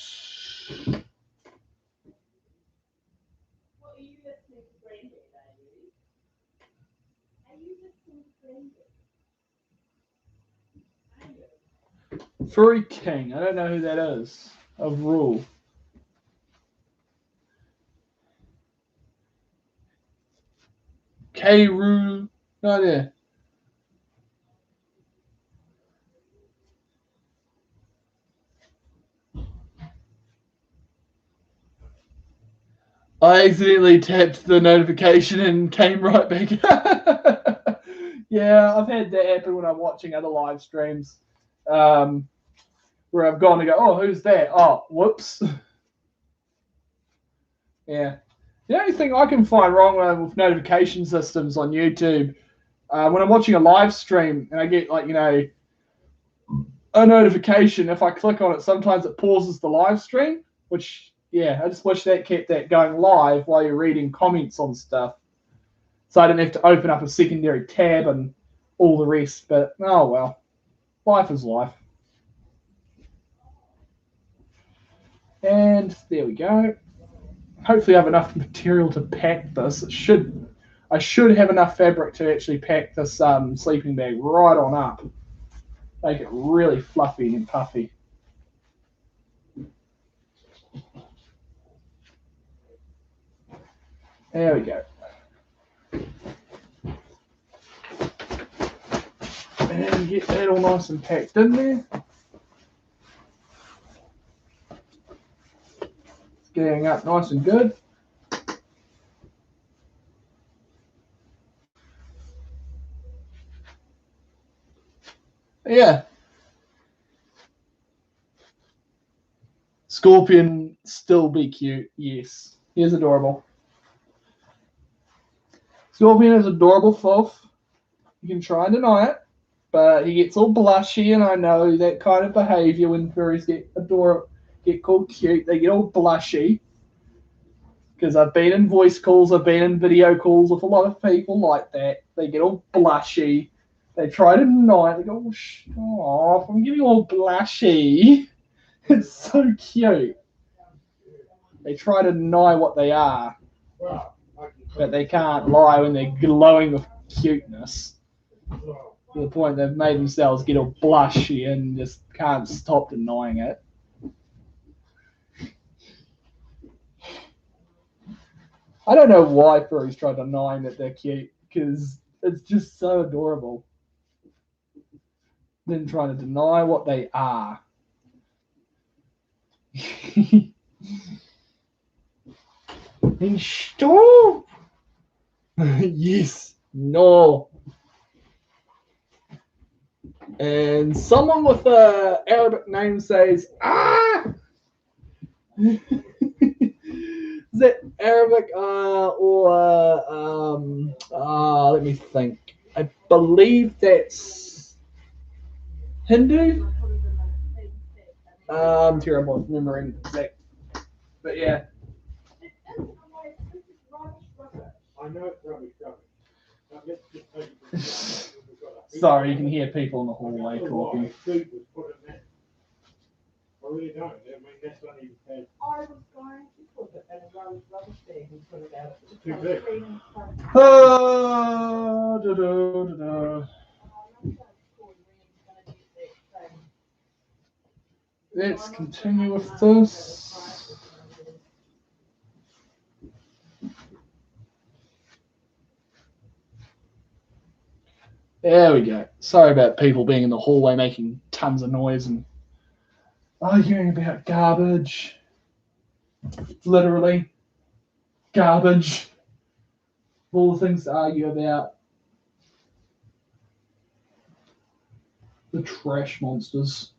Furry King. I don't know who that is. Of Rule. K Rule. No idea. I accidentally tapped the notification and came right back. Yeah, I've had that happen when I'm watching other live streams, where I've gone to go, oh, who's that? Oh, whoops. Yeah. The only thing I can find wrong with notification systems on YouTube, when I'm watching a live stream and I get, like, you know, a notification, if I click on it, sometimes it pauses the live stream, which, yeah, I just wish that kept that going live while you're reading comments on stuff. So I didn't have to open up a secondary tab and all the rest, but oh well. Life is life. And there we go. Hopefully I have enough material to pack this. I should have enough fabric to actually pack this sleeping bag right on up. Make it really fluffy and puffy. There we go. And get that all nice and packed in there. It's getting up nice and good. Yeah. Scorpion still be cute, yes. He is adorable. Scorpion is adorable fluff. You can try and deny it, but he gets all blushy, and I know that kind of behaviour when furries get called cute, they get all blushy. Because I've been in voice calls, I've been in video calls with a lot of people like that. They get all blushy. They try to deny it. They go, oh, stop, I'm getting all blushy. It's so cute. They try to deny what they are, but they can't lie when they're glowing with cuteness. To the point they've made themselves get all blushy and just can't stop denying it. I don't know why furries try denying that they're cute, because it's just so adorable. Then trying to deny what they are. And stop! Yes, no. And someone with an Arabic name says, ah! Is that Arabic let me think. I believe that's Hindu. I'm terrible at remembering exact. But yeah. I know it's rubbish. Sorry, you can hear people in the hallway talking. I really don't. I mean, that's not even fair. I was going to put it in a rubbish bag and put it out. It's too big. Oh, da, da, da, da. Let's continue with this. There we go. Sorry about people being in the hallway making tons of noise and arguing about garbage. Literally. Garbage. All the things to argue about. The trash monsters.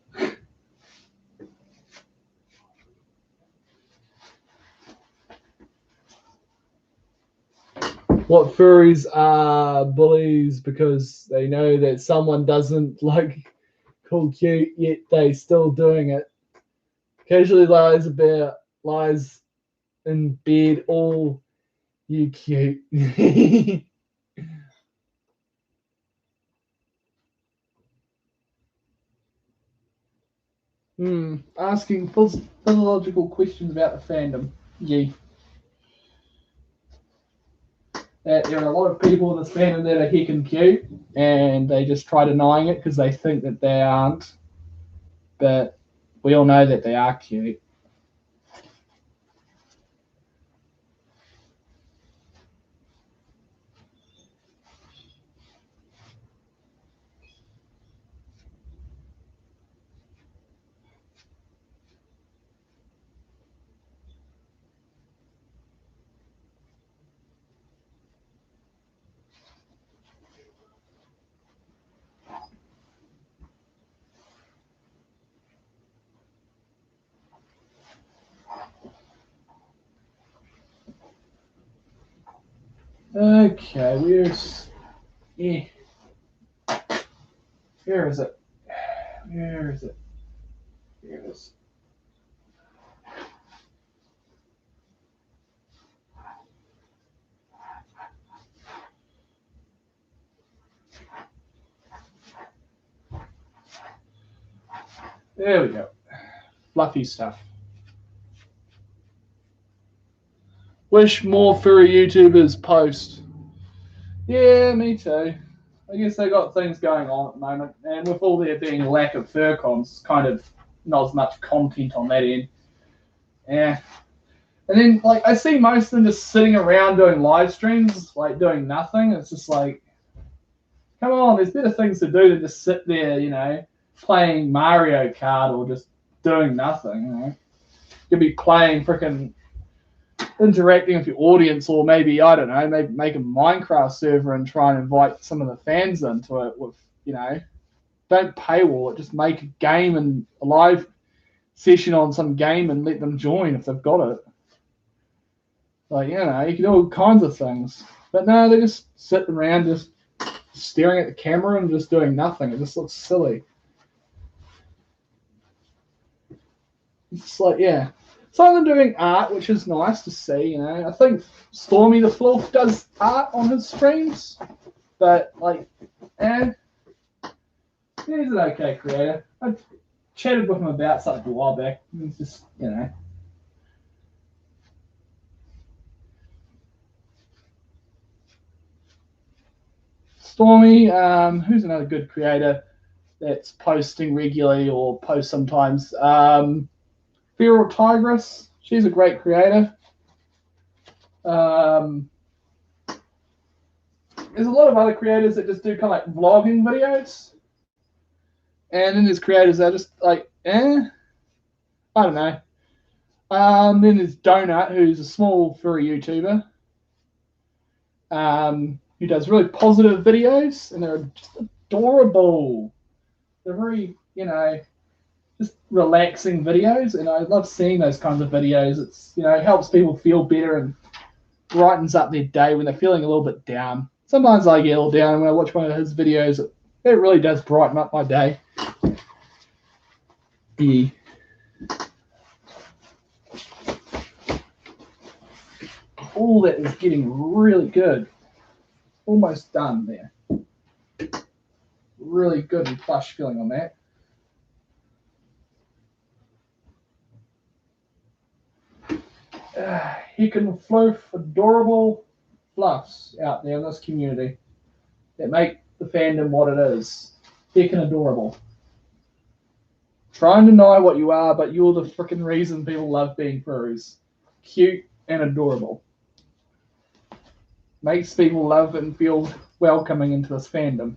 What furries are bullies because they know that someone doesn't like called cute, yet they still doing it. Occasionally lies in bed, all you cute. Asking philological questions about the fandom. Yeah. There are a lot of people in this fandom that are heckin' cute, and they just try denying it because they think that they aren't. But we all know that they are cute. Okay, yeah. Where is it? Where is it? Here it is. There we go. Fluffy stuff. Wish more furry YouTubers post. Yeah, me too. I guess they got things going on at the moment, and with all there being a lack of fur cons, kind of not as much content on that end. Yeah, And then like I see most of them just sitting around doing live streams, like doing nothing. It's just like, come on, there's better things to do than just sit there, you know, playing Mario Kart or just doing nothing. You know, you'll be playing freaking interacting with your audience, or maybe I don't know, maybe make a Minecraft server and try and invite some of the fans into it with, you know, don't paywall it, just make a game and a live session on some game and let them join if they've got it. Like, you know, you can do all kinds of things. But no, they just sit around just staring at the camera and just doing nothing. It just looks silly. It's like, yeah. Some of them doing art, which is nice to see, you know. I think Stormy the Floor does art on his streams. But, like, he's an okay creator. I chatted with him about something a while back. He's just, you know. Stormy, who's another good creator that's posting regularly or posts sometimes? Feral Tigress, she's a great creator. There's a lot of other creators that just do kind of like vlogging videos. And then there's creators that are just like, I don't know. Then there's Donut, who's a small furry YouTuber. Who does really positive videos, and they're just adorable. They're very, you know, just relaxing videos, and I love seeing those kinds of videos. It's, you know, it helps people feel better and brightens up their day when they're feeling a little bit down. Sometimes I get a little down, and when I watch one of his videos, it really does brighten up my day. Yeah. All that is getting really good. Almost done there. Really good and plush feeling on that. You can fluff adorable fluffs out there in this community that make the fandom what it is. Heckin' adorable. Try and deny what you are, but you're the freaking reason people love being furries. Cute and adorable. Makes people love and feel welcoming into this fandom.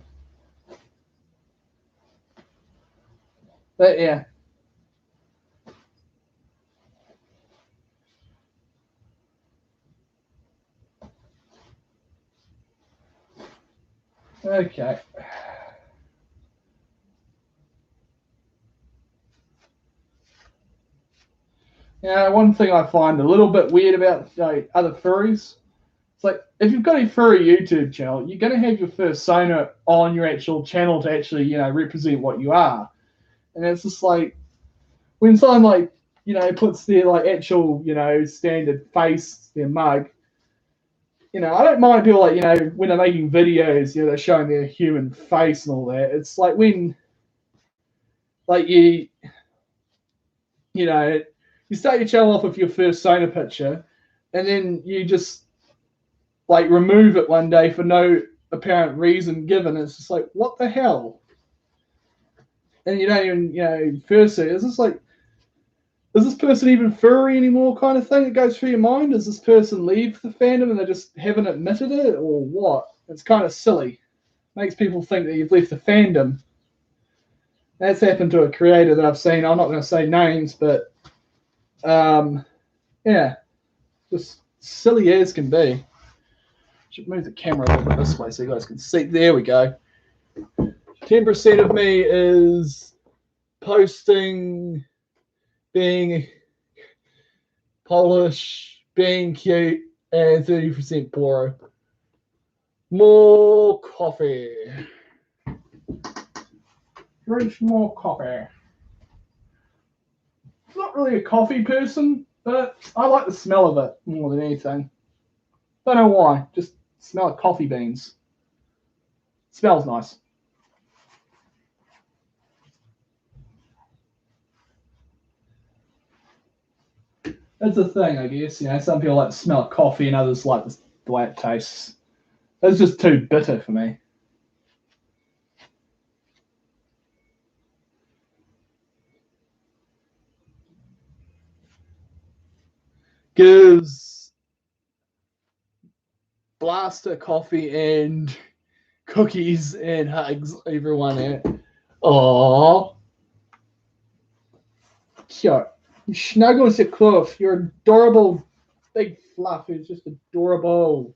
But yeah. Okay. Yeah, one thing I find a little bit weird about, you know, other furries, it's like if you've got a furry YouTube channel, you're going to have your persona on your actual channel to actually, you know, represent what you are. And it's just like when someone like, you know, puts their like actual, you know, standard face, their mug, you know, I don't mind people like, you know, when they're making videos, you know, they're showing their human face and all that. It's like when, like you know, you start your channel off with your persona picture, and then you just like remove it one day for no apparent reason given. It's just like, what the hell? And you don't even, you know, first say, is this person even furry anymore kind of thing? It goes through your mind. Does this person leave the fandom and they just haven't admitted it, or what? It's kind of silly. Makes people think that you've left the fandom. That's happened to a creator that I've seen. I'm not going to say names, but yeah, just silly as can be. Should move the camera a little bit this way so you guys can see. There we go. 10% of me is posting, being Polish, being cute, and 30% poro. More coffee. Drink more coffee. Not really a coffee person, but I like the smell of it more than anything. Don't know why. Just smell like coffee beans. Smells nice. That's the thing, I guess. You know, some people like the smell of coffee, and others like the way it tastes. It's just too bitter for me. gives Blaster coffee and cookies and hugs everyone out. Aww. Cute. He snuggles your cuff. You're adorable. Big fluff is just adorable.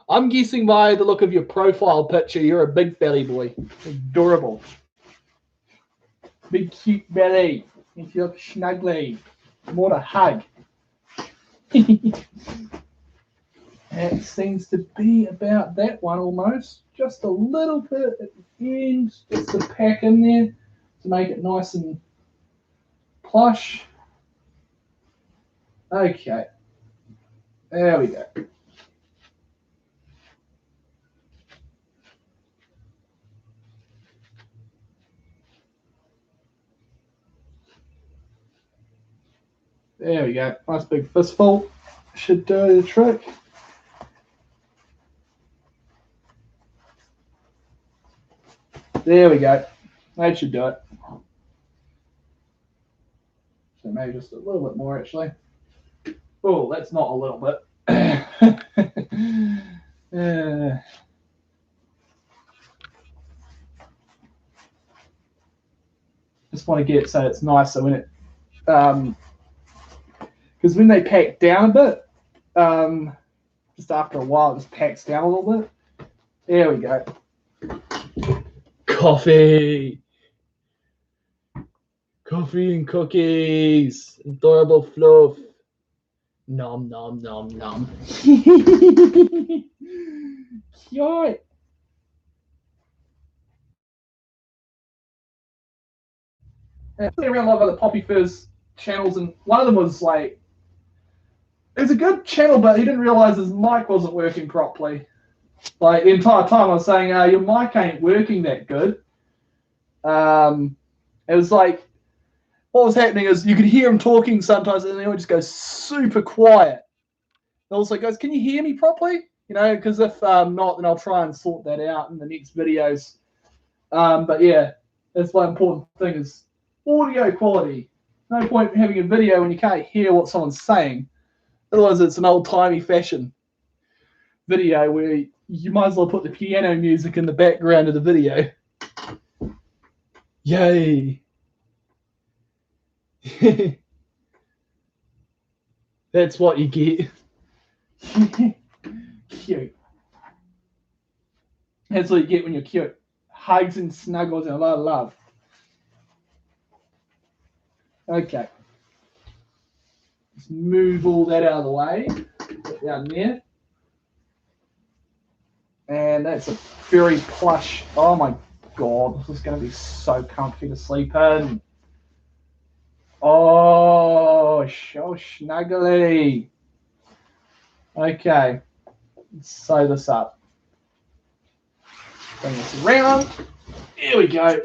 I'm guessing by the look of your profile picture, you're a big belly boy. Adorable. Big cute belly. If you look snuggly. More to hug. That seems to be about that one almost. Just a little bit at the end, just to pack in there to make it nice and plush. Okay. There we go. There we go. Nice big fistful. Should do the trick. There we go. That should do it. So maybe just a little bit more actually. Oh, that's not a little bit. Just want to get it so it's nicer when it, because when they pack down a bit, just after a while it just packs down a little bit. There we go. Coffee. Coffee and cookies. Adorable fluff. Nom nom nom nom. Cute. I was around a lot of other Poppy Fizz channels, and one of them was like, it was a good channel, but he didn't realize his mic wasn't working properly. Like the entire time I was saying, your mic ain't working that good. It was like, what was happening is you could hear him talking sometimes, and then he would just go super quiet. And also goes, can you hear me properly? You know, because if not, then I'll try and sort that out in the next videos. But yeah, that's one important thing is audio quality. No point having a video when you can't hear what someone's saying. Otherwise, it's an old-timey fashion video where you might as well put the piano music in the background of the video. Yay. That's what you get. Cute. That's what you get when you're cute. Hugs and snuggles and a lot of love. Okay. Let's move all that out of the way. Put down there. And that's a very plush. Oh my god, this is going to be so comfy to sleep in. Oh, so snuggly. Okay, let's sew this up. Bring this around. Here we go.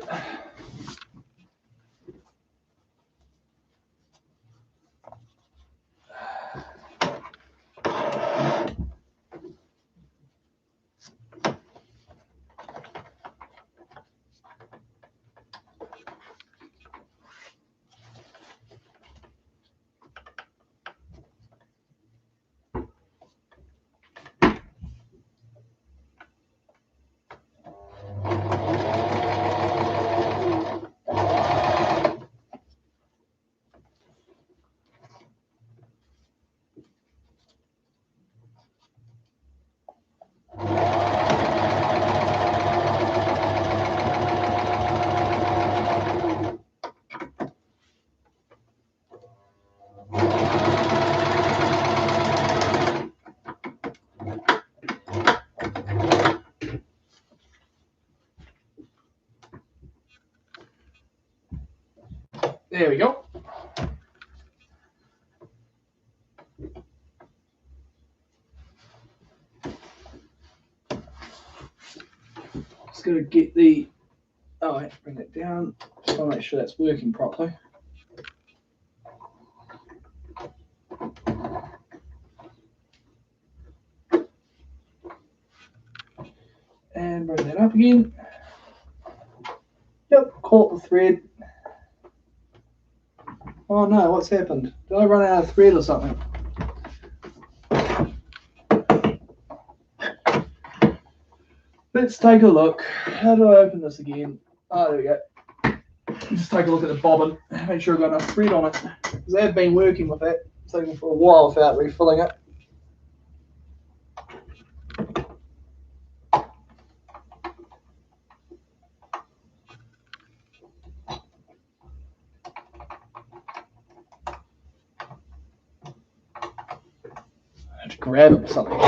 There we go. Just going to get the, oh, I have to bring that down. Just want to make sure that's working properly. And bring that up again. Yep, caught the thread. Oh no, what's happened? Did I run out of thread or something? Let's take a look. How do I open this again? Oh, there we go. Just take a look at the bobbin, make sure I've got enough thread on it. Because I have been working with it, taking for a while without refilling it. I have to grab it with something.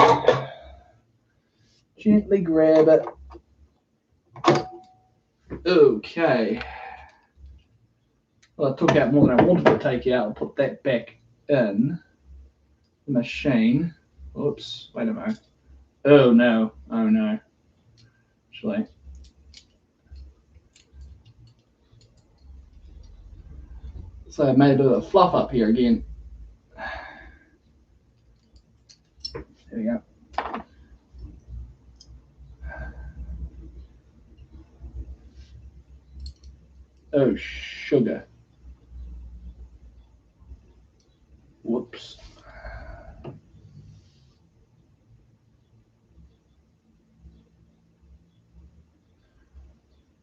Gently grab it. Okay. Well, I took out more than I wanted to take out. I'll put that back in the machine. Oops, wait a minute. Oh no, oh no. Actually, so I made a bit of a fluff up here again. There we go. Oh, sugar. Whoops.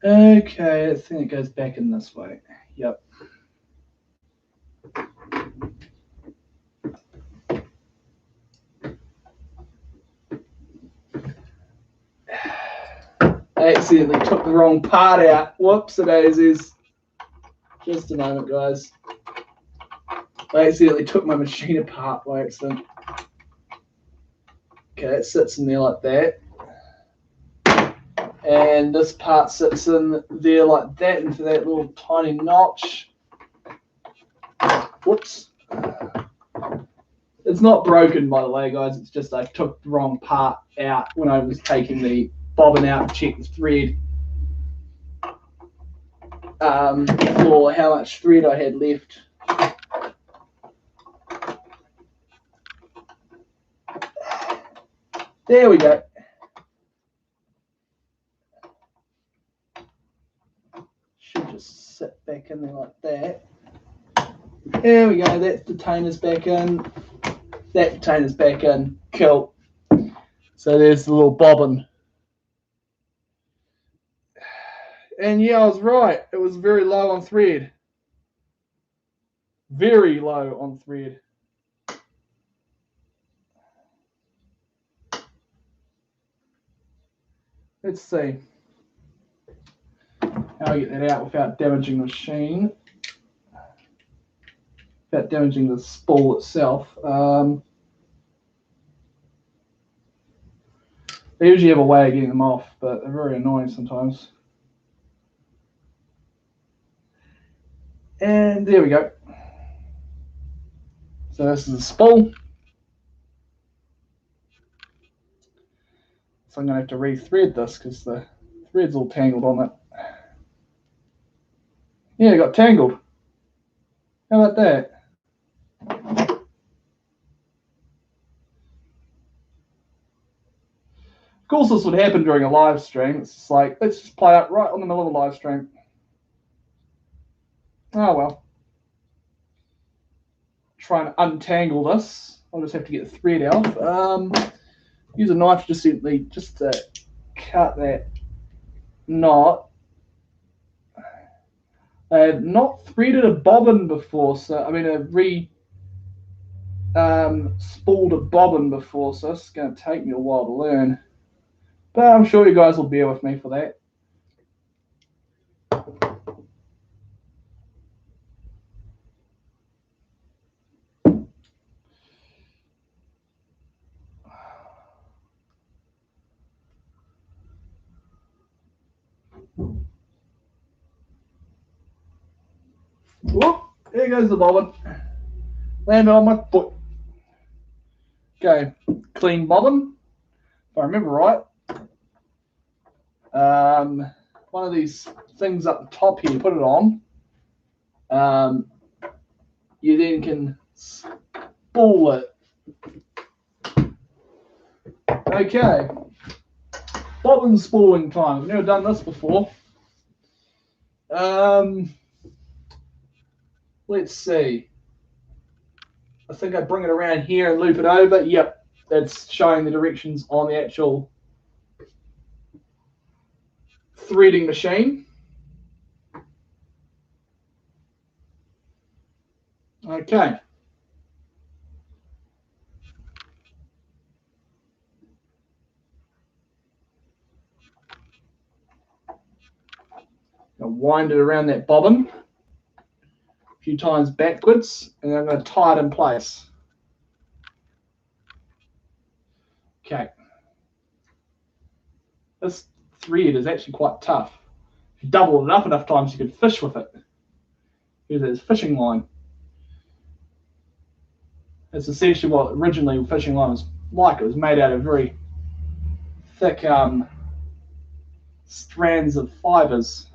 Okay, I think it goes back in this way. Yep. I accidentally took the wrong part out. Whoops, daisies. Just a moment, guys. I accidentally took my machine apart by accident. Okay, it sits in there like that. And this part sits in there like that into that little tiny notch. Whoops. It's not broken, by the way, guys. It's just I took the wrong part out when I was taking the bobbin out to check the thread for how much thread I had left. There we go. Should just sit back in there like that. There we go. That detainer's back in. That detainer's back in. Cool. So there's the little bobbin. And yeah, I was right. It was very low on thread. Very low on thread. Let's see how I get that out without damaging the machine, without damaging the spool itself. They usually have a way of getting them off, but they're very annoying sometimes. And there we go. So this is the spool. So I'm going to have to re-thread this because the thread's all tangled on it. Yeah, it got tangled. How about that? Of course, this would happen during a live stream. It's just like, let's just play out right on the middle of a live stream. Oh well. Try and untangle this. I'll just have to get the thread out. Use a knife just to cut that knot. I have not threaded a bobbin before, so I mean spooled a bobbin before, so it's going to take me a while to learn. But I'm sure you guys will bear with me for that. Whoop, there goes the bobbin. Landed on my foot. Okay, clean bobbin, if I remember right. One of these things up the top here, you put it on. You then can spool it. Okay, bobbin spooling time. I've never done this before. let's see. I think I bring it around here and loop it over. Yep, that's showing the directions on the actual threading machine. Okay. I'll wind it around that bobbin a few times backwards, and I'm going to tie it in place. Okay. This thread is actually quite tough. If you double it up enough times, you can fish with it. Here's this fishing line. It's essentially what originally fishing line was like. It was made out of very thick strands of fibers.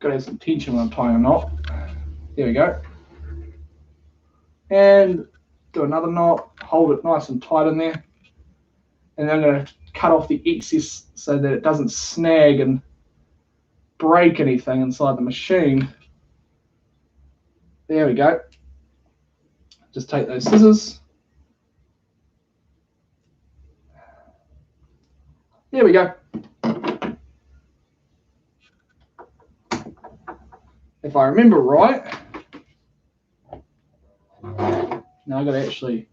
Got to have some tension when I'm tying a knot. There we go. And do another knot, hold it nice and tight in there. And then I'm going to cut off the excess so that it doesn't snag and break anything inside the machine. There we go. Just take those scissors. There we go. If I remember right, now I've got to actually,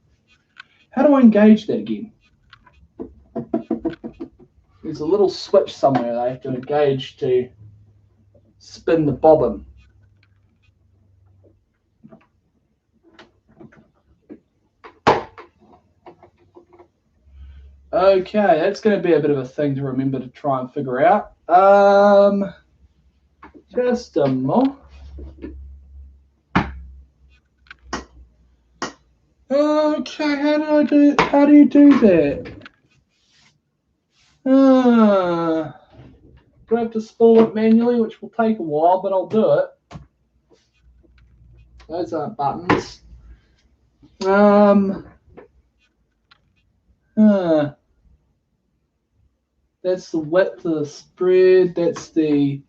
how do I engage that again? There's a little switch somewhere that I have to engage to spin the bobbin. Okay, that's going to be a bit of a thing to remember to try and figure out. Just a moment. Okay, how do you do that? Do I have to spool it manually, which will take a while, but I'll do it. Those aren't buttons. That's the width of the spread. That's the.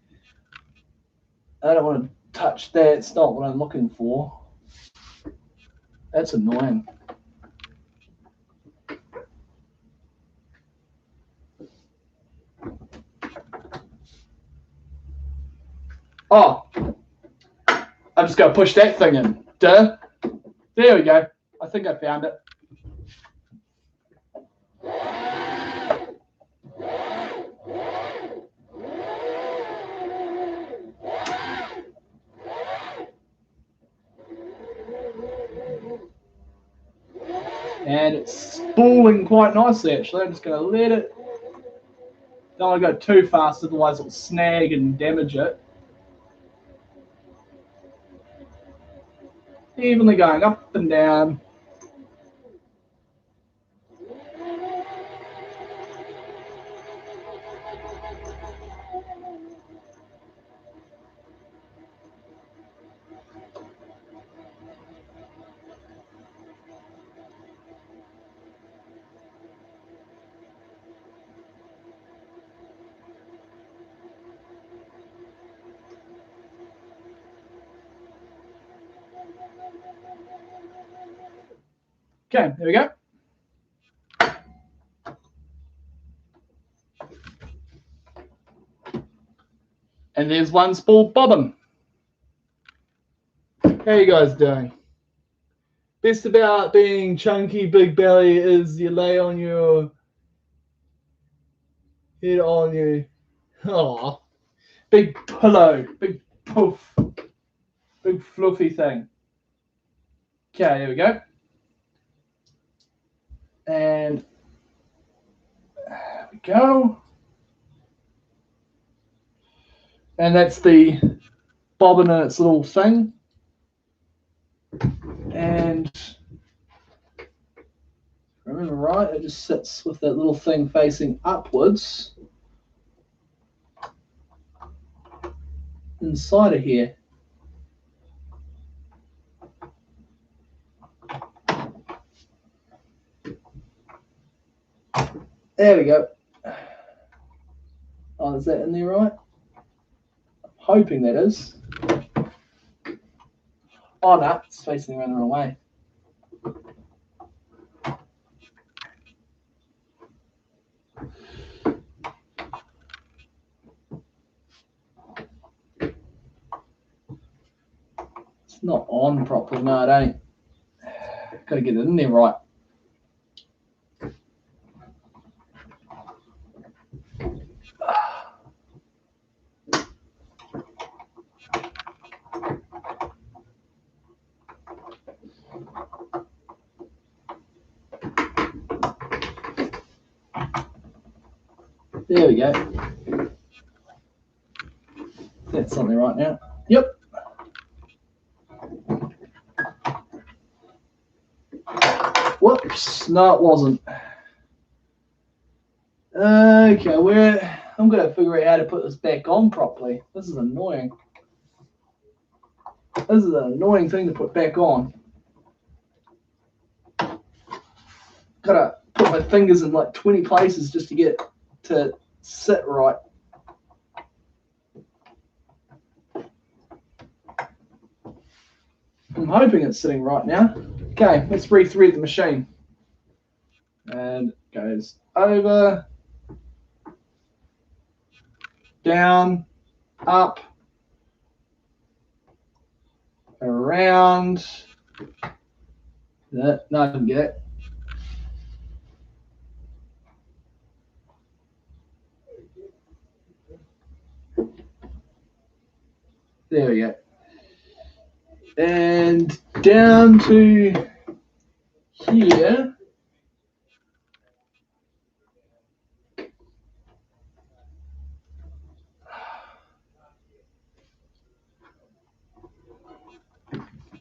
I don't want to touch that. It's not what I'm looking for. That's annoying. Oh, I'm just going to push that thing in. Duh. There we go. I think I found it. And it's spooling quite nicely, actually. I'm just going to let it. Don't want to go too fast, otherwise it'll snag and damage it. Evenly going up and down. Okay, there we go. And there's one spooled bobbin. How you guys doing? Best about being chunky big belly is you lay on your head on your big pillow, big poof, big fluffy thing. Okay, there we go. And there we go. And that's the bobbin in its little thing. And if I remember right, it just sits with that little thing facing upwards inside of here. There we go. Oh, is that in there right? I'm Hoping that is. Oh no, it's facing around the wrong way. It's not on properly, no it ain't. Gotta get it in there right. There we go. That's something right now. Yep. Whoops. No, it wasn't. Okay, I'm going to figure out how to put this back on properly. This is annoying. This is an annoying thing to put back on. Gotta put my fingers in like 20 places just to get it to sit right. I'm hoping it's sitting right now. Okay, let's rethread the machine. And it goes over, down, up, around. No, I didn't get it. There we go. And down to here.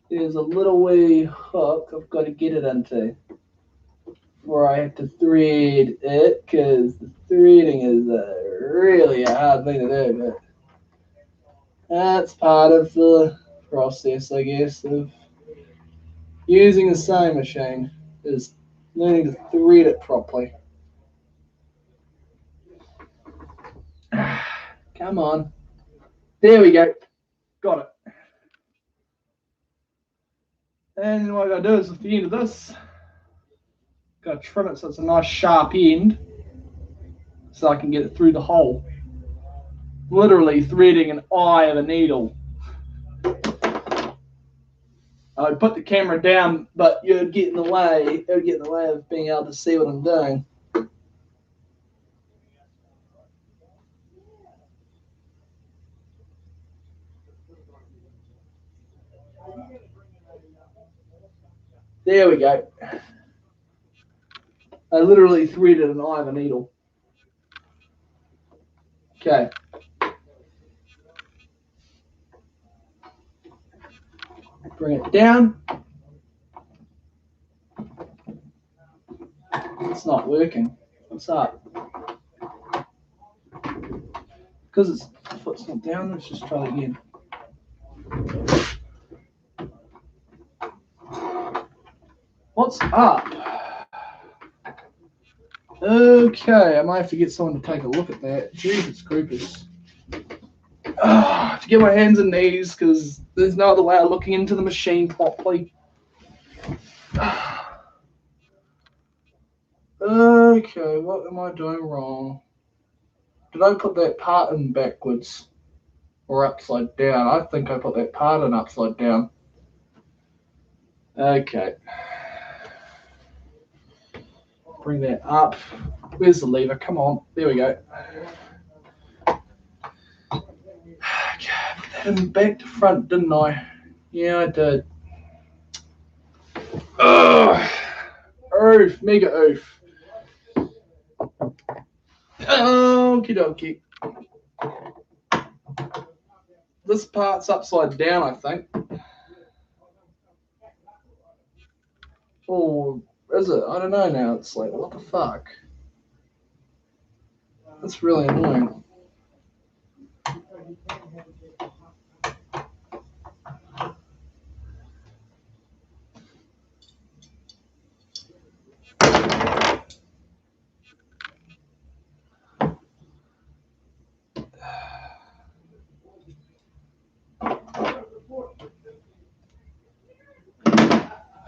There's a little wee hook I've got to get it into before I have to thread it, because the threading is really a hard thing to do, but that's part of the process, I guess, of using a sewing machine, is learning to thread it properly. Come on. There we go. Got it. And what I gotta do is with the end of this, gotta trim it so it's a nice sharp end so I can get it through the hole. Literally threading an eye of a needle. I'd put the camera down, but you'd get in the way. It would get in the way of being able to see what I'm doing. There we go. I literally threaded an eye of a needle. Okay. Bring it down. It's not working. What's up? Because the foot's not down, let's just try it again. What's up? Okay, I might have to get someone to take a look at that. Jesus creepers. I have to get my hands and knees because there's no other way of looking into the machine properly. Okay, what am I doing wrong? Did I put that part in backwards or upside down? I think I put that part in upside down. Okay. Bring that up. Where's the lever? Come on. There we go. Okay, put that in back to front, didn't I? Yeah, I did. Oof, mega oof. Okie dokie. This part's upside down, I think. Oh, is it? I don't know now. It's like, what the fuck? That's really annoying.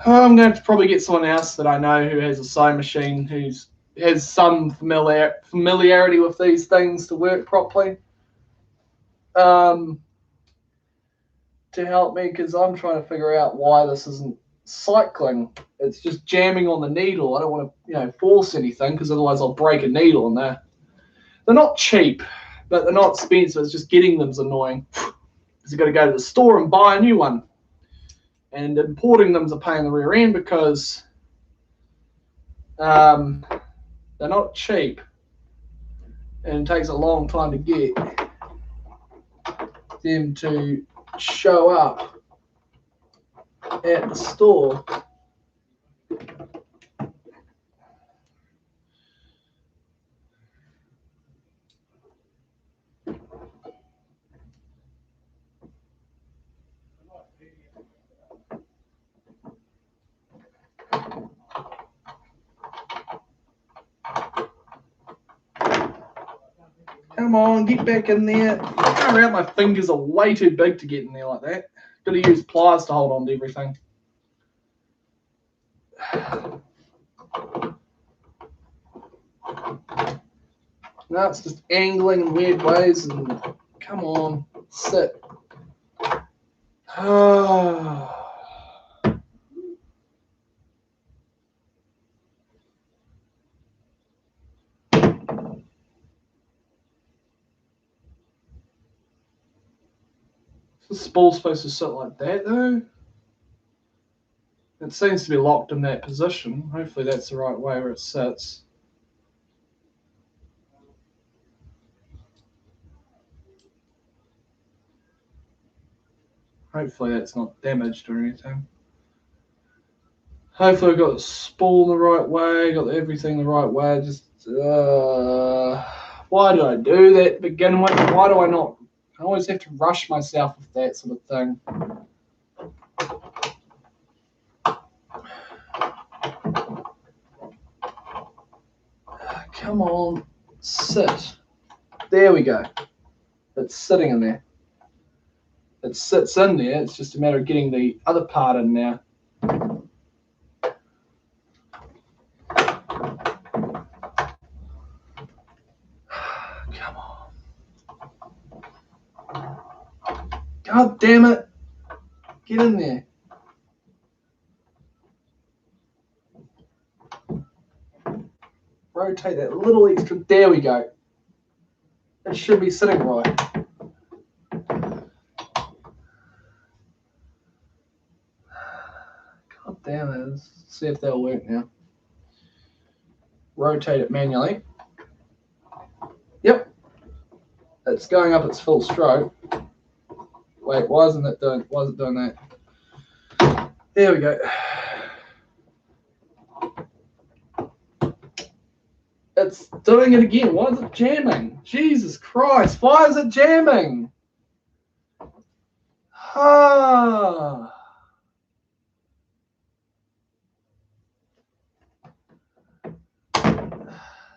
I'm going to probably get someone else that I know who has a sewing machine, has some familiarity with these things to work properly, to help me, because I'm trying to figure out why this isn't cycling. It's just jamming on the needle. I don't want to, force anything, because otherwise I'll break a needle in there. They're not cheap, but they're not expensive. It's just getting them's annoying. Because you've got to go to the store and buy a new one. And importing them's a pain in the rear end because they're not cheap. And it takes a long time to get them to show up at the store. Come on, get back in there. Far out, my fingers are way too big to get in there like that. Got to use pliers to hold on to everything. No, it's just angling in weird ways. And come on, sit. Is the spool supposed to sit like that though? It seems to be locked in that position. Hopefully that's the right way where it sits. Hopefully that's not damaged or anything. Hopefully I've got the spool the right way, got everything the right way. Just why do I do that to begin with? Why do I not? I always have to rush myself with that sort of thing. Come on, sit. There we go. It's sitting in there. It sits in there. It's just a matter of getting the other part in now. Come on. God damn it. Get in there. Rotate that little extra. There we go. It should be sitting right. God damn it. Let's see if that'll work now. Rotate it manually. Yep. It's going up its full stroke. Wait, why isn't it doing that? There we go. It's doing it again. Why is it jamming? Jesus Christ, why is it jamming?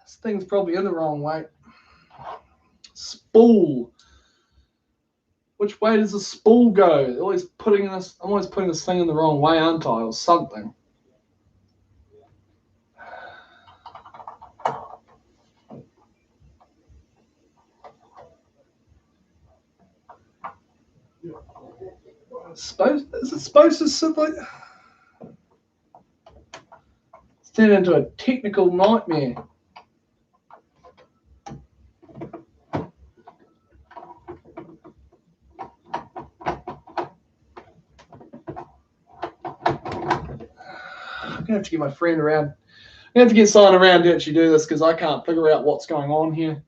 This thing's probably in the wrong way. Spool. Which way does the spool go? I'm always putting this thing in the wrong way, aren't I? Or something. Is it supposed to sit like? It's turned into a technical nightmare. I'm gonna have to get my friend around. I have to get someone around to actually do this because I can't figure out what's going on here.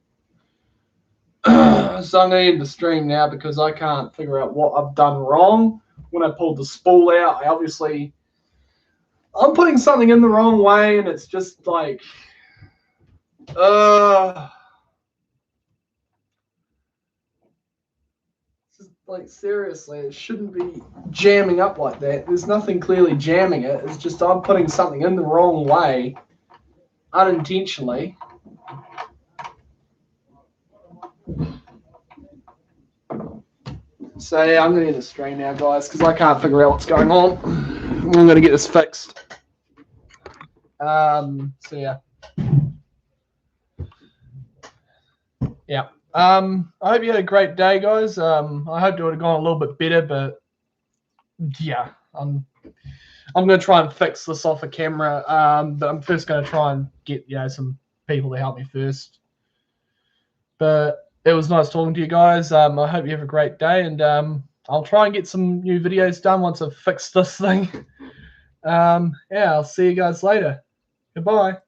So I'm going to end the stream now because I can't figure out what I've done wrong. When I pulled the spool out, I'm putting something in the wrong way, and it's just like, just like seriously, it shouldn't be jamming up like that. There's nothing clearly jamming it. It's just I'm putting something in the wrong way, unintentionally. So yeah, I'm going to end the stream now, guys, because I can't figure out what's going on. I'm going to get this fixed. So yeah. Yeah. I hope you had a great day, guys. I hope it would have gone a little bit better, but yeah, I'm going to try and fix this off a camera. But I'm first going to try and get some people to help me first. But it was nice talking to you guys. I hope you have a great day, and I'll try and get some new videos done once I've fixed this thing. Yeah, I'll see you guys later. Goodbye.